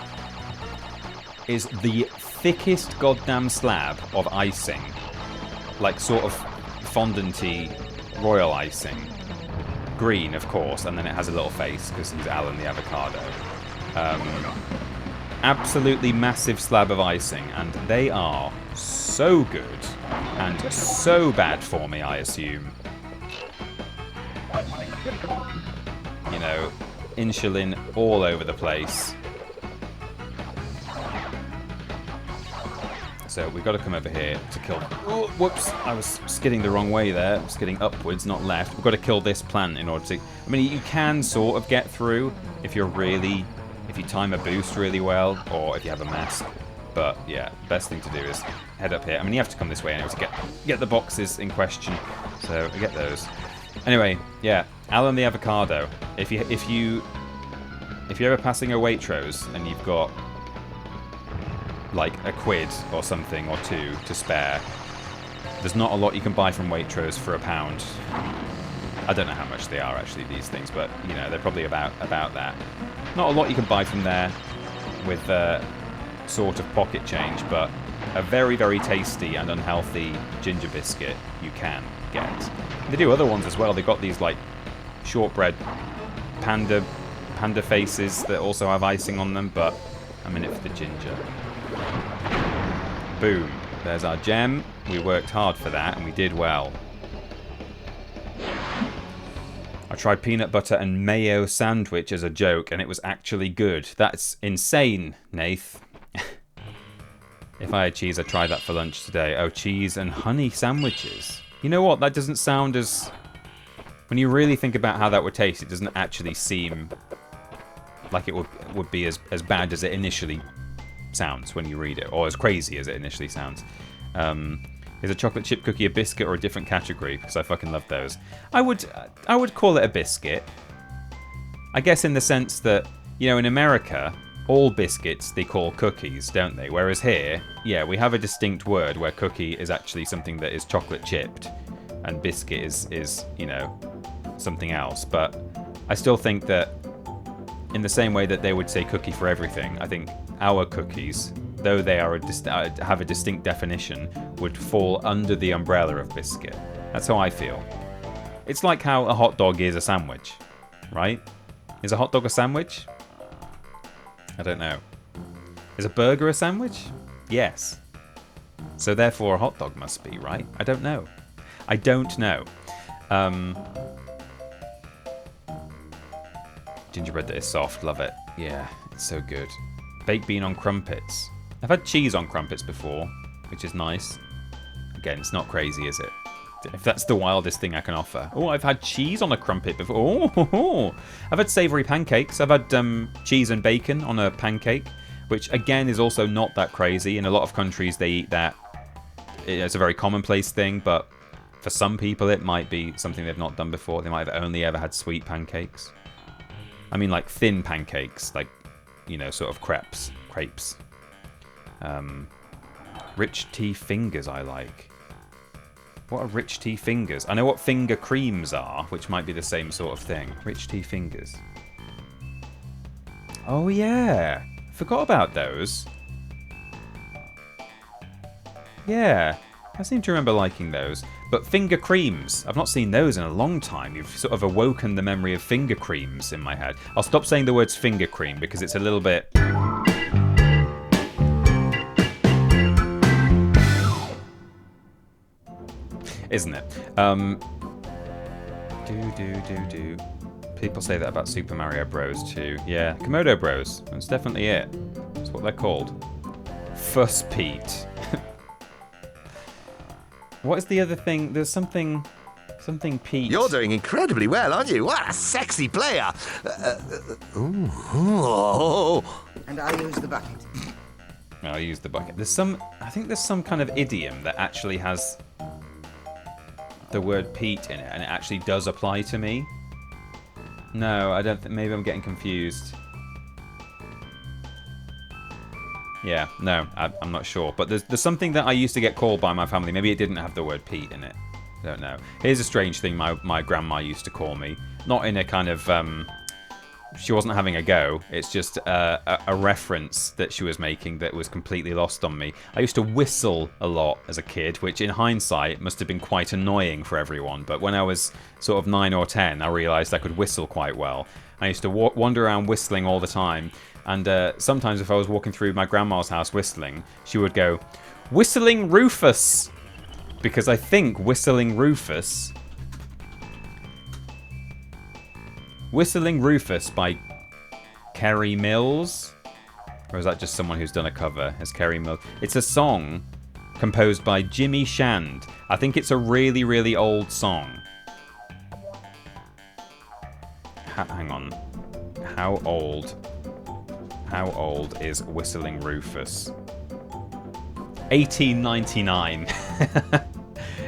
is the thickest goddamn slab of icing. Like sort of fondant-y royal icing. Green, of course, and then it has a little face, because he's Alan the Avocado. absolutely massive slab of icing, and they are so good and so bad for me, I assume. You know, insulin all over the place. So we've got to come over here to kill... Oh, whoops! I was skidding the wrong way there. I'm skidding upwards, not left. We've got to kill this plant in order to... I mean, you can sort of get through if you're really... If you time a boost really well, or if you have a mask. But, yeah, best thing to do is head up here. I mean, you have to come this way anyway to get the boxes in question. So, we get those. Anyway, yeah, Alan the Avocado. If you're ever passing a Waitrose and you've got... like a quid or something or two to spare. There's not a lot you can buy from Waitrose for £1. I don't know how much they are actually, these things, but you know, they're probably about that. Not a lot you can buy from there with sort of pocket change, but a very, very tasty and unhealthy ginger biscuit you can get. They do other ones as well. They've got these like shortbread panda faces that also have icing on them, but I'm in it for the ginger. Boom. There's our gem. We worked hard for that, and we did well. I tried peanut butter and mayo sandwich as a joke, and it was actually good. That's insane, Nath. If I had cheese, I'd try that for lunch today. Oh, cheese and honey sandwiches. You know what? That doesn't sound as... When you really think about how that would taste, it doesn't actually seem like it would be as bad as it initially sounds when you read it, or as crazy as it initially sounds. Is a chocolate chip cookie a biscuit or a different category? Because I fucking love those. I would call it a biscuit. I guess in the sense that, you know, in America, all biscuits they call cookies, don't they? Whereas here, yeah, we have a distinct word where cookie is actually something that is chocolate chipped, and biscuit is you know, something else. But I still think that in the same way that they would say cookie for everything, I think our cookies, though they are have a distinct definition, would fall under the umbrella of biscuit. That's how I feel. It's like how a hot dog is a sandwich, right? Is a hot dog a sandwich? I don't know. Is a burger a sandwich? Yes. So therefore a hot dog must be, right? I don't know. I don't know. Gingerbread that is soft, love it. Yeah, it's so good. Baked bean on crumpets. I've had cheese on crumpets before, which is nice. Again, it's not crazy, is it? If that's the wildest thing I can offer. Oh, I've had cheese on a crumpet before. Oh, I've had savoury pancakes. I've had cheese and bacon on a pancake, which again is also not that crazy. In a lot of countries, they eat that. It's a very commonplace thing, but for some people, it might be something they've not done before. They might have only ever had sweet pancakes. I mean, like thin pancakes, like, you know, sort of crepes. Rich tea fingers I like. What are rich tea fingers? I know what finger creams are, which might be the same sort of thing. Rich tea fingers. Oh yeah, forgot about those. Yeah, I seem to remember liking those. But finger creams, I've not seen those in a long time. You've sort of awoken the memory of finger creams in my head. I'll stop saying the words finger cream because it's a little bit... Isn't it? People say that about Super Mario Bros. Too. Yeah, Komodo Bros. That's definitely it. That's what they're called. Fuss Pete. What is the other thing? There's something Pete. You're doing incredibly well, aren't you? What a sexy player! And I use the bucket. I'll use the bucket. I think there's some kind of idiom that actually has the word Pete in it, and it actually does apply to me. No, I don't think. Maybe I'm getting confused. Yeah, no, I'm not sure. But there's something that I used to get called by my family. Maybe it didn't have the word Pete in it. I don't know. Here's a strange thing my grandma used to call me. Not in a kind of... she wasn't having a go. It's just a reference that she was making that was completely lost on me. I used to whistle a lot as a kid, which in hindsight must have been quite annoying for everyone. But when I was sort of 9 or 10, I realised I could whistle quite well. I used to wander around whistling all the time. And sometimes if I was walking through my grandma's house whistling, she would go, "Whistling Rufus!" Because I think Whistling Rufus by Kerry Mills? Or is that just someone who's done a cover as Kerry Mills? It's a song composed by Jimmy Shand. I think it's a really, really old song. Hang on. How old is Whistling Rufus? 1899.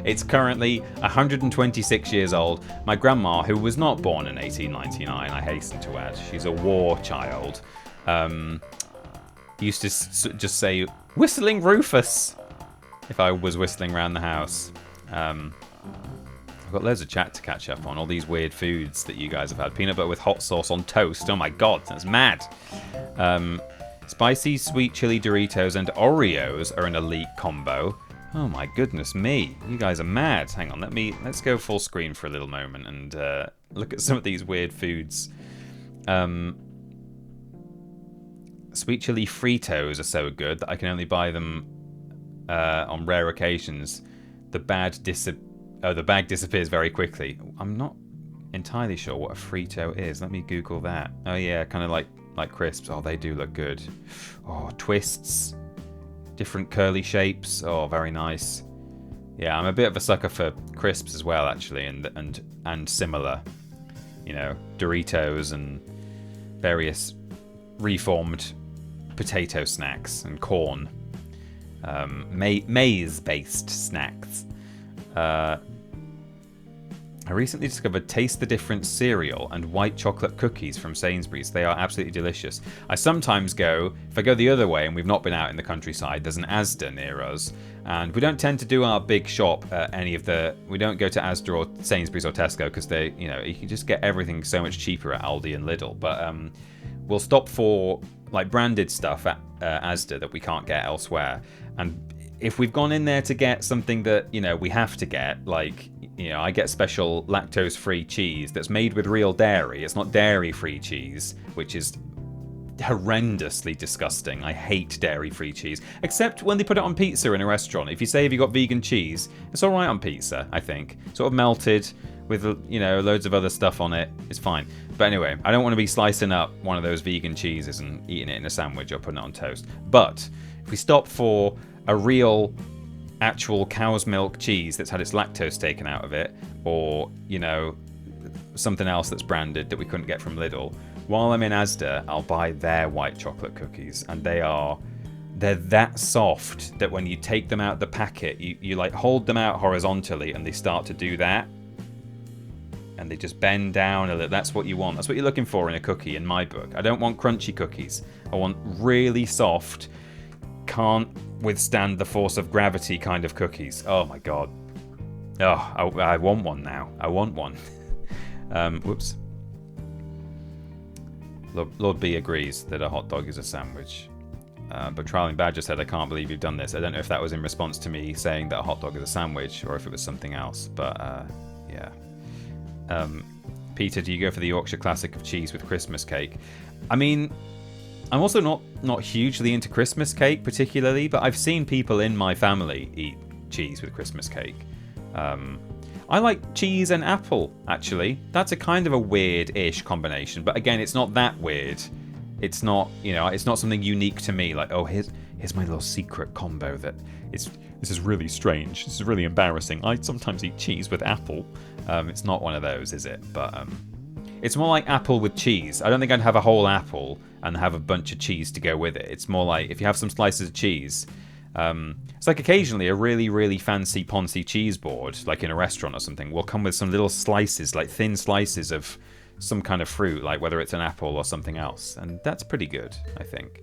It's currently 126 years old. My grandma, who was not born in 1899, I hasten to add, she's a war child, used to just say, "Whistling Rufus," if I was whistling around the house. I've got loads of chat to catch up on, all these weird foods that you guys have had. Peanut butter with hot sauce on toast. Oh my god, that's mad. Spicy sweet chili Doritos and Oreos are an elite combo. Oh my goodness me, you guys are mad. Hang on, let's go full screen for a little moment and look at some of these weird foods. Sweet chili Fritos are so good that I can only buy them on rare occasions. The bag disappears very quickly. I'm not entirely sure what a Frito is. Let me Google that. Oh yeah, kind of like crisps. Oh, they do look good. Oh, twists. Different curly shapes. Oh, very nice. Yeah, I'm a bit of a sucker for crisps as well, actually, and similar, Doritos and various reformed potato snacks and corn, maize-based snacks. I recently discovered Taste the Difference cereal and white chocolate cookies from Sainsbury's. They are absolutely delicious. I sometimes go, if I go the other way and we've not been out in the countryside, there's an Asda near us. And we don't tend to do our big shop at we don't go to Asda or Sainsbury's or Tesco because they, you can just get everything so much cheaper at Aldi and Lidl. But we'll stop for like branded stuff at Asda that we can't get elsewhere. And if we've gone in there to get something that, we have to get, like, I get special lactose-free cheese that's made with real dairy. It's not dairy-free cheese, which is horrendously disgusting. I hate dairy-free cheese, except when they put it on pizza in a restaurant. If you say, have you got vegan cheese, it's all right on pizza, I think. Sort of melted with, loads of other stuff on it. It's fine. But anyway, I don't want to be slicing up one of those vegan cheeses and eating it in a sandwich or putting it on toast. But if we stop for a real actual cow's milk cheese that's had its lactose taken out of it, or something else that's branded that we couldn't get from Lidl, while I'm in Asda, I'll buy their white chocolate cookies, and they're that soft that when you take them out the packet, you like hold them out horizontally and they start to do that, and they just bend down a little. That's what you want. That's what you're looking for in a cookie in my book. I don't want crunchy cookies. I want really soft, can't withstand the force of gravity kind of cookies. Oh my god. Oh, I want one now. I want one. Whoops. Lord B agrees that a hot dog is a sandwich. But Trialing Badger said, I can't believe you've done this. I don't know if that was in response to me saying that a hot dog is a sandwich or if it was something else. But yeah. Peter, do you go for the Yorkshire classic of cheese with Christmas cake? I mean, I'm also not hugely into Christmas cake particularly, but I've seen people in my family eat cheese with Christmas cake. I like cheese and apple, actually. That's a kind of a weird-ish combination, but again, it's not that weird. It's not, it's not something unique to me. Like, oh, here's my little secret combo this is really strange. This is really embarrassing. I sometimes eat cheese with apple. It's not one of those, is it? But it's more like apple with cheese. I don't think I'd have a whole apple and have a bunch of cheese to go with it. It's more like if you have some slices of cheese. It's like occasionally a really, really fancy poncy cheese board, like in a restaurant or something, will come with some little slices, like thin slices of some kind of fruit, like whether it's an apple or something else. And that's pretty good, I think.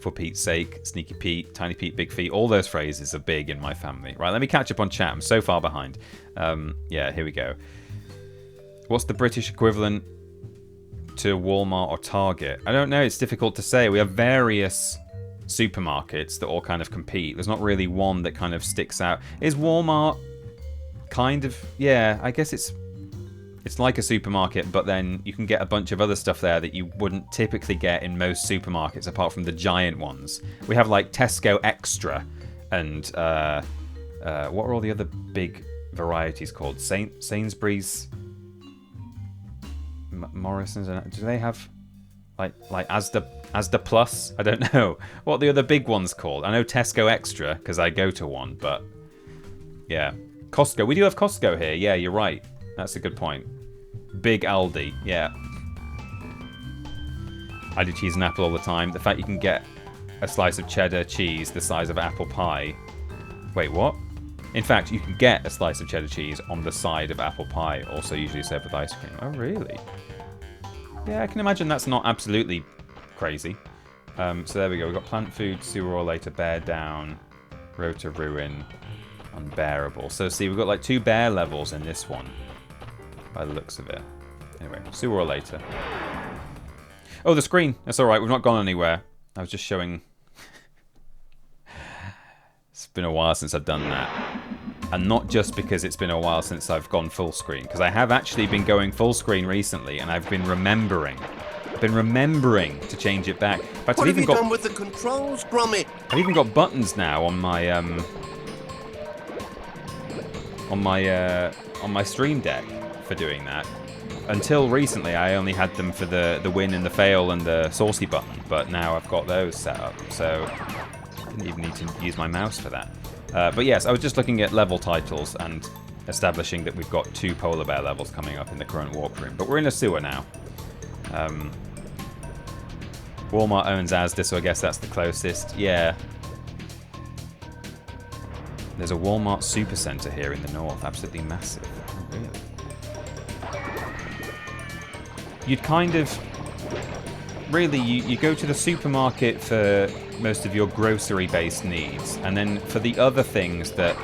For Pete's sake, Sneaky Pete, Tiny Pete, Big Feet, all those phrases are big in my family. Right, let me catch up on chat. I'm so far behind. Yeah, here we go. What's the British equivalent to Walmart or Target? I don't know. It's difficult to say. We have various supermarkets that all kind of compete. There's not really one that kind of sticks out. Is Walmart kind of... Yeah, I guess it's It's like a supermarket, but then you can get a bunch of other stuff there that you wouldn't typically get in most supermarkets, apart from the giant ones. We have like Tesco Extra, and what are all the other big varieties called? Sainsbury's, Morrison's. Do they have like Asda Plus? I don't know. What are the other big ones called? I know Tesco Extra because I go to one, but yeah, Costco. We do have Costco here. Yeah, you're right. That's a good point. Big Aldi, yeah. I do cheese and apple all the time. The fact you can get a slice of cheddar cheese the size of apple pie. Wait, what? In fact, you can get a slice of cheddar cheese on the side of apple pie, also usually served with ice cream. Oh, really? Yeah, I can imagine that's not absolutely crazy. So there we go. We've got plant food, sewer or later, bear down, road to ruin, unbearable. So see, we've got like 2 bear levels in this one, by the looks of it. Anyway, sooner or later. Oh, the screen. That's alright, we've not gone anywhere. I was just showing... It's been a while since I've done that. And not just because it's been a while since I've gone full screen, because I have actually been going full screen recently, and I've been remembering to change it back. In fact, What have you done with the controls, Gromit? I've even got buttons now on my on my Stream Deck for doing that. Until recently, I only had them for the win and the fail and the saucy button, but now I've got those set up, so I didn't even need to use my mouse for that. But yes, I was just looking at level titles and establishing that we've got 2 polar bear levels coming up in the current walkthrough. But we're in a sewer now. Walmart owns Asda, so I guess that's the closest. Yeah. There's a Walmart Supercenter here in the north. Absolutely massive. Oh, really? You'd kind of... Really, you go to the supermarket for most of your grocery-based needs, and then for the other things that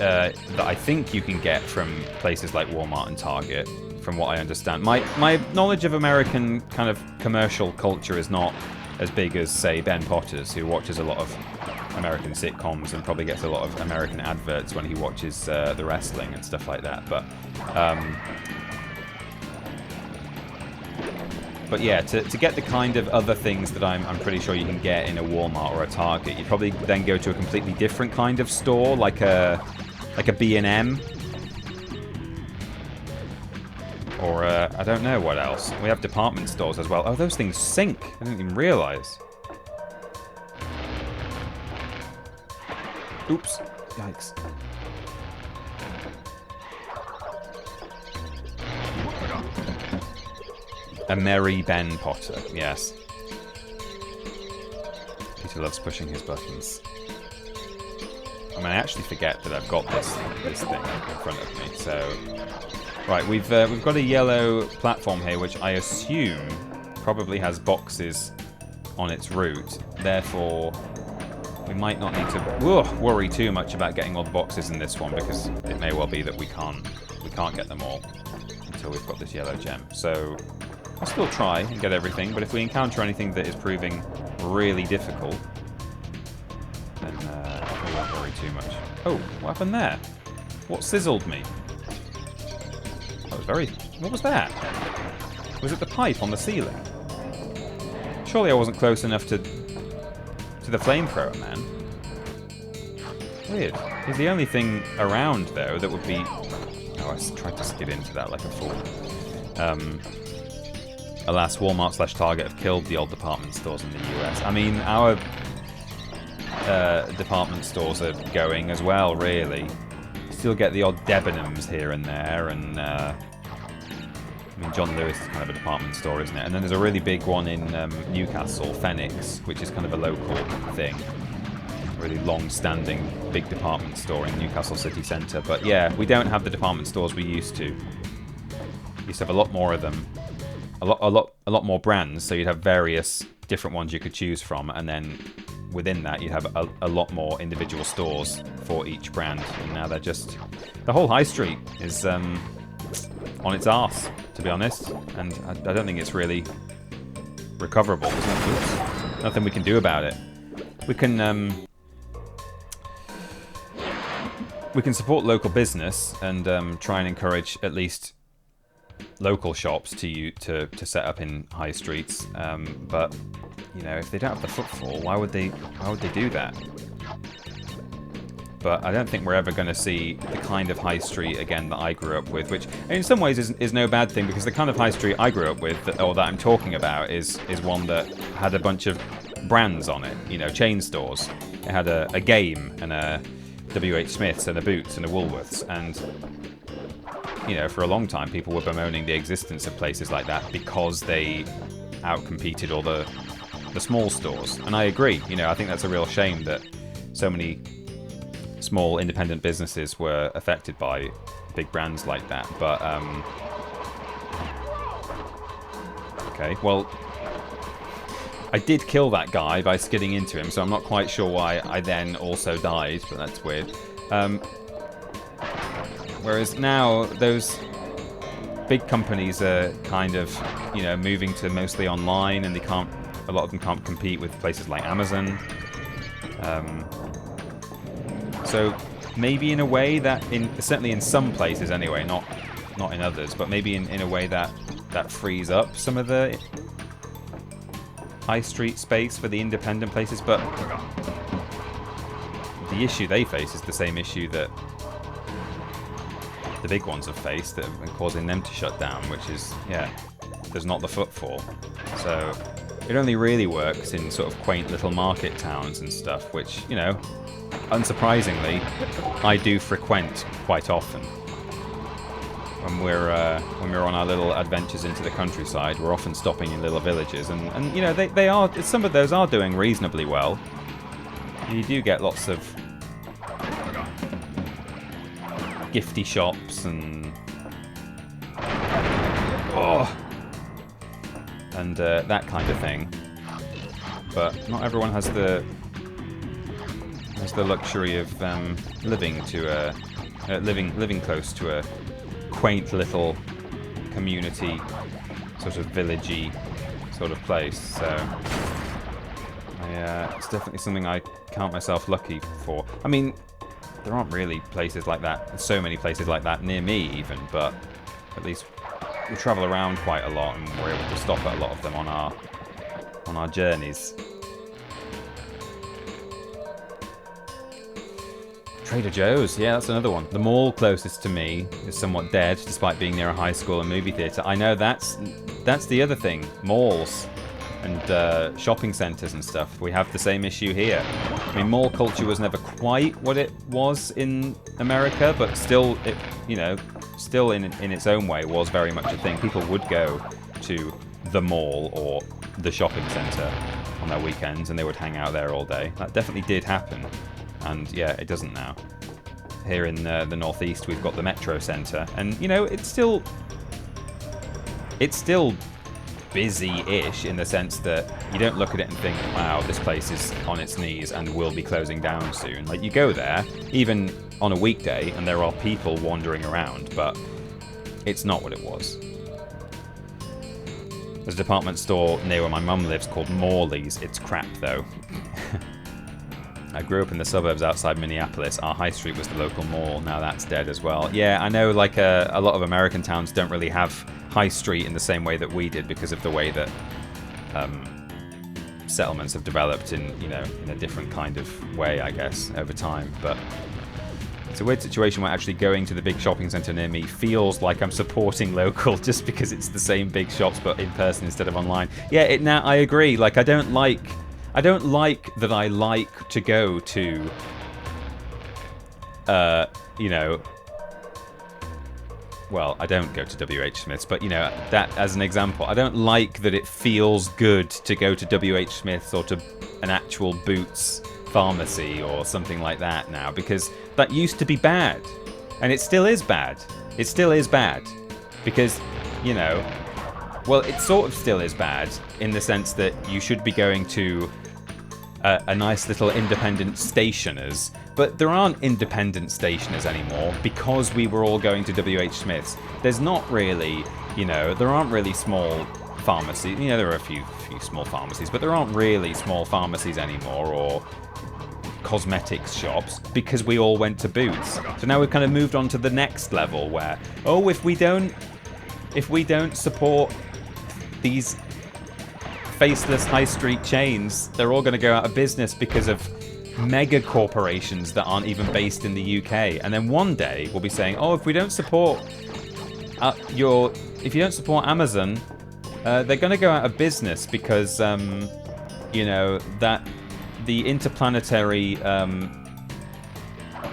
I think you can get from places like Walmart and Target, from what I understand. My knowledge of American kind of commercial culture is not as big as, say, Ben Potter's, who watches a lot of American sitcoms and probably gets a lot of American adverts when he watches the wrestling and stuff like that. But yeah, to get the kind of other things that I'm pretty sure you can get in a Walmart or a Target, you'd probably then go to a completely different kind of store, like a B&M. Or, I don't know what else. We have department stores as well. Oh, those things sink. I didn't even realise. Oops. Yikes. A merry Ben Potter, yes. Peter loves pushing his buttons. I mean, I actually forget that I've got this thing in front of me, so... Right, we've got a yellow platform here, which I assume probably has boxes on its route. Therefore, we might not need to worry too much about getting all the boxes in this one, because it may well be that we can't get them all until we've got this yellow gem. So I'll still try and get everything, but if we encounter anything that is proving really difficult, then we won't worry too much. Oh, what happened there? What sizzled me? That was very... What was that? Was it the pipe on the ceiling? Surely I wasn't close enough to the flamethrower, man. Weird. He's the only thing around, though, that would be... Oh, I tried to skid into that like a fool. Alas, Walmart/Target have killed the old department stores in the US. I mean, our department stores are going as well, really. Still get the odd Debenhams here and there, and I mean, John Lewis is kind of a department store, isn't it? And then there's a really big one in Newcastle, Phoenix, which is kind of a local thing. A really long-standing big department store in Newcastle city centre. But yeah, we don't have the department stores we used to. We used to have a lot more of them, a lot more brands. So you'd have various different ones you could choose from, and then within that, you'd have a lot more individual stores for each brand. And now they're just... The whole high street is on its arse, to be honest. And I don't think it's really recoverable. There's nothing we can do about it. We can... we can support local business and try and encourage at least local shops to set up in high streets. But you know, if they don't have the footfall, why would they do that? But I don't think we're ever going to see the kind of high street again that I grew up with, which in some ways is no bad thing, because the kind of high street I grew up with, or that I'm talking about, is one that had a bunch of brands on it, you know, chain stores. It had a Game and a WH Smith's and a Boots and a Woolworths, and you know, for a long time people were bemoaning the existence of places like that because they outcompeted all the small stores. And I agree, you know, I think that's a real shame that so many small independent businesses were affected by big brands like that. But okay, well, I did kill that guy by skidding into him, so I'm not quite sure why I then also died, but that's weird. Whereas now those big companies are kind of, you know, moving to mostly online, and a lot of them can't compete with places like Amazon. So maybe in a way that, certainly in some places anyway, not in others, but maybe in a way that frees up some of the high street space for the independent places. But the issue they face is the same issue that the big ones have faced, that have been causing them to shut down, which is, yeah, there's not the footfall. So it only really works in sort of quaint little market towns and stuff, which, you know, unsurprisingly, I do frequent quite often. When we're on our little adventures into the countryside, we're often stopping in little villages, and you know, they are, some of those are doing reasonably well. You do get lots of gifty shops and that kind of thing, but not everyone has the luxury of living close to a quaint little community, sort of villagey sort of place. So it's definitely something I count myself lucky for. I mean, there aren't really places like that, so many places like that near me even, but at least we travel around quite a lot, and we're able to stop at a lot of them on our journeys. Trader Joe's, yeah, that's another one. The mall closest to me is somewhat dead, despite being near a high school and movie theatre. I know that's the other thing. Malls and shopping centres and stuff. We have the same issue here. I mean, mall culture was never quite what it was in America, but still, still in its own way was very much a thing. People would go to the mall or the shopping centre on their weekends, and they would hang out there all day. That definitely did happen. And yeah, it doesn't now. Here in the northeast, we've got the Metro Centre, and you know, it's still busy-ish in the sense that you don't look at it and think, wow, this place is on its knees and will be closing down soon. Like, you go there, even on a weekday, and there are people wandering around, but it's not what it was. There's a department store near where my mum lives called Morley's. It's crap, though. I grew up in the suburbs outside Minneapolis. Our high street was the local mall. Now that's dead as well. Yeah, I know, like, a lot of American towns don't really have high street in the same way that we did, because of the way that settlements have developed in a different kind of way, I guess, over time. But it's a weird situation where actually going to the big shopping centre near me feels like I'm supporting local just because it's the same big shops but in person instead of online. Yeah, now I agree. Like, I don't like that I like to go to, well, I don't go to WH Smith's, but, that as an example, I don't like that it feels good to go to WH Smith's or to an actual Boots pharmacy or something like that now, because that used to be bad. And it still is bad. It still is bad. Because, well, it sort of still is bad in the sense that you should be going to a nice little independent stationers, but there aren't independent stationers anymore because we were all going to WH Smith's. There's not really, there aren't really small pharmacies. There are a few small pharmacies, but there aren't really small pharmacies anymore, or cosmetics shops because we all went to Boots. So now we've kind of moved on to the next level where, oh, if we don't support these faceless high street chains, they're all going to go out of business because of mega corporations that aren't even based in the UK. And then one day we'll be saying, oh, if you don't support Amazon, they're going to go out of business because you know, that the interplanetary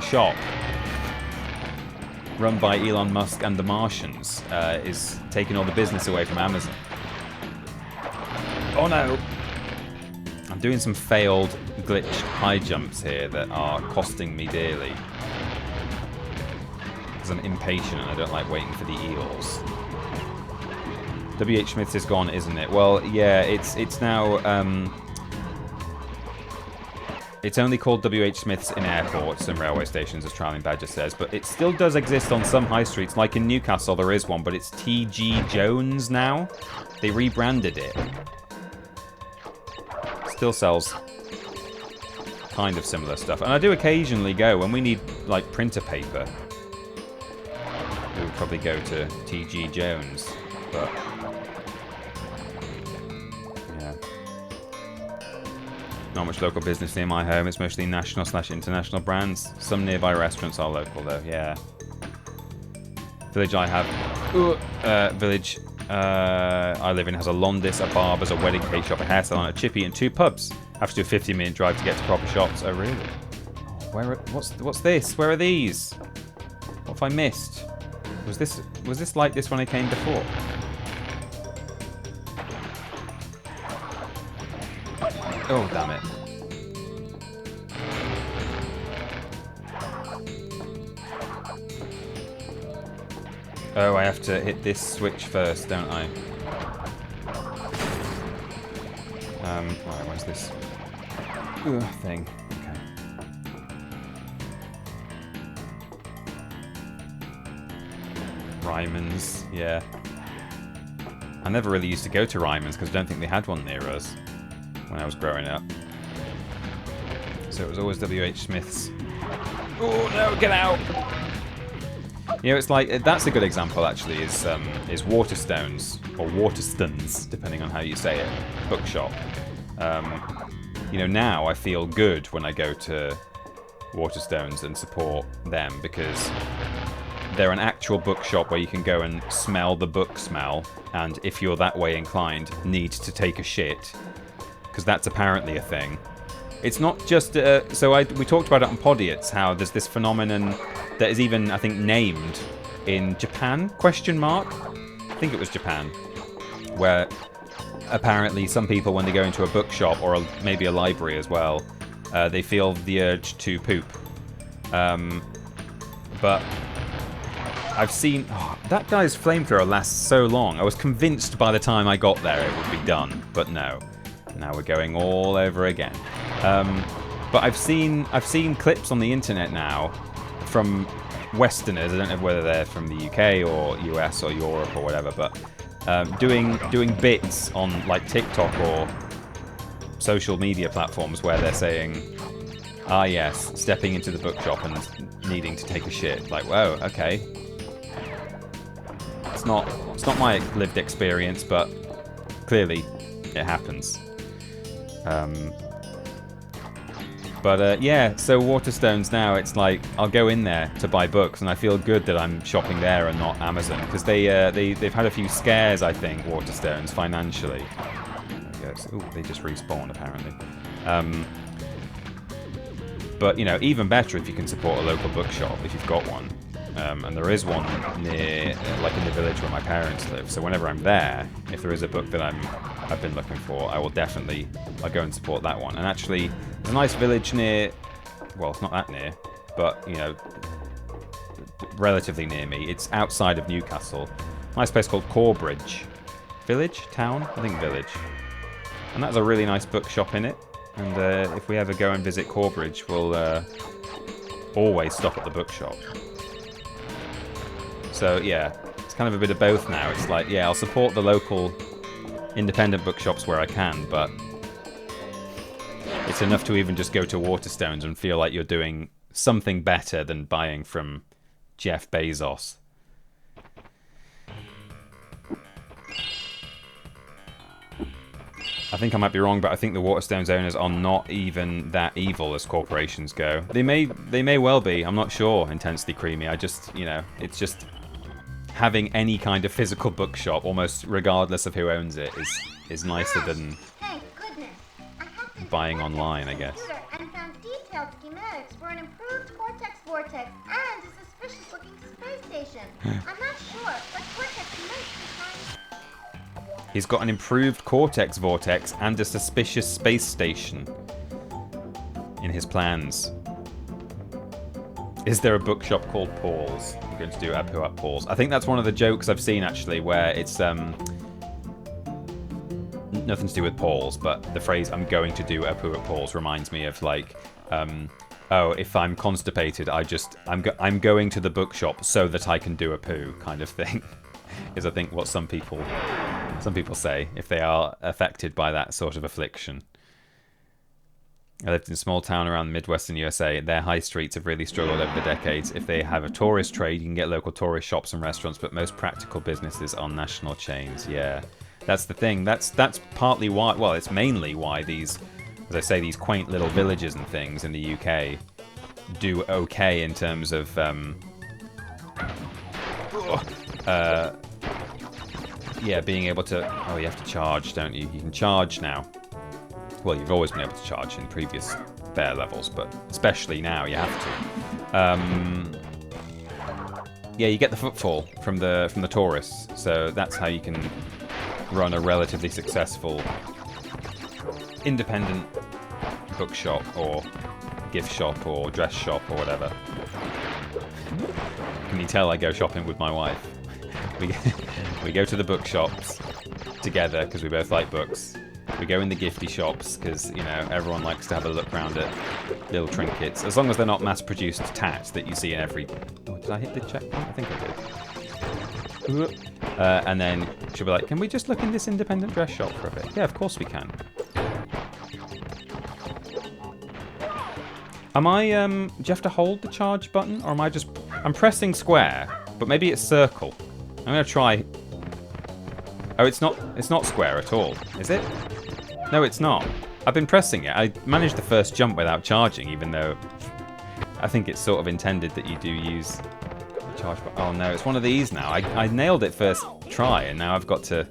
shop run by Elon Musk and the Martians is taking all the business away from Amazon. Oh no! I'm doing some failed glitched high jumps here that are costing me dearly. Because I'm impatient and I don't like waiting for the eels. W.H. Smith's is gone, isn't it? Well, yeah, it's now... it's only called W.H. Smith's in airports and railway stations, as Trialing Badger says, but it still does exist on some high streets. Like in Newcastle, there is one, but it's T.G. Jones now. They rebranded it. Still sells kind of similar stuff. And I do occasionally go, when we need, like, printer paper, we would probably go to T.G. Jones, but... yeah. Not much local business near my home. It's mostly national/international brands. Some nearby restaurants are local, though. Yeah. Village I have. Village I live in has a Londis, a Barber's, a wedding cake shop, a hair salon, a chippy, and 2 pubs. I have to do a 15-minute drive to get to proper shops. Oh, really? What's this? Where are these? What have I missed? Was this like this when I came before? Oh, damn it. Oh, I have to hit this switch first, don't I? Right, where's this thing? Okay. Ryman's, yeah. I never really used to go to Ryman's because I don't think they had one near us when I was growing up. So it was always W.H. Smith's. Oh no, get out! You know, it's like, that's a good example actually, is Waterstones, or Waterstones, depending on how you say it, bookshop. You know, now I feel good when I go to Waterstones and support them because they're an actual bookshop where you can go and smell the book smell, and if you're that way inclined, need to take a shit, because that's apparently a thing. It's not just, we talked about it on Podiots, how there's this phenomenon that is even, I think, named in Japan, ? I think it was Japan, where apparently some people, when they go into a bookshop, or maybe a library as well, they feel the urge to poop. But I've seen... Oh, that guy's flamethrower lasts so long. I was convinced by the time I got there it would be done, but no. Now we're going all over again. But I've seen clips on the internet now from Westerners. I don't know whether they're from the UK or US or Europe or whatever, but doing bits on like TikTok or social media platforms where they're saying, ah yes, stepping into the bookshop and needing to take a shit. Like, whoa, okay. It's not my lived experience, but clearly it happens. Yeah, so Waterstones now, it's like, I'll go in there to buy books, and I feel good that I'm shopping there and not Amazon, because they've had a few scares, I think, Waterstones, financially. Ooh, they just respawn, apparently. But, you know, even better if you can support a local bookshop, if you've got one. And there is one near, like in the village where my parents live, so whenever I'm there, if there is a book that I've been looking for, I'll go and support that one. And actually, there's a nice village near, well, it's not that near, but, you know, relatively near me. It's outside of Newcastle. A nice place called Corbridge. Village? Town? I think village. And that's a really nice bookshop in it. And if we ever go and visit Corbridge, we'll always stop at the bookshop. So, yeah, it's kind of a bit of both now. It's like, yeah, I'll support the local independent bookshops where I can, but It's enough to even just go to Waterstones and feel like you're doing something better than buying from Jeff Bezos. I think I might be wrong, but I think the Waterstones owners are not even that evil as corporations go. They may well be. I'm not sure. Intensely Creamy. I just, you know, it's just having any kind of physical bookshop, almost regardless of who owns it, is nicer than buying online, I guess. And found detailed schematics for an improved Cortex vortex and a suspicious-looking space station. I'm not sure, but Cortex might be trying. He's got an improved Cortex vortex and a suspicious space station in his plans. Is there a bookshop called Paul's? I'm going to do Apu at Paul's. I think that's one of the jokes I've seen, actually, where it's nothing to do with Paul's, but the phrase "I'm going to do Apu at Paul's" reminds me of like, oh, if I'm constipated, I'm going to the bookshop so that I can do a poo, kind of thing. Is I think what some people say if they are affected by that sort of affliction. I lived in a small town around the Midwestern USA. Their high streets have really struggled over the decades. If they have a tourist trade, you can get local tourist shops and restaurants, but most practical businesses are national chains. Yeah, that's the thing. That's partly why, well, it's mainly why these, as I say, these quaint little villages and things in the UK do okay in terms of yeah, being able to... Oh, you have to charge, don't you? You can charge now. Well, you've always been able to charge in previous bear levels, but especially now you have to. Yeah, you get the footfall from the tourists, so that's how you can run a relatively successful independent bookshop or gift shop or dress shop or whatever. Can you tell I go shopping with my wife? We go to the bookshops together because we both like books. We go in the gifty shops because, you know, everyone likes to have a look around at little trinkets. As long as they're not mass-produced tats that you see in every... Oh, did I hit the checkpoint? I think I did. And then she'll be like, can we just look in this independent dress shop for a bit? Yeah, of course we can. Am I, do you have to hold the charge button? Or am I just... I'm pressing square, but maybe it's circle. I'm going to try... Oh, it's not square at all, is it? No, it's not. I've been pressing it. I managed the first jump without charging, even though I think it's sort of intended that you do use the charge button. Oh no, it's one of these now. I nailed it first try, and now I've got to...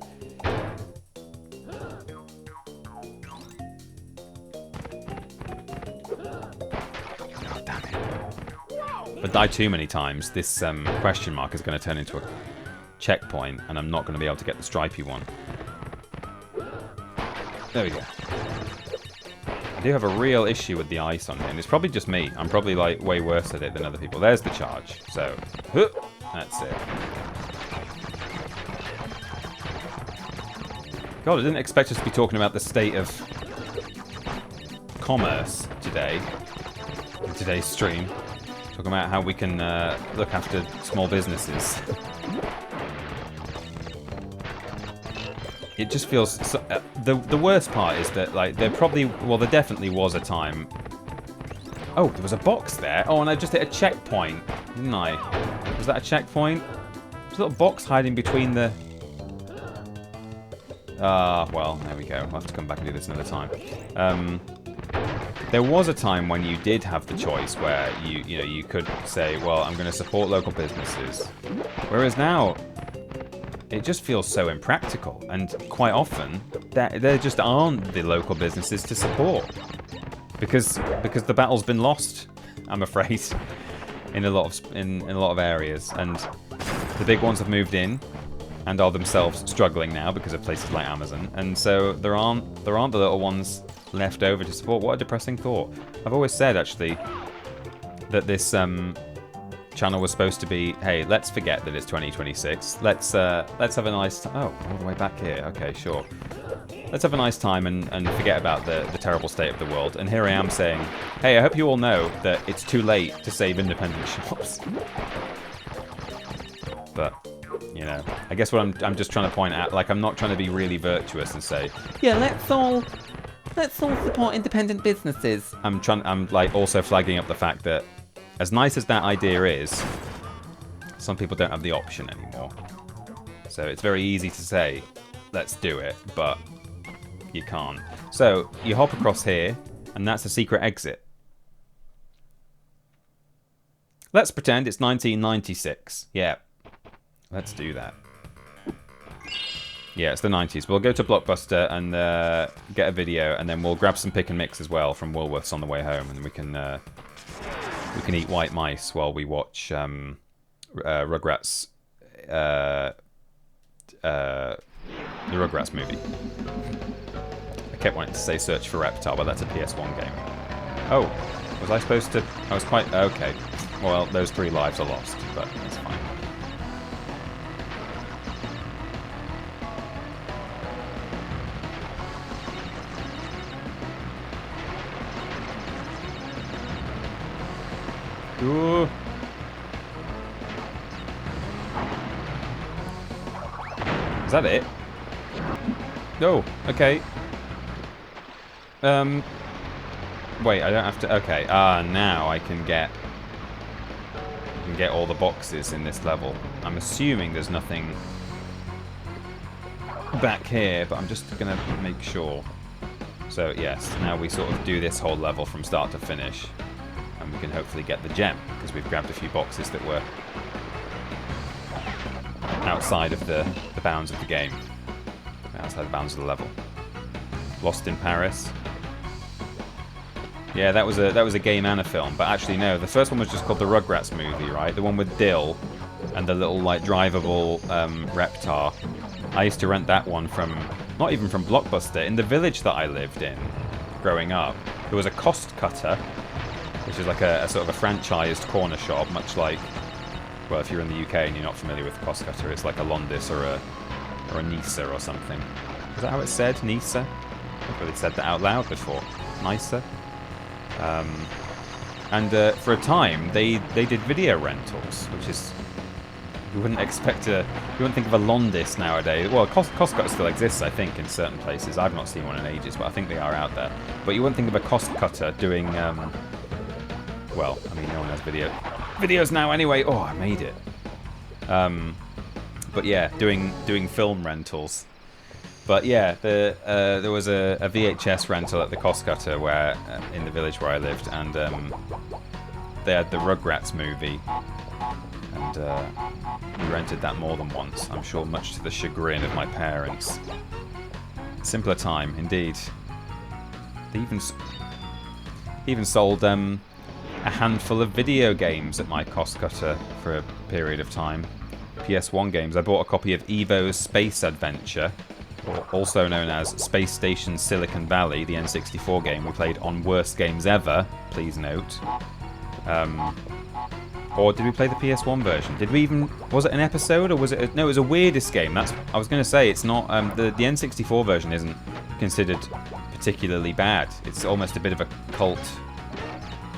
Oh, damn it. If I die too many times, this question mark is going to turn into a checkpoint, and I'm not going to be able to get the stripy one. There we go. I do have a real issue with the ice on here, and it's probably just me. I'm probably like way worse at it than other people. There's the charge. So, that's it. God, I didn't expect us to be talking about the state of commerce today, in today's stream. Talking about how we can look after small businesses. It just feels... So, the worst part is that, like, there definitely was a time... Oh, there was a box there. Oh, and I just hit a checkpoint, didn't I? Was that a checkpoint? There's a little box hiding between the... well, there we go. I'll have to come back and do this another time. There was a time when you did have the choice where you could say, well, I'm going to support local businesses. Whereas now... It just feels so impractical, and quite often there just aren't the local businesses to support because the battle's been lost, I'm afraid, in a lot of areas, and the big ones have moved in and are themselves struggling now because of places like Amazon, and so there aren't the little ones left over to support. What a depressing thought. I've always said actually that this channel was supposed to be, hey, let's forget that it's 2026. Let's have a nice time. Oh, all the way back here. Okay, sure. Let's have a nice time and forget about the terrible state of the world. And here I am saying, hey, I hope you all know that it's too late to save independent shops. But, you know, I guess what I'm just trying to point out, like, I'm not trying to be really virtuous and say, yeah, let's let's all support independent businesses. I'm like also flagging up the fact that as nice as that idea is, some people don't have the option anymore. So it's very easy to say, let's do it, but you can't. So you hop across here, and that's a secret exit. Let's pretend it's 1996. Yeah, let's do that. Yeah, it's the 90s. We'll go to Blockbuster and get a video, and then we'll grab some pick and mix as well from Woolworths on the way home, and we can eat white mice while we watch Rugrats, the Rugrats movie. I kept wanting to say Search for Reptar, but that's a PS1 game. Oh, was I supposed to? I was quite okay. Well, those 3 lives are lost, but that's fine. Ooh. Is that it? No. Okay. Wait, I don't have to. Okay. Now I can get all the boxes in this level. I'm assuming there's nothing back here, but I'm just gonna make sure. So yes, now we sort of do this whole level from start to finish. And we can hopefully get the gem, because we've grabbed a few boxes that were outside of the bounds of the game. Outside the bounds of the level. Lost in Paris. Yeah, that was a game and a film, but actually no, the first one was just called the Rugrats movie, right? The one with Dill and the little like drivable Reptar. I used to rent that one from, not even from Blockbuster, in the village that I lived in growing up. There was a Cost Cutter, which is like a sort of a franchised corner shop, much like, well, if you're in the UK and you're not familiar with Cost Cutter, it's like a Londis or a Nisa or something. Is that how it's said? Nisa? I've really said that out loud before. Nisa? And for a time, they did video rentals, which is, you wouldn't expect to, you wouldn't think of a Londis nowadays. Well, Cost Cutter still exists, I think, in certain places. I've not seen one in ages, but I think they are out there. But you wouldn't think of a Cost Cutter doing, well, I mean, no one has videos now anyway. Oh, I made it. But yeah, doing film rentals. But yeah, there was a VHS rental at the Cost Cutter where in the village where I lived, and they had the Rugrats movie, and we rented that more than once. I'm sure, much to the chagrin of my parents. Simpler time, indeed. They even sold a handful of video games at my Cost Cutter for a period of time. PS1 games. I bought a copy of Evo's Space Adventure, also known as Space Station Silicon Valley, the N64 game we played on Worst Games Ever, please note. Or did we play the PS1 version? Did we even... Was it an episode, or was it... No, it was a Weirdest game. That's... I was going to say, it's not... the N64 version isn't considered particularly bad. It's almost a bit of a cult...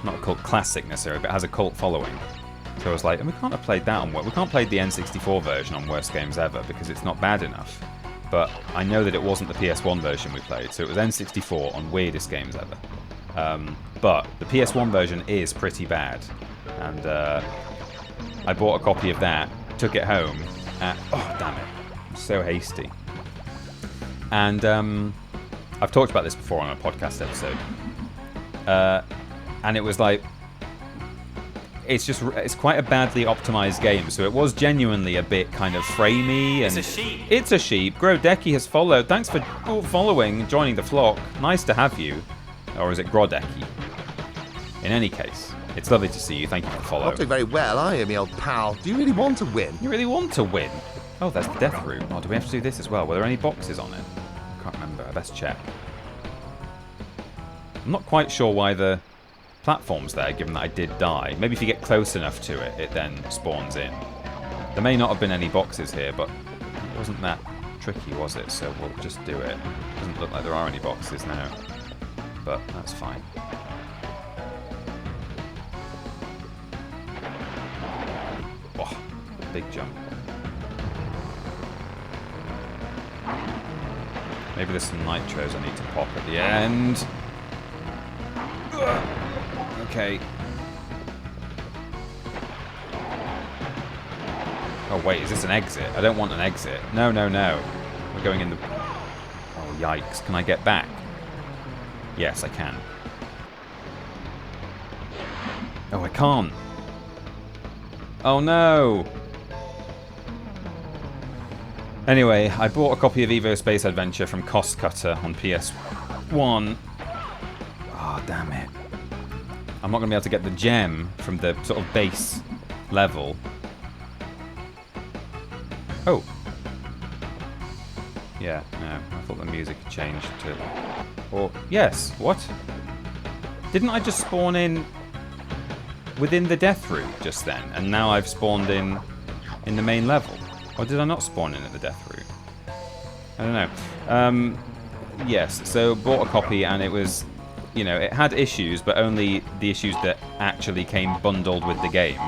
Not a cult classic necessarily, but it has a cult following. So I was like, and we can't have played that on... We can't play the N64 version on Worst Games Ever, because it's not bad enough. But I know that it wasn't the PS1 version we played, so it was N64 on Weirdest Games Ever. But the PS1 version is pretty bad. And I bought a copy of that, took it home, oh, damn it. I'm so hasty. And I've talked about this before on a podcast episode. And it was like... It's quite a badly optimized game, so it was genuinely a bit kind of framey. And it's a sheep. It's a sheep. Grodecki has followed. Thanks for following and joining the flock. Nice to have you. Or is it Grodecki? In any case, it's lovely to see you. Thank you for following. Not doing very well, are you, me old pal? Do you really want to win? You really want to win? Oh, there's the death route. Oh, do we have to do this as well? Were there any boxes on it? I can't remember. I best check. I'm not quite sure why the platform's there, given that I did die. Maybe if you get close enough to it, it then spawns in. There may not have been any boxes here, but it wasn't that tricky, was it? So we'll just do it. Doesn't look like there are any boxes now, but that's fine. Oh, big jump. Maybe there's some nitros I need to pop at the end. Okay. Oh wait, is this an exit? I don't want an exit. No, no, no. We're going in the... Oh, yikes. Can I get back? Yes, I can. Oh, I can't. Oh, no. Anyway, I bought a copy of Evo Space Adventure from Cost Cutter on PS1. Oh, damn it. I'm not going to be able to get the gem from the sort of base level. Oh. Yeah, no. I thought the music had changed to... Or, yes, what? Didn't I just spawn in within the death route just then? And now I've spawned in the main level? Or did I not spawn in at the death route? I don't know. Yes, so bought a copy and it was... You know, it had issues, but only the issues that actually came bundled with the game.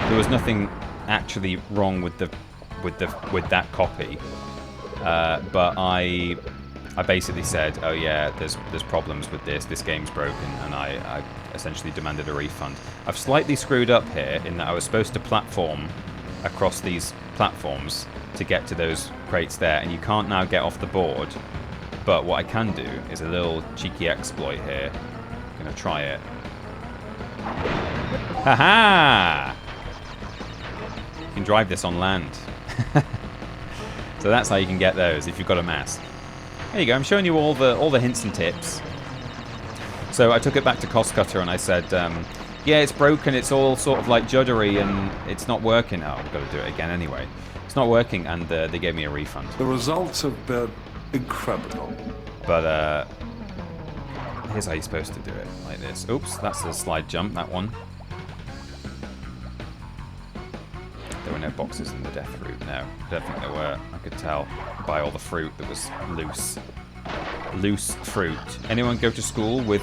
There was nothing actually wrong with that copy, but I basically said, oh yeah, there's problems with this game's broken, and I essentially demanded a refund. I've slightly screwed up here in that I was supposed to platform across these platforms to get to those crates there, and you can't now get off the board. But what I can do is a little cheeky exploit here. I'm gonna try it. Haha! You can drive this on land. So that's how you can get those if you've got a mask. There you go. I'm showing you all the hints and tips. So I took it back to Cost Cutter and I said, yeah, it's broken. It's all sort of like juddery and it's not working. Oh, I've got to do it again anyway. It's not working, and they gave me a refund. The results have been incredible. But here's how you're supposed to do it, like this. Oops, that's a slide jump, that one. There were no boxes in the death route, no. I don't think there were. I could tell by all the fruit that was loose. Loose fruit. Anyone go to school with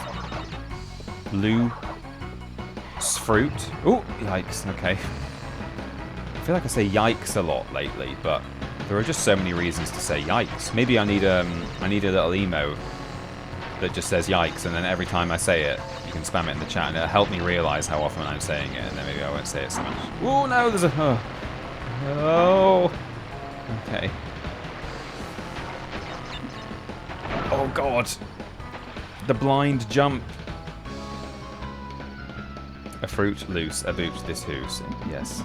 loose fruit? Oh, yikes, okay. I feel like I say yikes a lot lately, but there are just so many reasons to say yikes. Maybe I need a little emote that just says yikes, and then every time I say it, you can spam it in the chat, and it'll help me realize how often I'm saying it, and then maybe I won't say it so much. Oh no, there's a... Oh. Okay. Oh god. The blind jump. A fruit loose, a boot this hoose. Yes.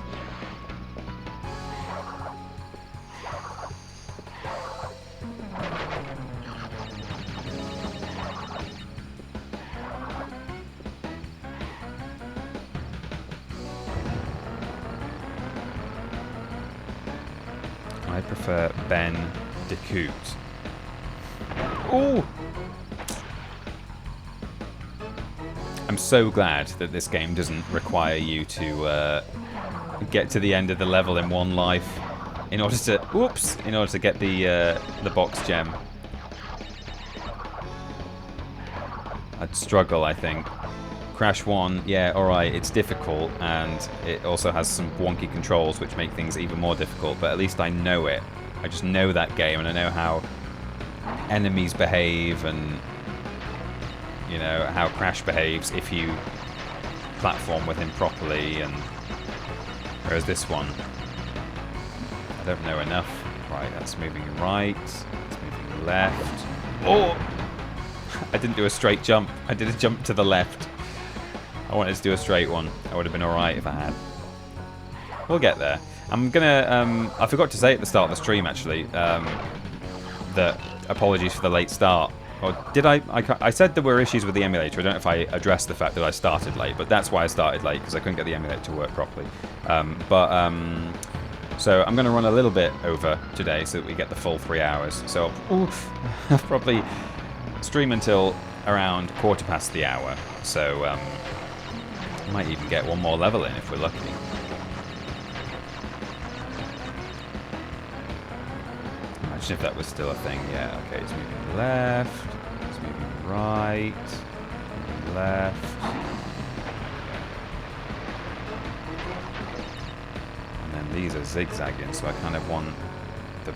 I prefer Bandicoot. Ooh! I'm so glad that this game doesn't require you to get to the end of the level in one life in order to get the box gem. I'd struggle, I think. Crash 1, yeah, alright, it's difficult, and it also has some wonky controls which make things even more difficult, but at least I know it. I just know that game, and I know how enemies behave, and, you know, how Crash behaves if you platform with him properly, and whereas this one, I don't know enough. Right, that's moving right, it's moving left. Oh! I didn't do a straight jump, I did a jump to the left. I wanted to do a straight one. I would have been alright if I had. We'll get there. I'm gonna... I forgot to say at the start of the stream, actually, that apologies for the late start. Or did I? I said there were issues with the emulator. I don't know if I addressed the fact that I started late, but that's why I started late, because I couldn't get the emulator to work properly. So I'm going to run a little bit over today so that we get the full 3 hours. So I'll probably stream until around 1/4 the hour. So... might even get one more level in if we're lucky. Imagine if that was still a thing. Yeah, okay, it's moving left, it's moving right, moving left. And then these are zigzagging, so I kind of want the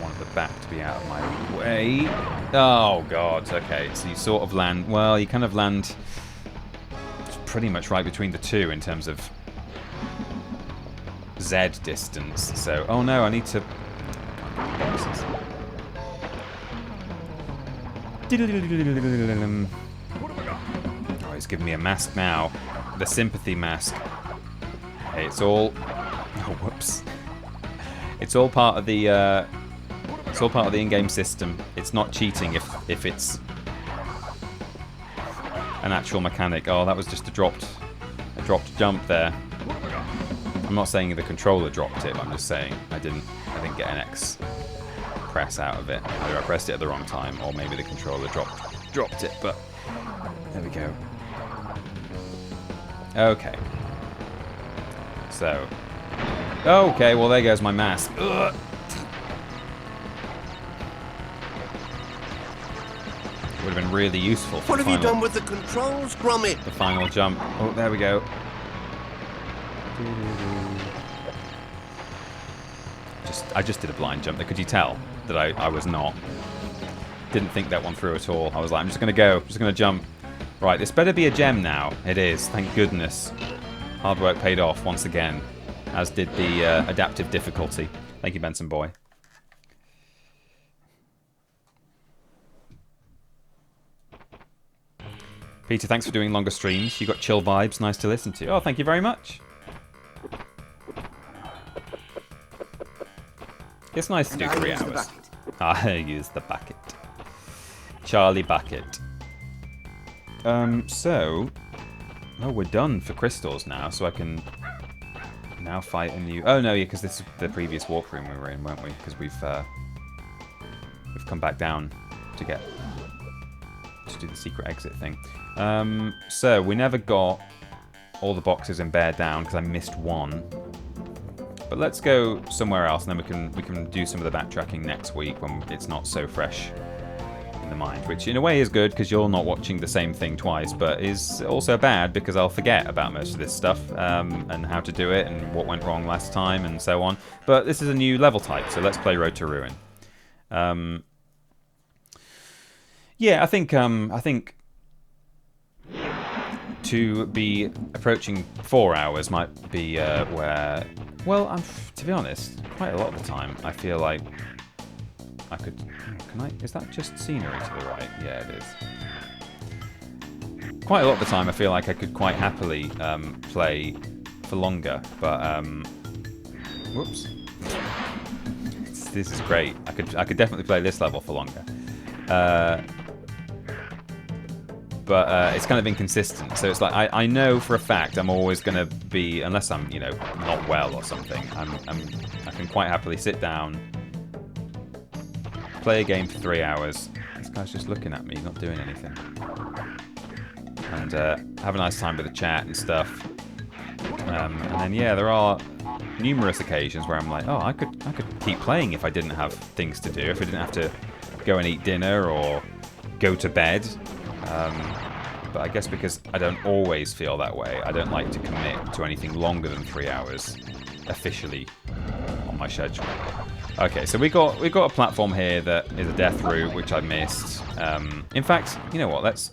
one at the back to be out of my way. Oh, God. Okay, so you sort of land... Well, you kind of land pretty much right between the two in terms of Z distance. So, oh no, I need to... Oh, he's giving me a mask now. The sympathy mask. Hey, it's all... Oh, whoops. It's all part of the... It's all part of the in-game system. It's not cheating if it's an actual mechanic. Oh, that was just a dropped jump there. I'm not saying the controller dropped it, but I'm just saying I didn't get an X press out of it. Either I pressed it at the wrong time, or maybe the controller dropped it, but there we go. Okay. So. Okay, well there goes my mask. Ugh. Would have been really useful for What have you done with the controls, Grommy? the final jump. Oh, there we go. I just did a blind jump there. Could you tell that I was not? Didn't think that one through at all. I was like, I'm just going to go. I'm just going to jump. Right, this better be a gem now. It is. Thank goodness. Hard work paid off once again, as did the adaptive difficulty. Thank you, Benson Boy. Peter, thanks for doing longer streams. You got chill vibes. Nice to listen to. Oh, thank you very much. It's nice to do 3 hours. I use the bucket. Charlie Bucket. So... Oh, we're done for crystals now, so I can now fight a new... Oh, no, yeah, because this is the previous walkroom we were in, weren't we? Because we've come back down to do the secret exit thing. So, we never got all the boxes in Bear Down, because I missed one. But let's go somewhere else, and then we can do some of the backtracking next week when it's not so fresh in the mind. Which, in a way, is good because you're not watching the same thing twice, but is also bad because I'll forget about most of this stuff and how to do it and what went wrong last time and so on. But this is a new level type, so let's play Road to Ruin. Yeah, I think to be approaching 4 hours might be where... Well, to be honest, quite a lot of the time, I feel like I could... Can I... Is that just scenery to the right? Yeah, it is. Quite a lot of the time, I feel like I could quite happily play for longer, but... Whoops. This is great. I could definitely play this level for longer. But it's kind of inconsistent. So it's like I know for a fact I'm always going to be, unless I'm not well or something. I can quite happily sit down, play a game for 3 hours. This guy's just looking at me, not doing anything, and have a nice time with the chat and stuff. And then yeah, there are numerous occasions where I'm like, oh, I could keep playing if I didn't have things to do, if I didn't have to go and eat dinner or go to bed. But I guess because I don't always feel that way, I don't like to commit to anything longer than 3 hours officially on my schedule. Okay, so we got a platform here that is a death route, which I missed. In fact, you know what? Let's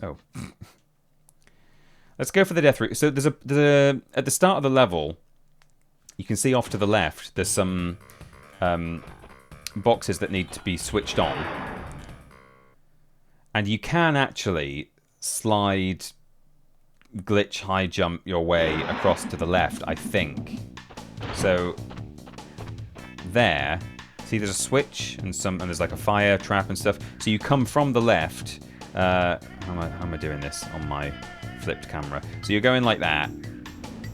go for the death route. So there's at the start of the level, you can see off to the left, there's some boxes that need to be switched on. And you can actually slide, glitch, high jump your way across to the left, I think. So there, see there's a switch and there's like a fire trap and stuff. So you come from the left. How am I doing this on my flipped camera? So you're going like that,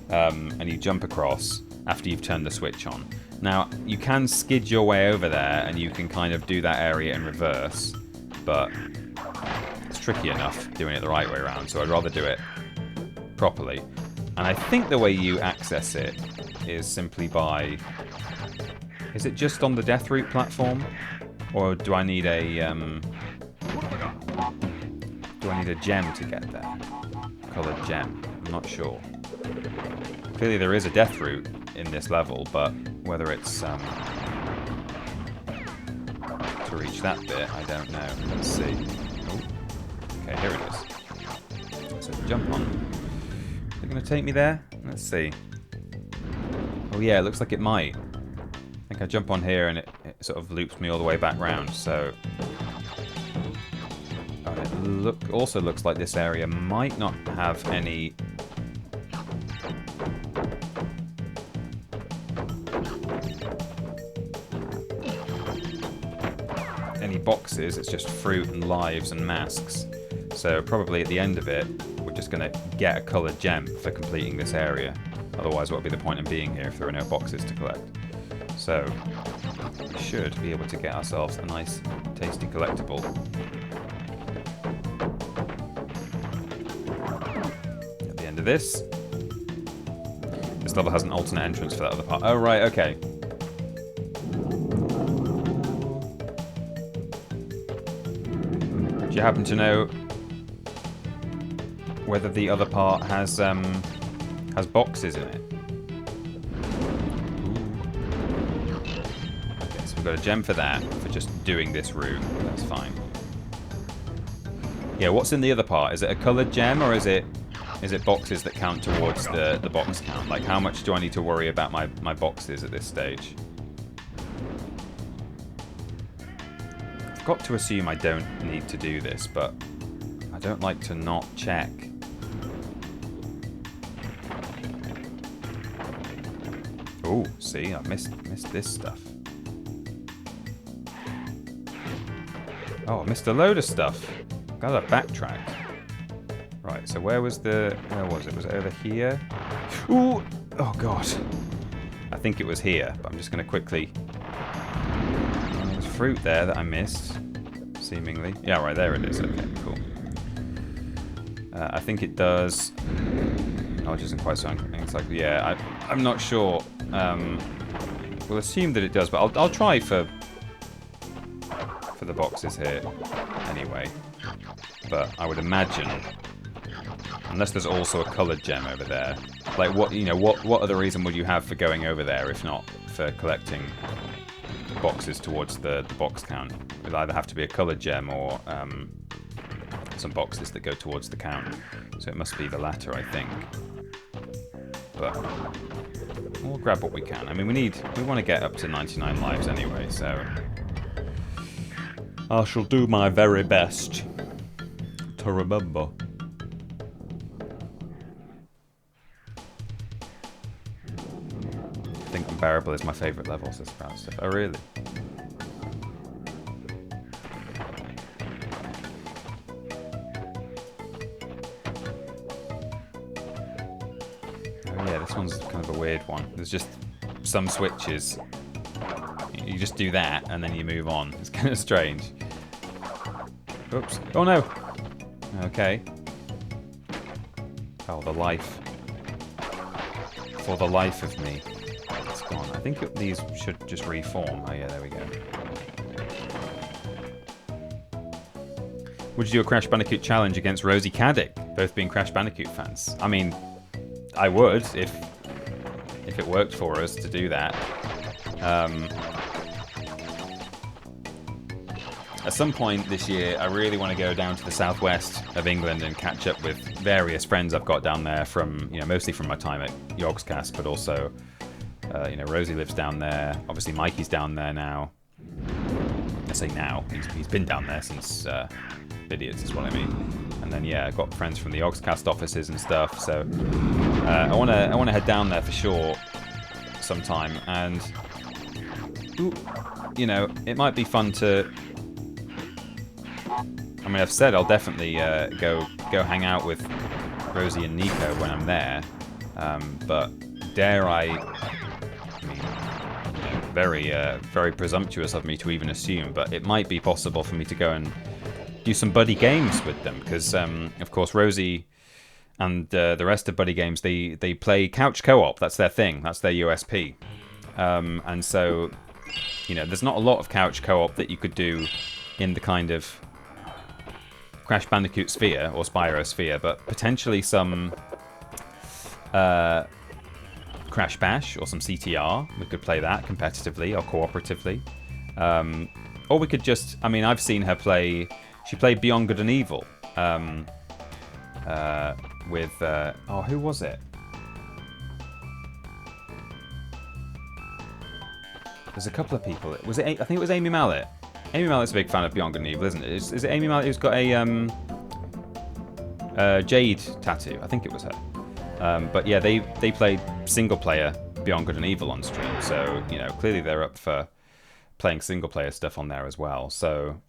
and you jump across after you've turned the switch on. Now you can skid your way over there, and you can kind of do that area in reverse, but it's tricky enough doing it the right way around, so I'd rather do it properly. And I think the way you access it is simply by... Is it just on the death route platform? Or do I need a gem to get there? Coloured gem. I'm not sure. Clearly there is a death route in this level, but whether it's to reach that bit? I don't know. Let's see. Oh. Okay, here it is. So jump on. Is it going to take me there? Let's see. Oh yeah, it looks like it might. I think I jump on here and it sort of loops me all the way back round, so... Oh, it also looks like this area might not have any... boxes. It's just fruit and lives and masks. So probably at the end of it, we're just going to get a coloured gem for completing this area. Otherwise, what would be the point in being here if there are no boxes to collect? So we should be able to get ourselves a nice, tasty collectible. At the end of this. This level has an alternate entrance for that other part. Oh, right, okay. Do you happen to know whether the other part has boxes in it? Ooh. Okay, so we've got a gem for that, for just doing this route. That's fine. Yeah, what's in the other part? Is it a coloured gem, or is it boxes that count towards the box count? Like, how much do I need to worry about my boxes at this stage? I've got to assume I don't need to do this, but I don't like to not check. Oh, see, I missed this stuff. Oh, I missed a load of stuff. Gotta backtrack. Right, so where was it? Was it over here? Ooh! Oh god. I think it was here, but I'm just gonna quickly... There's fruit there that I missed, seemingly. Yeah, right, there it is. Okay, cool. I think it does... Oh, it isn't quite so exactly. Yeah, I'm not sure. We'll assume that it does, but I'll try for the boxes here anyway. But I would imagine, unless there's also a coloured gem over there, like what other reason would you have for going over there if not for collecting boxes towards the box count? It would either have to be a coloured gem or some boxes that go towards the count. So it must be the latter, I think. But we'll grab what we can. I mean, we want to get up to 99 lives anyway, so I shall do my very best to remember. I think Unbearable is my favourite level, says Sprout stuff. Oh, really? This one's kind of a weird one. There's just some switches. You just do that and then you move on. It's kind of strange. Oops. Oh no! Okay. Oh, the life. For the life of me. It's gone. I think these should just reform. Oh yeah, there we go. Would you do a Crash Bandicoot challenge against Rosie Caddick? Both being Crash Bandicoot fans. I mean... I would, if it worked for us to do that. At some point this year, I really want to go down to the southwest of England and catch up with various friends I've got down there from, mostly from my time at Yogscast, but also, Rosie lives down there. Obviously, Mikey's down there now. I say now. He's been down there since Idiots is what I mean. And then yeah, I've got friends from the Yogscast offices and stuff. So I want to head down there for sure sometime. And it might be fun to. I mean, I've said I'll definitely go hang out with Rosie and Nico when I'm there. But dare I mean, very presumptuous of me to even assume, but it might be possible for me to go and do some buddy games with them, because of course Rosie and the rest of Buddy Games, they play couch co-op. That's their thing. That's their USP. And so, there's not a lot of couch co-op that you could do in the kind of Crash Bandicoot sphere or Spyro sphere, but potentially some Crash Bash or some CTR. We could play that competitively or cooperatively. Or we could just... I mean, I've seen her play... She played Beyond Good and Evil. With... oh, who was it? There's a couple of people. Was it? I think it was Amy Mallet. Amy Mallet's a big fan of Beyond Good and Evil, isn't it? Is it Amy Mallet who's got a jade tattoo? I think it was her. But yeah, they played single player Beyond Good and Evil on stream, so you know clearly they're up for playing single player stuff on there as well. So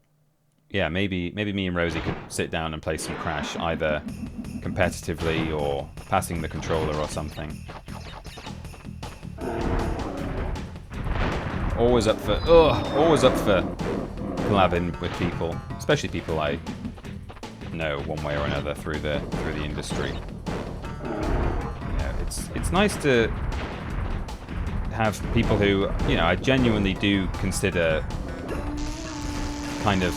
yeah, maybe me and Rosie could sit down and play some Crash, either competitively or passing the controller or something. Always up for collabing with people, especially people I know one way or another through the industry. You know, it's nice to have people who, you know, I genuinely do consider kind of,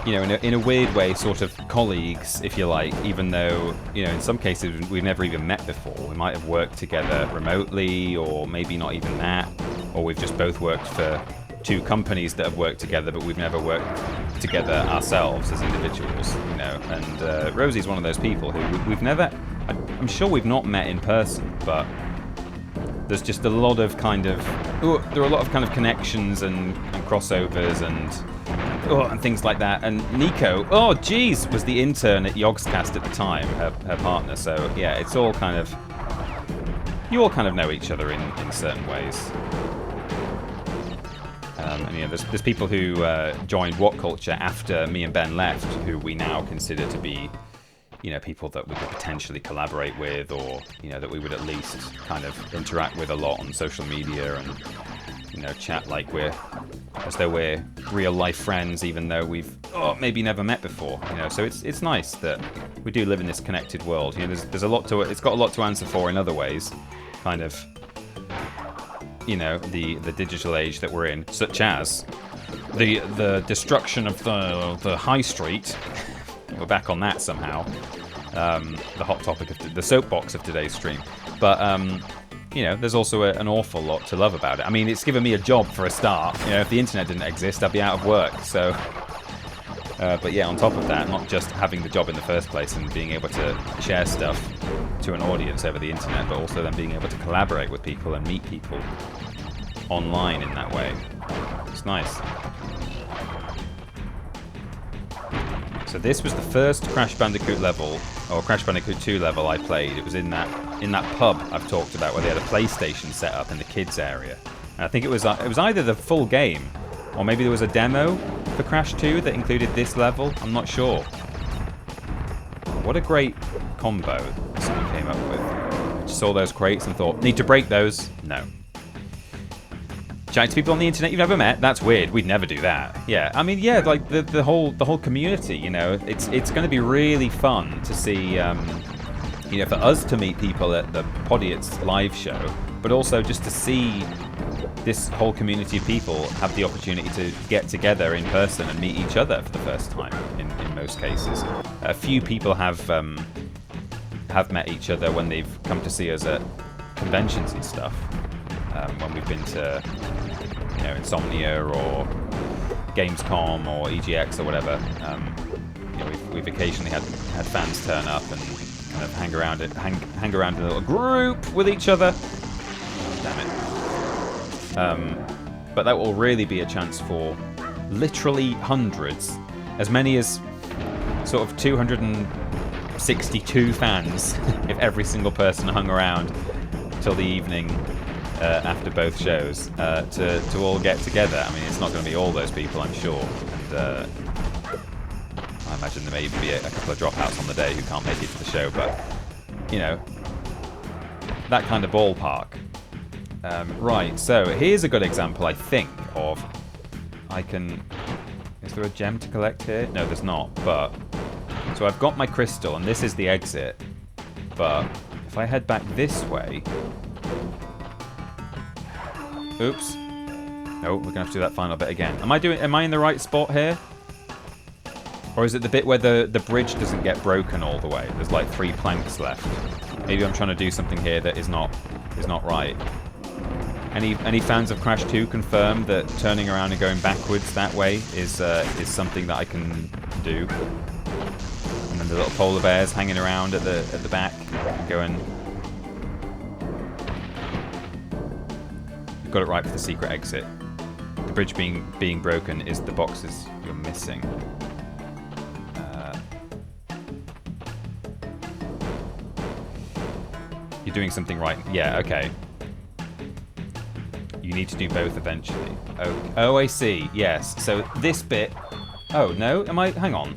you know, in a weird way, sort of colleagues, if you like, even though, you know, in some cases we've never even met before. We might have worked together remotely, or maybe not even that, or we've just both worked for two companies that have worked together, but we've never worked together ourselves as individuals, you know. And Rosie's one of those people who we've never, I'm sure we've not met in person, but there's just a lot of kind of, there are a lot of kind of connections and crossovers and things like that. And Nico, geez, was the intern at Yogscast at the time, her partner. So yeah, it's all kind of, you all kind of know each other in certain ways. And yeah, there's people who joined What Culture after me and Ben left, who we now consider to be, you know, people that we could potentially collaborate with, or, you know, that we would at least kind of interact with a lot on social media and, you know, chat like as though we're real life friends, even though we've maybe never met before, you know. So it's nice that we do live in this connected world. You know, there's a lot to it. It's got a lot to answer for in other ways, kind of, you know, the digital age that we're in, such as the destruction of the high street. We're back on that somehow. The hot topic of the soapbox of today's stream. But you know, there's also an awful lot to love about it. I mean, it's given me a job for a start. You know, if the internet didn't exist, I'd be out of work. So, but yeah, on top of that, not just having the job in the first place and being able to share stuff to an audience over the internet, but also then being able to collaborate with people and meet people online in that way. It's nice. So this was the first Crash Bandicoot level, or Crash Bandicoot 2 level I played. It was in that pub I've talked about where they had a PlayStation set up in the kids area. And I think it was either the full game, or maybe there was a demo for Crash 2 that included this level. I'm not sure. What a great combo someone came up with. I just saw those crates and thought, need to break those? No. Chatting to people on the internet you've never met? That's weird. We'd never do that. Yeah, I mean, yeah, like the whole community. You know, it's going to be really fun to see. You know, for us to meet people at the Podiats live show, but also just to see this whole community of people have the opportunity to get together in person and meet each other for the first time. In most cases, a few people have met each other when they've come to see us at conventions and stuff. When we've been to, you know, Insomnia or Gamescom or EGX or whatever, you know, we've occasionally had fans turn up and kind of hang around in a little group with each other. Damn it! But that will really be a chance for literally hundreds, as many as sort of 262 fans, if every single person hung around till the evening. After both shows, to all get together. I mean, it's not going to be all those people, I'm sure. And I imagine there may even be a couple of dropouts on the day who can't make it to the show. But, you know, that kind of ballpark. Right, so here's a good example, I think, of... Is there a gem to collect here? No, there's not, but... So I've got my crystal, and this is the exit. But if I head back this way... Oops. No, we're going to have to do that final bit again. Am I in the right spot here? Or is it the bit where the bridge doesn't get broken all the way? There's like 3 planks left. Maybe I'm trying to do something here that is not right. Any fans of Crash 2 confirm that turning around and going backwards that way is something that I can do. And then the little polar bears hanging around at the back, going. You've got it right for the secret exit. The bridge being broken is the boxes you're missing. You're doing something right. Yeah. Okay. You need to do both eventually. Oh, I see. Yes. So this bit. Oh no. Am I? Hang on.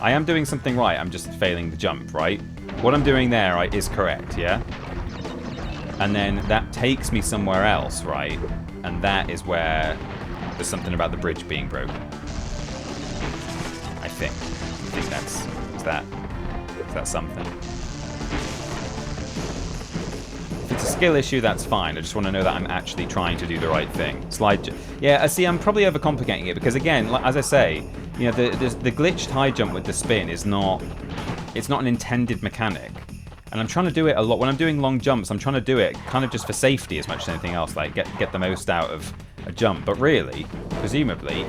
I am doing something right. I'm just failing the jump, right? What I'm doing there, right, is correct. Yeah. And then that takes me somewhere else, right? And that is where there's something about the bridge being broken. I think that's is that something. If it's a skill issue, that's fine. I just want to know that I'm actually trying to do the right thing. Yeah, I see. I'm probably overcomplicating it because, again, as I say, you know, the glitched high jump with the spin is not. It's not an intended mechanic. And I'm trying to do it a lot. When I'm doing long jumps, I'm trying to do it kind of just for safety as much as anything else, like get the most out of a jump. But really, presumably,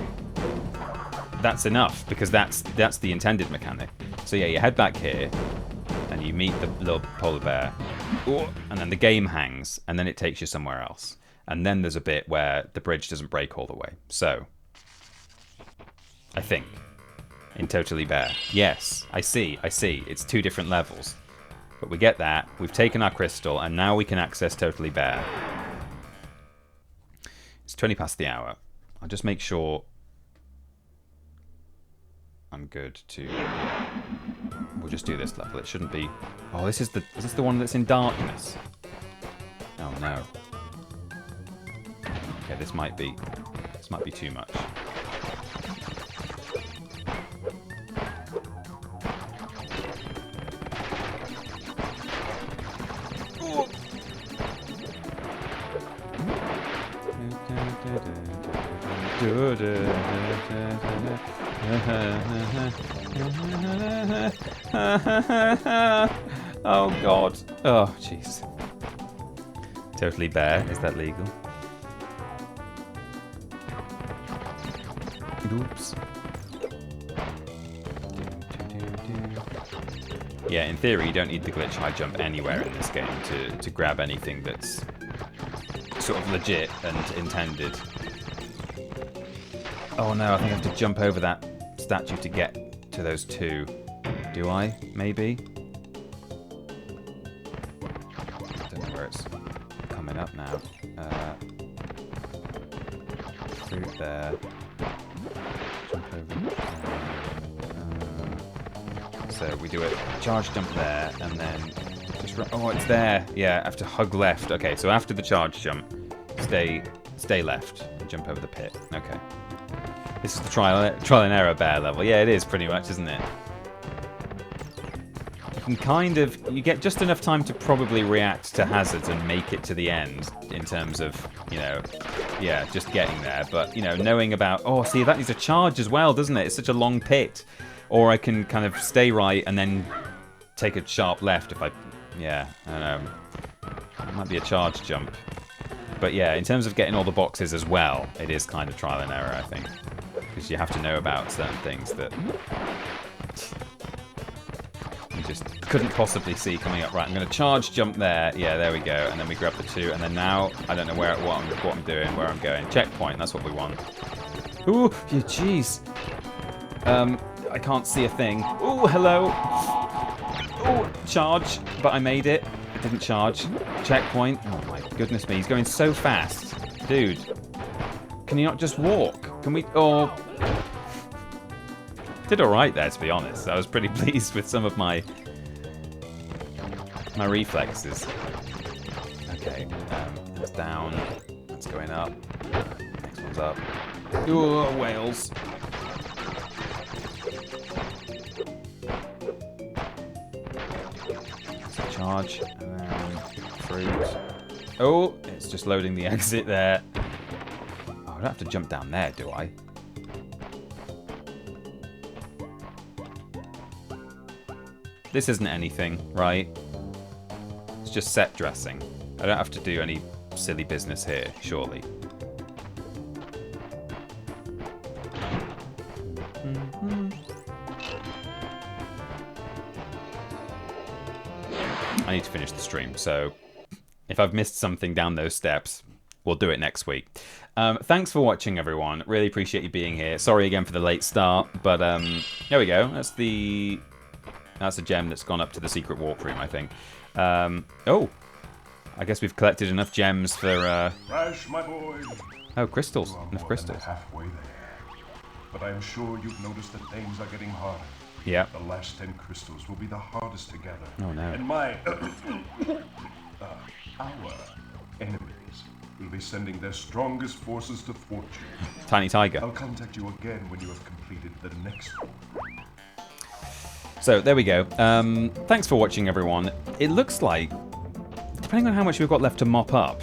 that's enough because that's the intended mechanic. So yeah, you head back here, and you meet the little polar bear, and then the game hangs, and then it takes you somewhere else. And then there's a bit where the bridge doesn't break all the way. So, I think, in Totally Bear. Yes, I see. It's 2 different levels. But we get that, we've taken our crystal, and now we can access Totally Bear. It's 20 past the hour. I'll just make sure I'm good to... We'll just do this level. It shouldn't be... Oh, is this the one that's in darkness? Oh no. Okay, this might be too much. Oh god. Oh jeez. Totally Bear. Is that legal? Oops. Yeah, in theory, you don't need the glitch high jump anywhere in this game to grab anything that's sort of legit and intended. Oh no, I think I have to jump over that statue to get to those 2. Do I? Maybe? I don't know where it's coming up now. Fruit there. Jump over there. So we do a charge jump there, and then just run. Oh, it's there. Yeah, I have to hug left. Okay, so after the charge jump, stay left and jump over the pit. Okay. This is the trial and error bear level. Yeah, it is pretty much, isn't it? You can you get just enough time to probably react to hazards and make it to the end in terms of, you know, yeah, just getting there. But, you know, knowing about, oh, see, that needs a charge as well, doesn't it? It's such a long pit. Or I can kind of stay right and then take a sharp left if I, yeah, I don't know. It might be a charge jump. But yeah, in terms of getting all the boxes as well, it is kind of trial and error, I think. Because you have to know about certain things that you just couldn't possibly see coming up. Right, I'm going to charge jump there. Yeah, there we go. And then we grab the 2. And then now, I don't know what I'm doing, where I'm going. Checkpoint, that's what we want. Ooh, yeah, jeez. I can't see a thing. Ooh, hello. Ooh, charge. But I made it. It didn't charge. Checkpoint. Oh my goodness me, he's going so fast. Dude. Can you not just walk? Can we... Oh... Did alright there, to be honest. I was pretty pleased with some of my reflexes. Okay, that's down. That's going up. Next one's up. Ooh, whales. Charge. And then fruit. Oh, it's just loading the exit there. Oh, I don't have to jump down there, do I? This isn't anything, right? It's just set dressing. I don't have to do any silly business here, surely. I need to finish the stream, so if I've missed something down those steps, we'll do it next week. Thanks for watching, everyone. Really appreciate you being here. Sorry again for the late start, but there we go. That's a gem that's gone up to the secret warp room, I think. Oh, I guess we've collected enough gems for... Rash, my boy. Oh, crystals. Enough crystals. Halfway there. But I'm sure you've noticed that things are getting harder. Yeah. The last 10 crystals will be the hardest to gather. Oh, no. And our enemies will be sending their strongest forces to thwart you. Tiny Tiger. I'll contact you again when you have completed the next one. So, there we go. Thanks for watching, everyone. It looks like, depending on how much we've got left to mop up,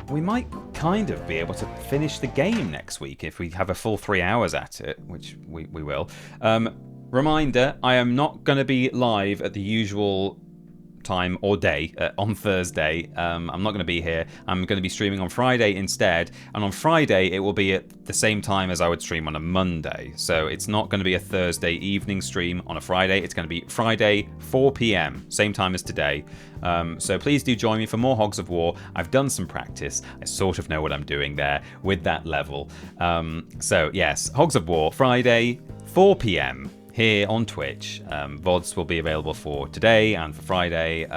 we might kind of be able to finish the game next week if we have a full 3 hours at it, which we will. Reminder, I am not going to be live at the usual time or day on Thursday. I'm not going to be here. I'm going to be streaming on Friday instead, and on Friday it will be at the same time as I would stream on a Monday. So it's not going to be a Thursday evening stream on a Friday. It's going to be Friday 4 p.m, same time as today. So please do join me for more Hogs of War. I've done some practice. I sort of know what I'm doing there with that level. So yes, Hogs of War, Friday 4 p.m. here on Twitch. VODs will be available for today and for Friday,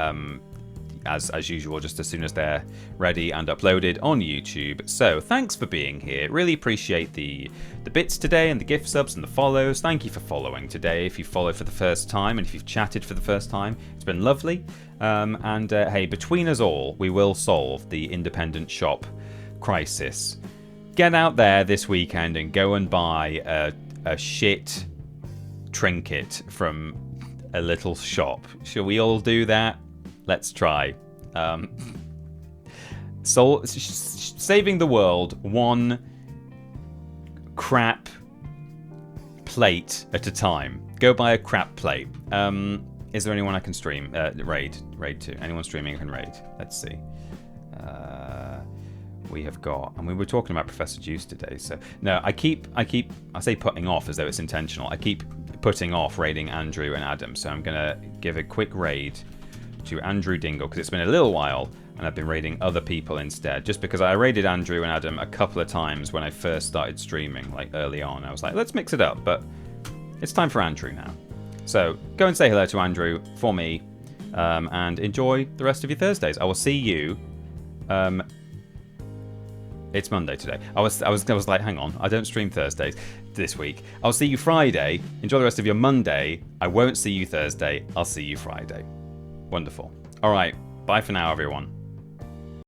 as usual, just as soon as they're ready and uploaded on YouTube. So thanks for being here. Really appreciate the bits today and the gift subs and the follows. Thank you for following today. If you followed for the first time and if you've chatted for the first time, it's been lovely. Hey, between us all, we will solve the independent shop crisis. Get out there this weekend and go and buy a shit trinket from a little shop. Shall we all do that? Let's try. Saving the world one crap plate at a time. Go buy a crap plate. Is there anyone I can stream? Raid to. Anyone streaming can raid? Let's see. We have got, and we were talking about Professor Juice today. So no, I say putting off as though it's intentional. I keep putting off raiding Andrew and Adam. So I'm gonna give a quick raid to Andrew Dingle because it's been a little while and I've been raiding other people instead. Just because I raided Andrew and Adam a couple of times when I first started streaming, like early on. I was like, let's mix it up, but it's time for Andrew now. So go and say hello to Andrew for me, and enjoy the rest of your Thursdays. I will see you. It's Monday today. I was like, hang on, I don't stream Thursdays this week. I'll see you Friday. Enjoy the rest of your Monday. I won't see you Thursday. I'll see you Friday. Wonderful. All right. Bye for now, everyone.